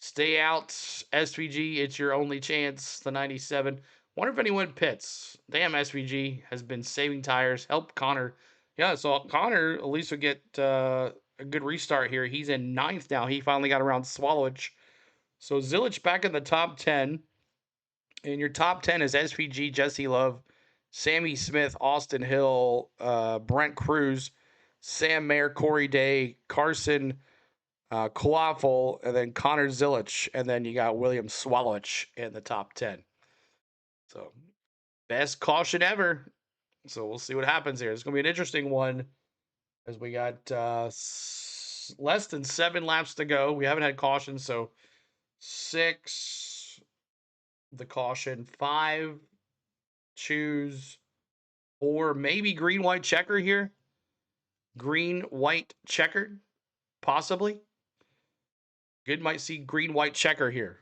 Stay out, SVG. It's your only chance. The 97. Wonder if anyone pits. Damn, SVG has been saving tires. Help Connor. Yeah, so Connor at least will get a good restart here. He's in 9th now. He finally got around Swallowich. So Zillisch back in the top 10. And your top 10 is SVG, Jesse Love, Sammy Smith, Austin Hill, Brent Cruz, Sam Mayer, Corey Day, Carson Quaffle, and then Connor Zillisch. And then you got William Swallowich in the top 10. So, best caution ever. So, we'll see what happens here. It's going to be an interesting one as we got less than 7 laps to go. We haven't had caution, so 6, the caution, 5, choose, or maybe green, white, checker here. Green, white, checkered, possibly. Good might see green, white, checker here.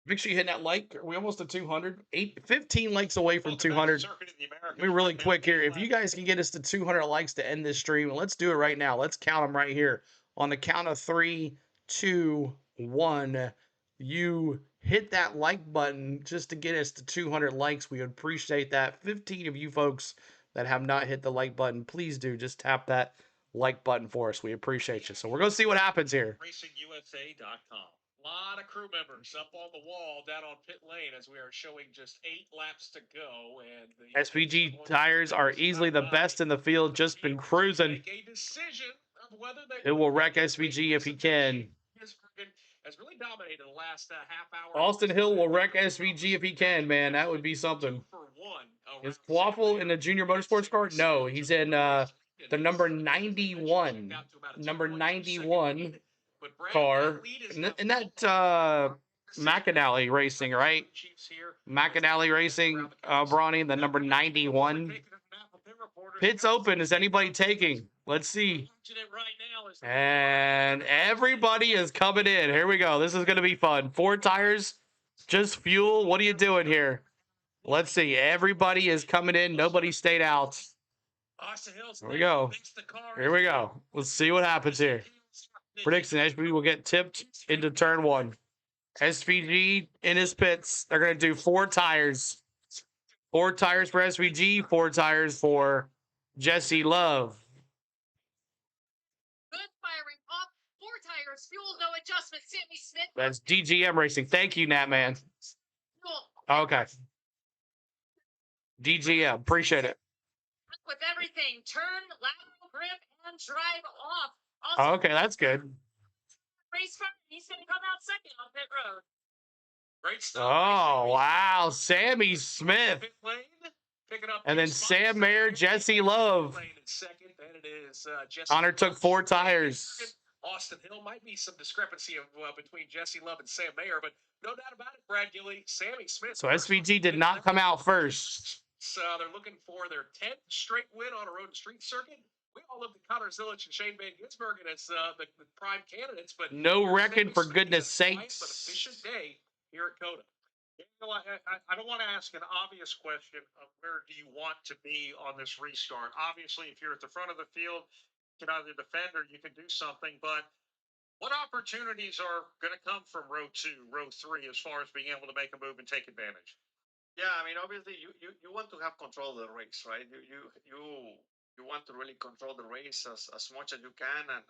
Make sure you hit that like. Are we almost at 200? 15 likes away from 200. We're really quick here. If you guys can get us to 200 likes to end this stream, let's do it right now. Let's count them right here. On the count of 3, 2, 1, you hit that like button just to get us to 200 likes. We would appreciate that. 15 of you folks that have not hit the like button, please do. Just tap that like button for us. We appreciate you. So we're going to see what happens here. RacingUSA.com. A lot of crew members up on the wall down on pit lane as we are showing just 8 laps to go. And the SVG tires are easily the best in the field. Just been cruising. Make a decision of whether it will wreck SVG if he can. Has really dominated the last half hour. Austin Hill will wreck SVG if he can, man. That would be something. For 1 Is Quaffle in the junior motorsports car? No, he's in the number 91. Number 91 car. In that McAnally Racing, right? McAnally Racing, Bronny, the number 91. Pit's open. Is anybody taking? Let's see. And everybody is coming in. Here we go. This is going to be fun. 4 tires, just fuel. What are you doing here? Let's see. Everybody is coming in. Nobody stayed out. Here we go. Here we go. Let's see what happens here. Prediction, SVG will get tipped into turn 1. SVG in his pits. They're going to do 4 tires. 4 tires for SVG, 4 tires for Jesse Love. Good firing off. 4 tires, fuel, no adjustment. Sammy Smith. That's DGM Racing. Thank you, Natman. Okay. DGM. Appreciate it. With everything. Turn, lateral grip, and drive off. Also, okay, that's good. Race car, he's going to come out second on pit road. Great stuff. Oh, wow. Sammy Smith. And then Sam Mayer, Jesse Love. Connor took 4 tires. Austin Hill might be some discrepancy between Jesse Love and Sam Mayer, but no doubt about it, Brad Gilly, Sammy Smith. So SVG did not come out first. So they're looking for their 10th straight win on a road and street circuit. We all look at Connor Zillisch and Shane Van Gisbergen as the prime candidates, but no record for goodness sakes. But efficient day here at COTA. I don't want to ask an obvious question of where do you want to be on this restart. Obviously, if you're at the front of the field, you can either defend or you can do something. But what opportunities are going to come from row 2, row 3, as far as being able to make a move and take advantage? Yeah, I mean, obviously, you want to have control of the race, right? You want to really control the race as much as you can, and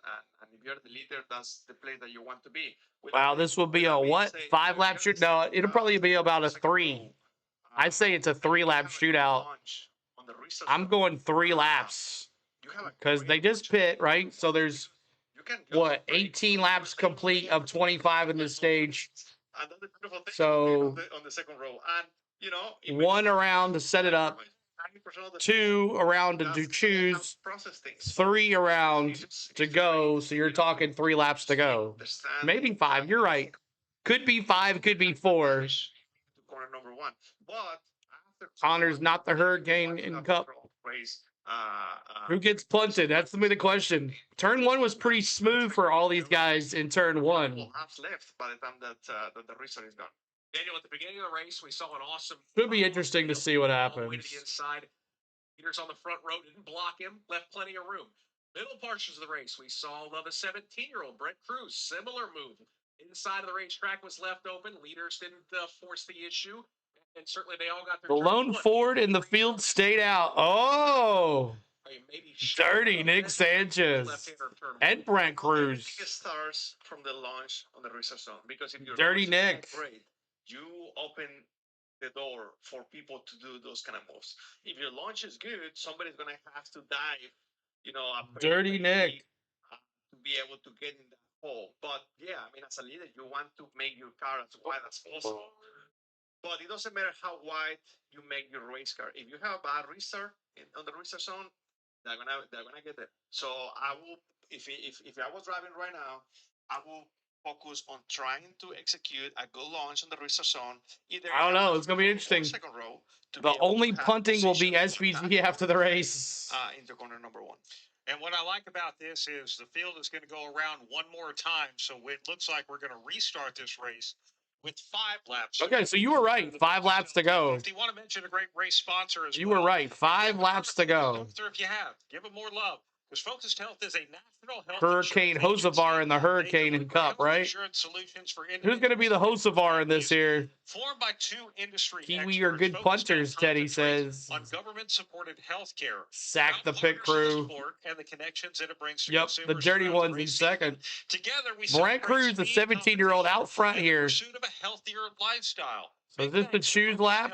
if you're the leader, that's the place that you want to be. Wow, this will be a what? 5-lap shoot? No, it'll probably be about a 3. I'd say it's a 3-lap shootout. I'm going 3 laps because they just pit, right? So there's, what, 18 laps complete of 25 in this stage. So on the second row, and you know, 1 around to set it up. 2 around to choose, 3 around to go. So you're talking 3 laps to go. Maybe 5. You're right. Could be 5. Could be 4. Corner number 1. But Connor's not the Hurricane in Cup. Who gets punted? That's the question. Turn 1 was pretty smooth for all these guys in turn 1. Laps left by the time that the restart is done. Daniel, at the beginning of the race, we saw an awesome. Should be interesting to see what happens. All the way to the inside. Leaders on the front row didn't block him, left plenty of room. Middle portions of the race, we saw the 17-year-old Brent Cruz, similar move. Inside of the racetrack was left open. Leaders didn't force the issue, and certainly they all got their. The lone Ford in the field stayed out. Oh. Dirty Nick Sanchez and Brent Cruz. Stars from the launch on the restart zone, because if you're Dirty Nick. Great, you open the door for people to do those kind of moves. If your launch is good, somebody's gonna have to dive, you know, Dirty Nick to be able to get in that hole. But yeah, I mean, as a leader, you want to make your car as wide as possible. But it doesn't matter how wide you make your race car. If you have a bad restart on the restart zone, they're gonna get it. So I will, if I was driving right now, I will focus on trying to execute a good launch on the restart zone. I don't know. It's going to be interesting. Row the only punting will be SVG after the race. Into corner number 1. And what I like about this is the field is going to go around one more time. So it looks like we're going to restart this race with 5 laps. Okay, so you were right. 5 laps to go. If you want to mention a great race sponsor as you were right. 5 laps to go. If you have, give them more love. Because Focused Health is a national health Hurricane Hocevar in the Hurricane in Cup, right? Who's going to be the Hocevar in this here? Formed by 2 industry Kiwi are good punters, Teddy says. On government-supported health care. Sack the pit crew. And the connections that it brings to yep, the dirty ones in second. Together we Brent Cruz, the 17-year-old out front here. Pursuit of a healthier lifestyle. So is this the choose lap?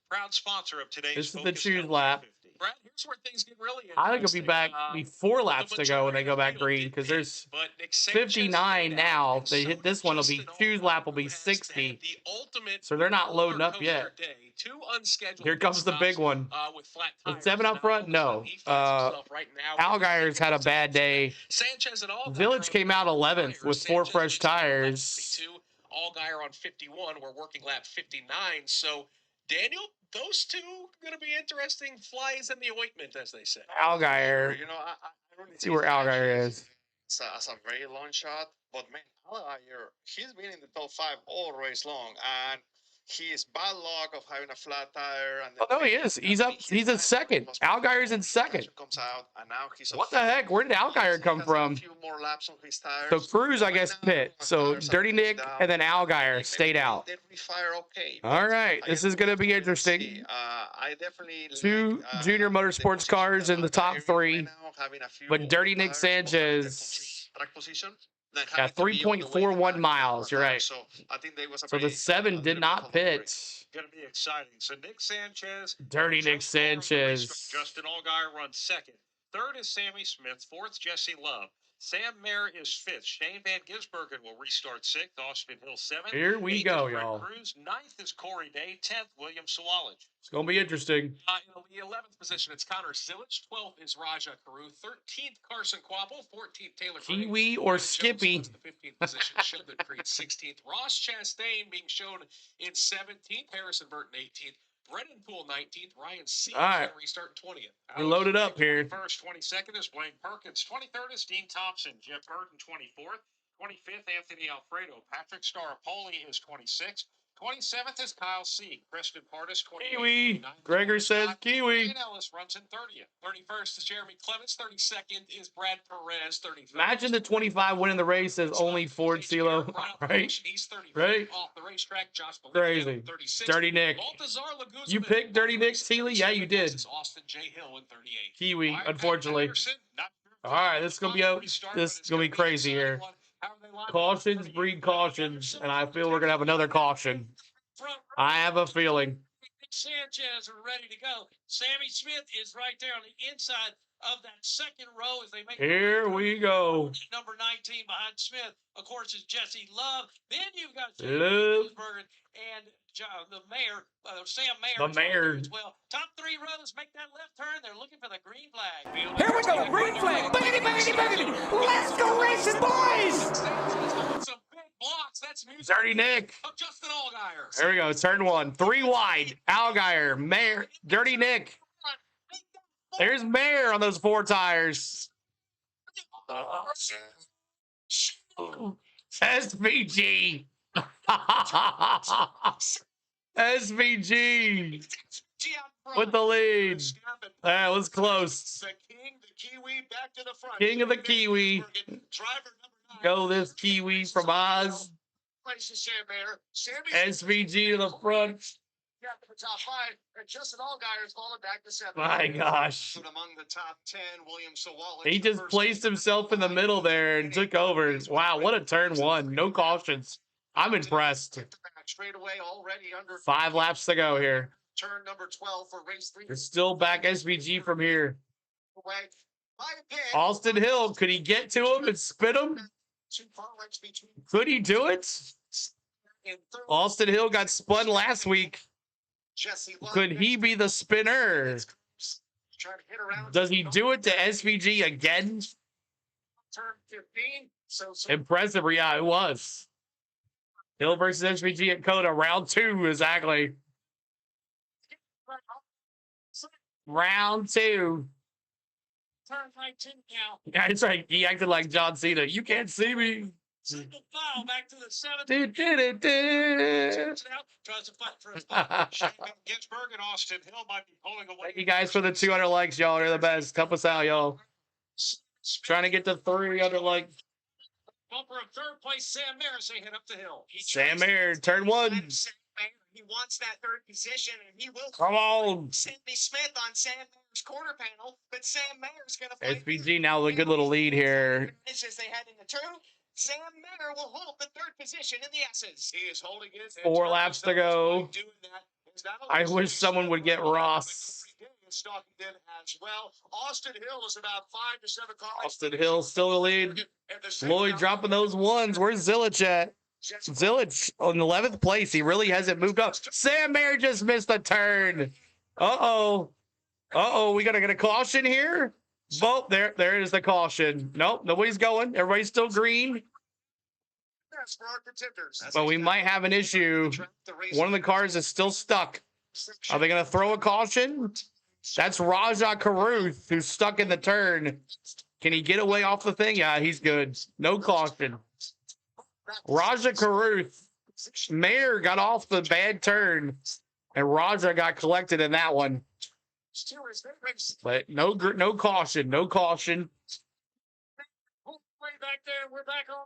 Proud sponsor of today's This is the choose lap. Brad, here's where things get really I think it'll be interesting. back be 4 laps to go when they majority go of the back field green did because pit, there's but Nick Sanchez 59 stayed now. out, If and they so hit did this one, it'll be Justin Q's Allgaier, lap will who be has 60. had the ultimate So they're not loading roller up yet. coaster day. 2 unscheduled Here pit comes the stops, big one. with flat The tires. 7 up Now, front, all of a sudden, no. he finds himself right now Allgaier's had a bad day. Sanchez and Allgaier Zillisch came out 11th with 4 fresh tires. Allgaier on 51. We're working lap 59. So, Daniel, those two going to be interesting flies in the ointment, as they say. Allgaier. You know, I really See where Allgaier is. It's a very long shot, but man, Allgaier, he's been in the top 5 all race long, and his bad luck of having a flat tire. And Oh, no, he is. He's up. He's in second. Allgaier's in second. Comes out, and now he's What the heck? Where did Allgaier come from? A few more laps on his tires. So Cruz, I guess, pit. So Dirty Nick and then Allgaier stayed out. Okay, all right, this is going to be interesting. I definitely 2 junior motorsports cars in the top 3, but Dirty Nick Sanchez got 3.41 miles. You're right. So I think they was So the 7 did not pit. Going to be exciting. So Nick Sanchez. Dirty Nick Sanchez. Justin Allgaier runs second. Third is Sammy Smith. Fourth, Jesse Love. Sam Mayer is fifth. Shane Van Gisbergen will restart sixth. Austin Hill seventh. Here we go, y'all. Cruz. Ninth is Corey Day. 10th, William It's Sawalage. going to be interesting. In the 11th position, it's Connor Zillisch. 12th is Raja Carew. 13th, Carson Quapple. 14th, Taylor Kiwi or Skippy. The 15th position, Sheldon Creed. 16th, Ross Chastain being shown in 17th. Harrison Burton, 18th. Brennan Poole, 19th. Ryan C. All right. Restart 20th. We're loaded up here. 21st, 22nd is Blaine Perkins. 23rd is Dean Thompson. Jeff Burton, 24th. 25th, Anthony Alfredo. Patrick Staropoli is 26th. 27th is Kyle C. Preston Pardis, 28th. Kiwi. Gregor says Kiwi. Ryan Ellis runs in 30th. 31st is Jeremy Clements. 32nd is Brad Perez. 33rd. Imagine the 25 winning the race as only Ford CeeLo. Right? He's 30th. Right? Off the racetrack, Josh Crazy. 36th. Dirty Nick. Baltazar Laguzman. You picked Dirty Nick, Seeley? Yeah, you did. Austin J. Hill in 38th. Kiwi, unfortunately. All right, this is gonna be crazy here. Cautions breed cautions, and I feel we're gonna have another caution. I have a feeling. Sanchez are ready to go. Sammy Smith is right there on the inside of that second row as they make. Here we go. Number 19 behind Smith, of course, is Jesse Love. Then you've got Love. and the mayor, Sam Mayer. The mayor. As well. Top 3 rows make that left turn. They're looking for the green flag. Here we go, green flag. Biggity, biggity, biggity. Let's go racing, boys. Some big blocks. That's music. Dirty Nick. Of Justin Allgaier. There we go. Turn 1. 3 wide. Allgaier. Mayor. Dirty Nick. There's Mayer on those 4 tires. SVG. SVG with the lead. That was close. The king, the Kiwi, back to the front. King of the Kiwi. Driver number 9. Go this Kiwi from Oz. Places Sam Mayer. SVG to the front. Got to the top 5, and Justin Allgaier is falling back to 7th. My gosh. Among the top 10, William Sawalage. He just placed himself in the middle there and took over. Wow, what a turn 1. No cautions. I'm impressed. Straight away, already under 5 laps to go here. turn number 12 for race 3. It's still back SVG from here. Away. By a pin. Austin Hill, could he get to him and spin him? 2 car lengths between. Could he do it? In third, Austin Hill got spun last week. Jesse Love. Could he be the spinner? Trying to hit around. Does he do it to SVG again? Turn 15. So Impressive, yeah, it was. Hill versus SVG at COTA, round 2, exactly. Round 2. Turn 19 now. Yeah, it's right. He acted like John Cena. You can't see me. Single file back to the 7th. Tries to fight for his Ginsburg and Austin Hill might be pulling away. Thank you guys for the 200 likes, y'all. You're the best. Help us out, y'all. Trying to get to 300 likes. Bumper of third place, Sam Mayer, they head up the hill. Sam Mayer, turn 1. he wants that third position, and he will. Come on. Sammy Smith on Sam Mayer's corner panel, but Sam Mayer's going to fight. SVG now with a good little lead here. As they head into 2, Sam Mayer will hold the third position in the S's. He is holding it. 4 laps to go. I wish someone would get Ross. stalking then as well. Austin Hill is about 5 to 7 cars. Austin Hill still the lead. Lloyd dropping those ones. Where's Zillisch at? Zillisch on 11th place. He really hasn't moved up. Sam Mayer just missed a turn. Uh-oh. Uh-oh. We got to get a caution here. Vote. There is the caution. Nope. Nobody's going. Everybody's still green. But we might have an issue. One of the cars is still stuck. Are they going to throw a caution? That's Raja Caruth, who's stuck in the turn. Can he get away off the thing? Yeah, he's good. No caution. Raja Caruth. Mayer got off the bad turn, and Raja got collected in that one. But no caution. No caution.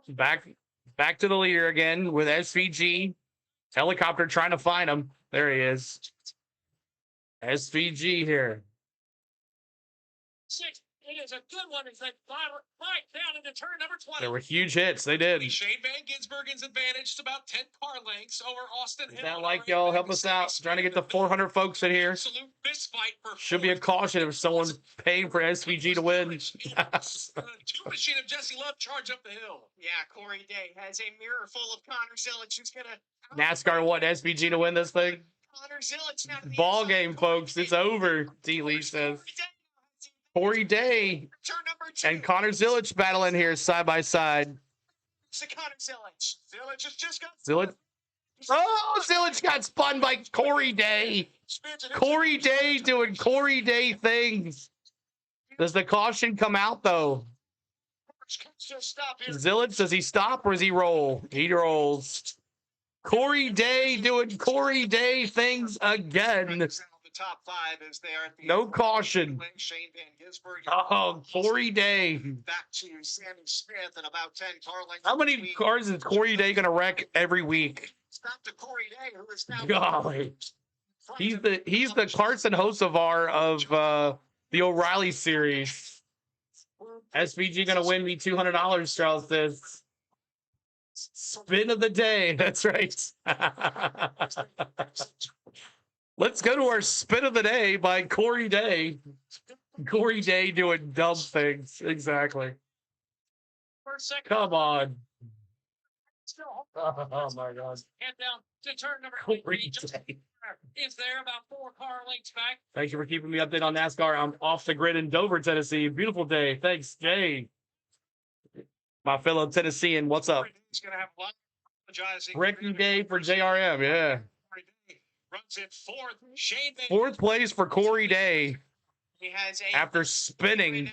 Back to the leader again with SVG. Helicopter trying to find him. There he is. SVG here. It is a good one. It's like right down into turn number 20. There were huge hits. They did. Shane Van Gisbergen's advantage is about 10 car lengths over Austin Hill. That like y'all help us out. Trying to get the 400 folks in here. Absolute fist fight for should be a caution if someone's paying for SVG to win. Two machine of Jesse Love charge up the hill. Yeah, Corey Day has a mirror full of Connor Zillisch who's gonna NASCAR want SVG to win this thing. Connor Zillisch now. Ball game, folks. It's over. D. Lee says. Corey Day and Connor Zillisch battling here side by side. Connor Zillisch. Zillisch has just got. Zillisch. Oh, Zillisch got spun by Corey Day. Corey Day doing Corey Day things. Does the caution come out, though? Zillisch, does he stop or does he roll? He rolls. Corey Day doing Corey Day things again. Top 5 as they are. No caution. Shane Van Gisbergen. Oh, Corey Day. Back to Sammy Smith and about 10 car lengths. How many cars is Corey Day going to wreck every week? Stop to Corey Day, who is now. Golly. He's the Carson Hocevar of the O'Reilly series. SVG going to win me $200, Charles says. Spin of the day. That's right. Let's go to our spin of the day by Corey Day. Corey Day doing dumb things. Exactly. Come on. Oh my God. Head down to turn number Corey 8. Day. Is there about 4 car lengths back? Thank you for keeping me updated on NASCAR. I'm off the grid in Dover, Tennessee. Beautiful day. Thanks, Jay. My fellow Tennessean, what's up? He's going to have a lot of apologizing. Wrecking day for JRM, yeah. Runs in 4th. Shane Van 4th place for Corey Day He has after spinning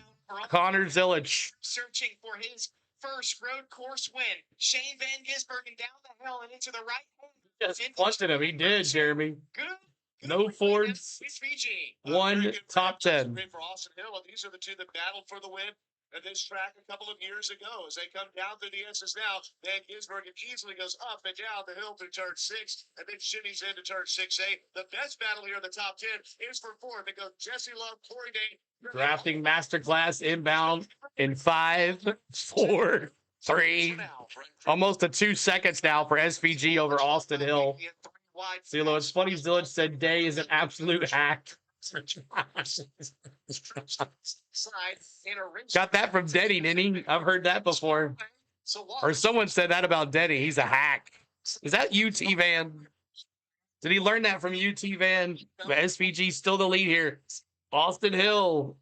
Connor Zillisch. searching for his first road course win. Shane Van Gisbergen down the hill and into the right hand. Just punted him. He did, Jeremy. Good. No Fords. Fiji. One top 10. Win for Austin Hill. These are the two that battled for the win at this track a couple of years ago. As they come down through the S's now, Van Gisbergen easily goes up and down the hill through turn 6, and then shimmies into turn 6A. The best battle here in the top 10 is for 4. They go Jesse Love, Corey Day. Drafting masterclass inbound in 5, 4, 3. Almost to 2 seconds now for SVG over Austin Hill. CeeLo, it's funny Zillisch said Day is an absolute hack. Got that from Denny, didn't he? I've heard that before. Or someone said that about Denny. He's a hack. Is that UT Van? Did he learn that from UT Van? But SVG still the lead here. Austin Hill.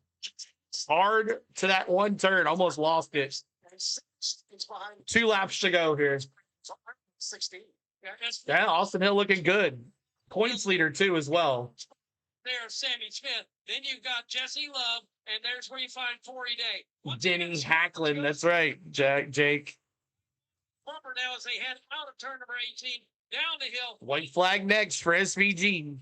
Hard to that one turn. Almost lost it. 2 laps to go here. 16. Yeah, Austin Hill looking good. Points leader, too, as well. There's Sammy Smith. Then you've got Jesse Love, and there's where you find Corey Day. Denny Hacklin, that's right, Jake. Bumper now as they head out of turn number 18, down the hill. White flag next for SVG.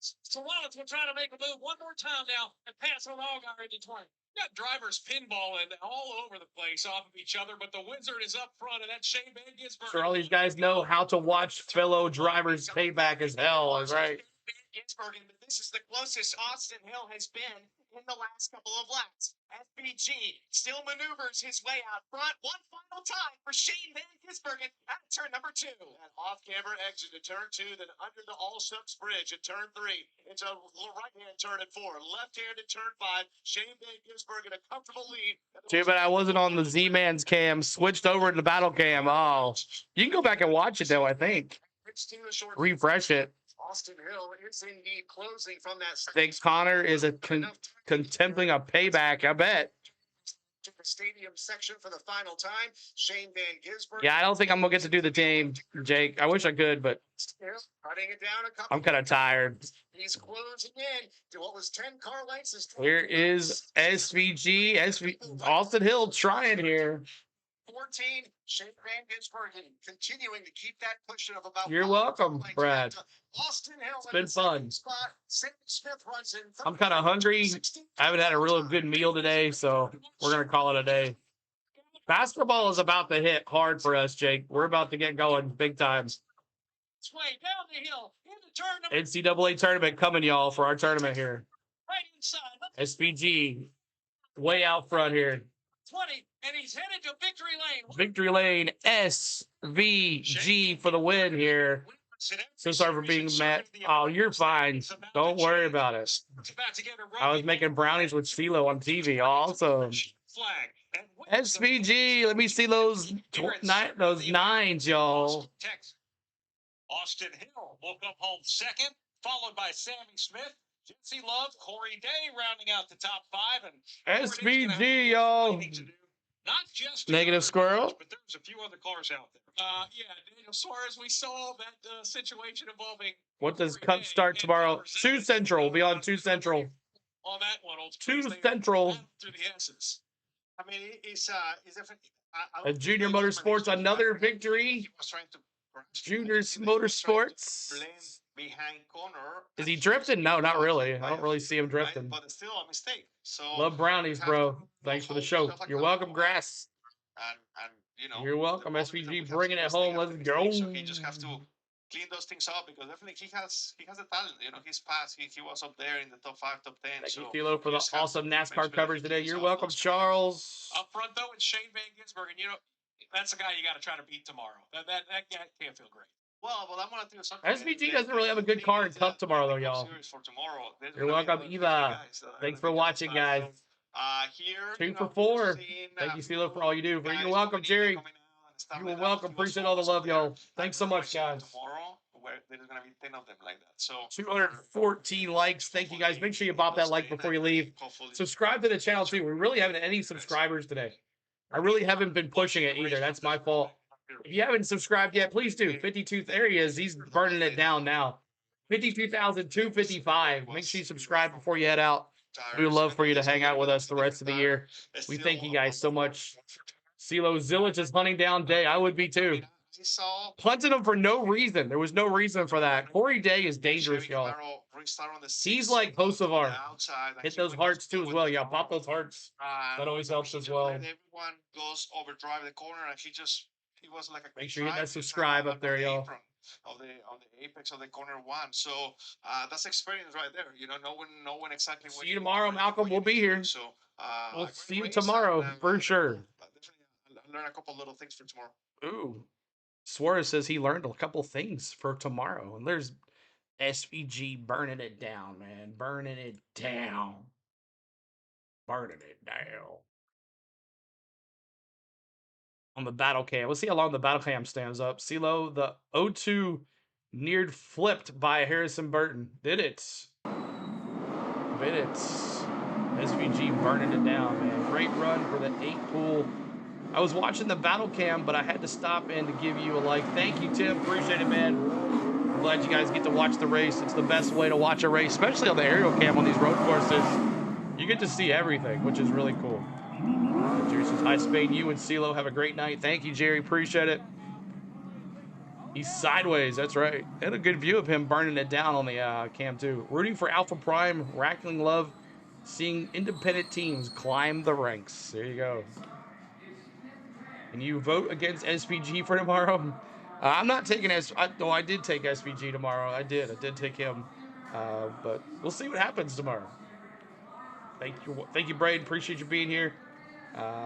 So Wallace will try to make a move one more time now and pass on Allgaier into 20. got drivers pinballing all over the place off of each other, but the Wizard is up front, and that's Shane Van Gisbergen. Sure, all these guys know how to watch fellow drivers payback as hell, is right. Ginsburg, but this is the closest Austin Hill has been in the last couple of laps. FBG still maneuvers his way out front. One final time for Shane Van Gisbergen at turn number 2. An off-camber exit to turn 2, then under the All Subs Bridge at turn 3. It's a right-hand turn at 4, left-handed turn 5. Shane Van Gisbergen in a comfortable lead. Too bad I wasn't on the Z-Man's cam. Switched over to the battle cam. Oh, you can go back and watch it though. I think refresh it. Austin Hill is indeed closing from that. I think Connor is contempting a payback. I bet. To the stadium section for the final time. Shane Van Gisbergen. Yeah, I don't think I'm gonna get to do the team, Jake. I wish I could, but cutting it down a couple. I'm kind of tired. He's closing in to what was 10 car lengths. Here is SVG, Austin Hill trying here. 14. Shane Van Gisbergen continuing to keep that cushion of about. You're welcome, Brad. Austin Hill. It's been fun. Sammy Smith runs in. I'm kind of hungry. I haven't had a real good meal today, so we're gonna call it a day. Basketball is about to hit hard for us, Jake. We're about to get going big time. Way down the hill into turn NCAA tournament coming, y'all, for our tournament here. right inside. SPG way out front here. 20, and he's headed to victory lane. Victory lane, SVG for the win here. So sorry for being mad. Oh, you're fine. Don't worry about it. I was making brownies with CeeLo on TV. Awesome. SVG, let me see those nines, y'all. Austin Hill will come home second, followed by Sammy Smith, Jesse Love, Corey Day rounding out the top 5, and SVG, y'all. Not just Negative squirrel, but there's a few other cars out there. Yeah, Daniel Suarez, we saw that situation involving. What does Cup start tomorrow? 2 Central. We'll be on 2 Central. On that one, 2 Central. Through the S's. I mean, he's definitely. A Junior Motorsports, another victory. Junior Motorsports. Behind Connor. Is he drifting? No, not really. I don't really see him drifting. But it's still a mistake. So love brownies, bro. Thanks for the show. You're welcome, Grass. And you know. You're welcome, SVG. Bringing it home. Let's go. So he just have to clean those things up because definitely he has the talent. You know, he's passed. He was up there in the top 5, top 10. Thank you, CeeLo, for the awesome NASCAR coverage today. You're welcome, Charles. Up front though, it's Shane Van Gisbergen. You know, that's a guy you got to try to beat tomorrow. That guy can't feel great. Well, I'm gonna do something. SVG doesn't really have a good car in Cup tomorrow, though, y'all. You're welcome, Eva. Thanks for watching, guys. Here, 2 for 4. Thank you, CeeLo, for all you do. You're welcome, Jerry. You're welcome. Appreciate all the love, y'all. Thanks so much, guys. Tomorrow, there's gonna be 10 of them like that. So 214 likes. Thank you, guys. Make sure you pop that like before you leave. Subscribe to the channel too. We really haven't any subscribers today. I really haven't been pushing it either. That's my fault. If you haven't subscribed yet, please do. 52, there he is. He's burning it down now. 52,255. Make sure you subscribe before you head out. We would love for you to hang out with us the rest of the year. We thank you guys so much. CeeLo, Zillisch is hunting down Day. I would be too. Punted him for no reason. There was no reason for that. Corey Day is dangerous, y'all. He's like Hocevar. Hit those hearts too as well. Yeah, pop those hearts. That always helps as well. Everyone goes overdrive the corner, and he was like a. Make sure you hit that subscribe up there, y'all. On the apex of the corner 1, so that's experience right there. You know, knowing exactly. See you tomorrow, Malcolm. We'll be here. So we'll see you tomorrow for sure. Definitely learn a couple little things for tomorrow. Ooh, Suarez says he learned a couple things for tomorrow, and there's SVG burning it down, man, burning it down, burning it down. On the battle cam. Let's see how long the battle cam stands up. CeeLo, the O2 neared flipped by Harrison Burton. Did it. Did it. SVG burning it down, man. Great run for the 8 pool. I was watching the battle cam, but I had to stop in to give you a like. Thank you, Tim. Appreciate it, man. I'm glad you guys get to watch the race. It's the best way to watch a race, especially on the aerial cam on these road courses. You get to see everything, which is really cool. Jerry says, hi, Spade. You and CeeLo have a great night. Thank you, Jerry. Appreciate it. He's sideways. That's right. Had a good view of him burning it down on the cam, too. Rooting for Alpha Prime. Rackling love. Seeing independent teams climb the ranks. There you go. And you vote against SVG for tomorrow? I'm not taking no, I did take SVG tomorrow. I did take him. But we'll see what happens tomorrow. Thank you, Braden. Appreciate you being here.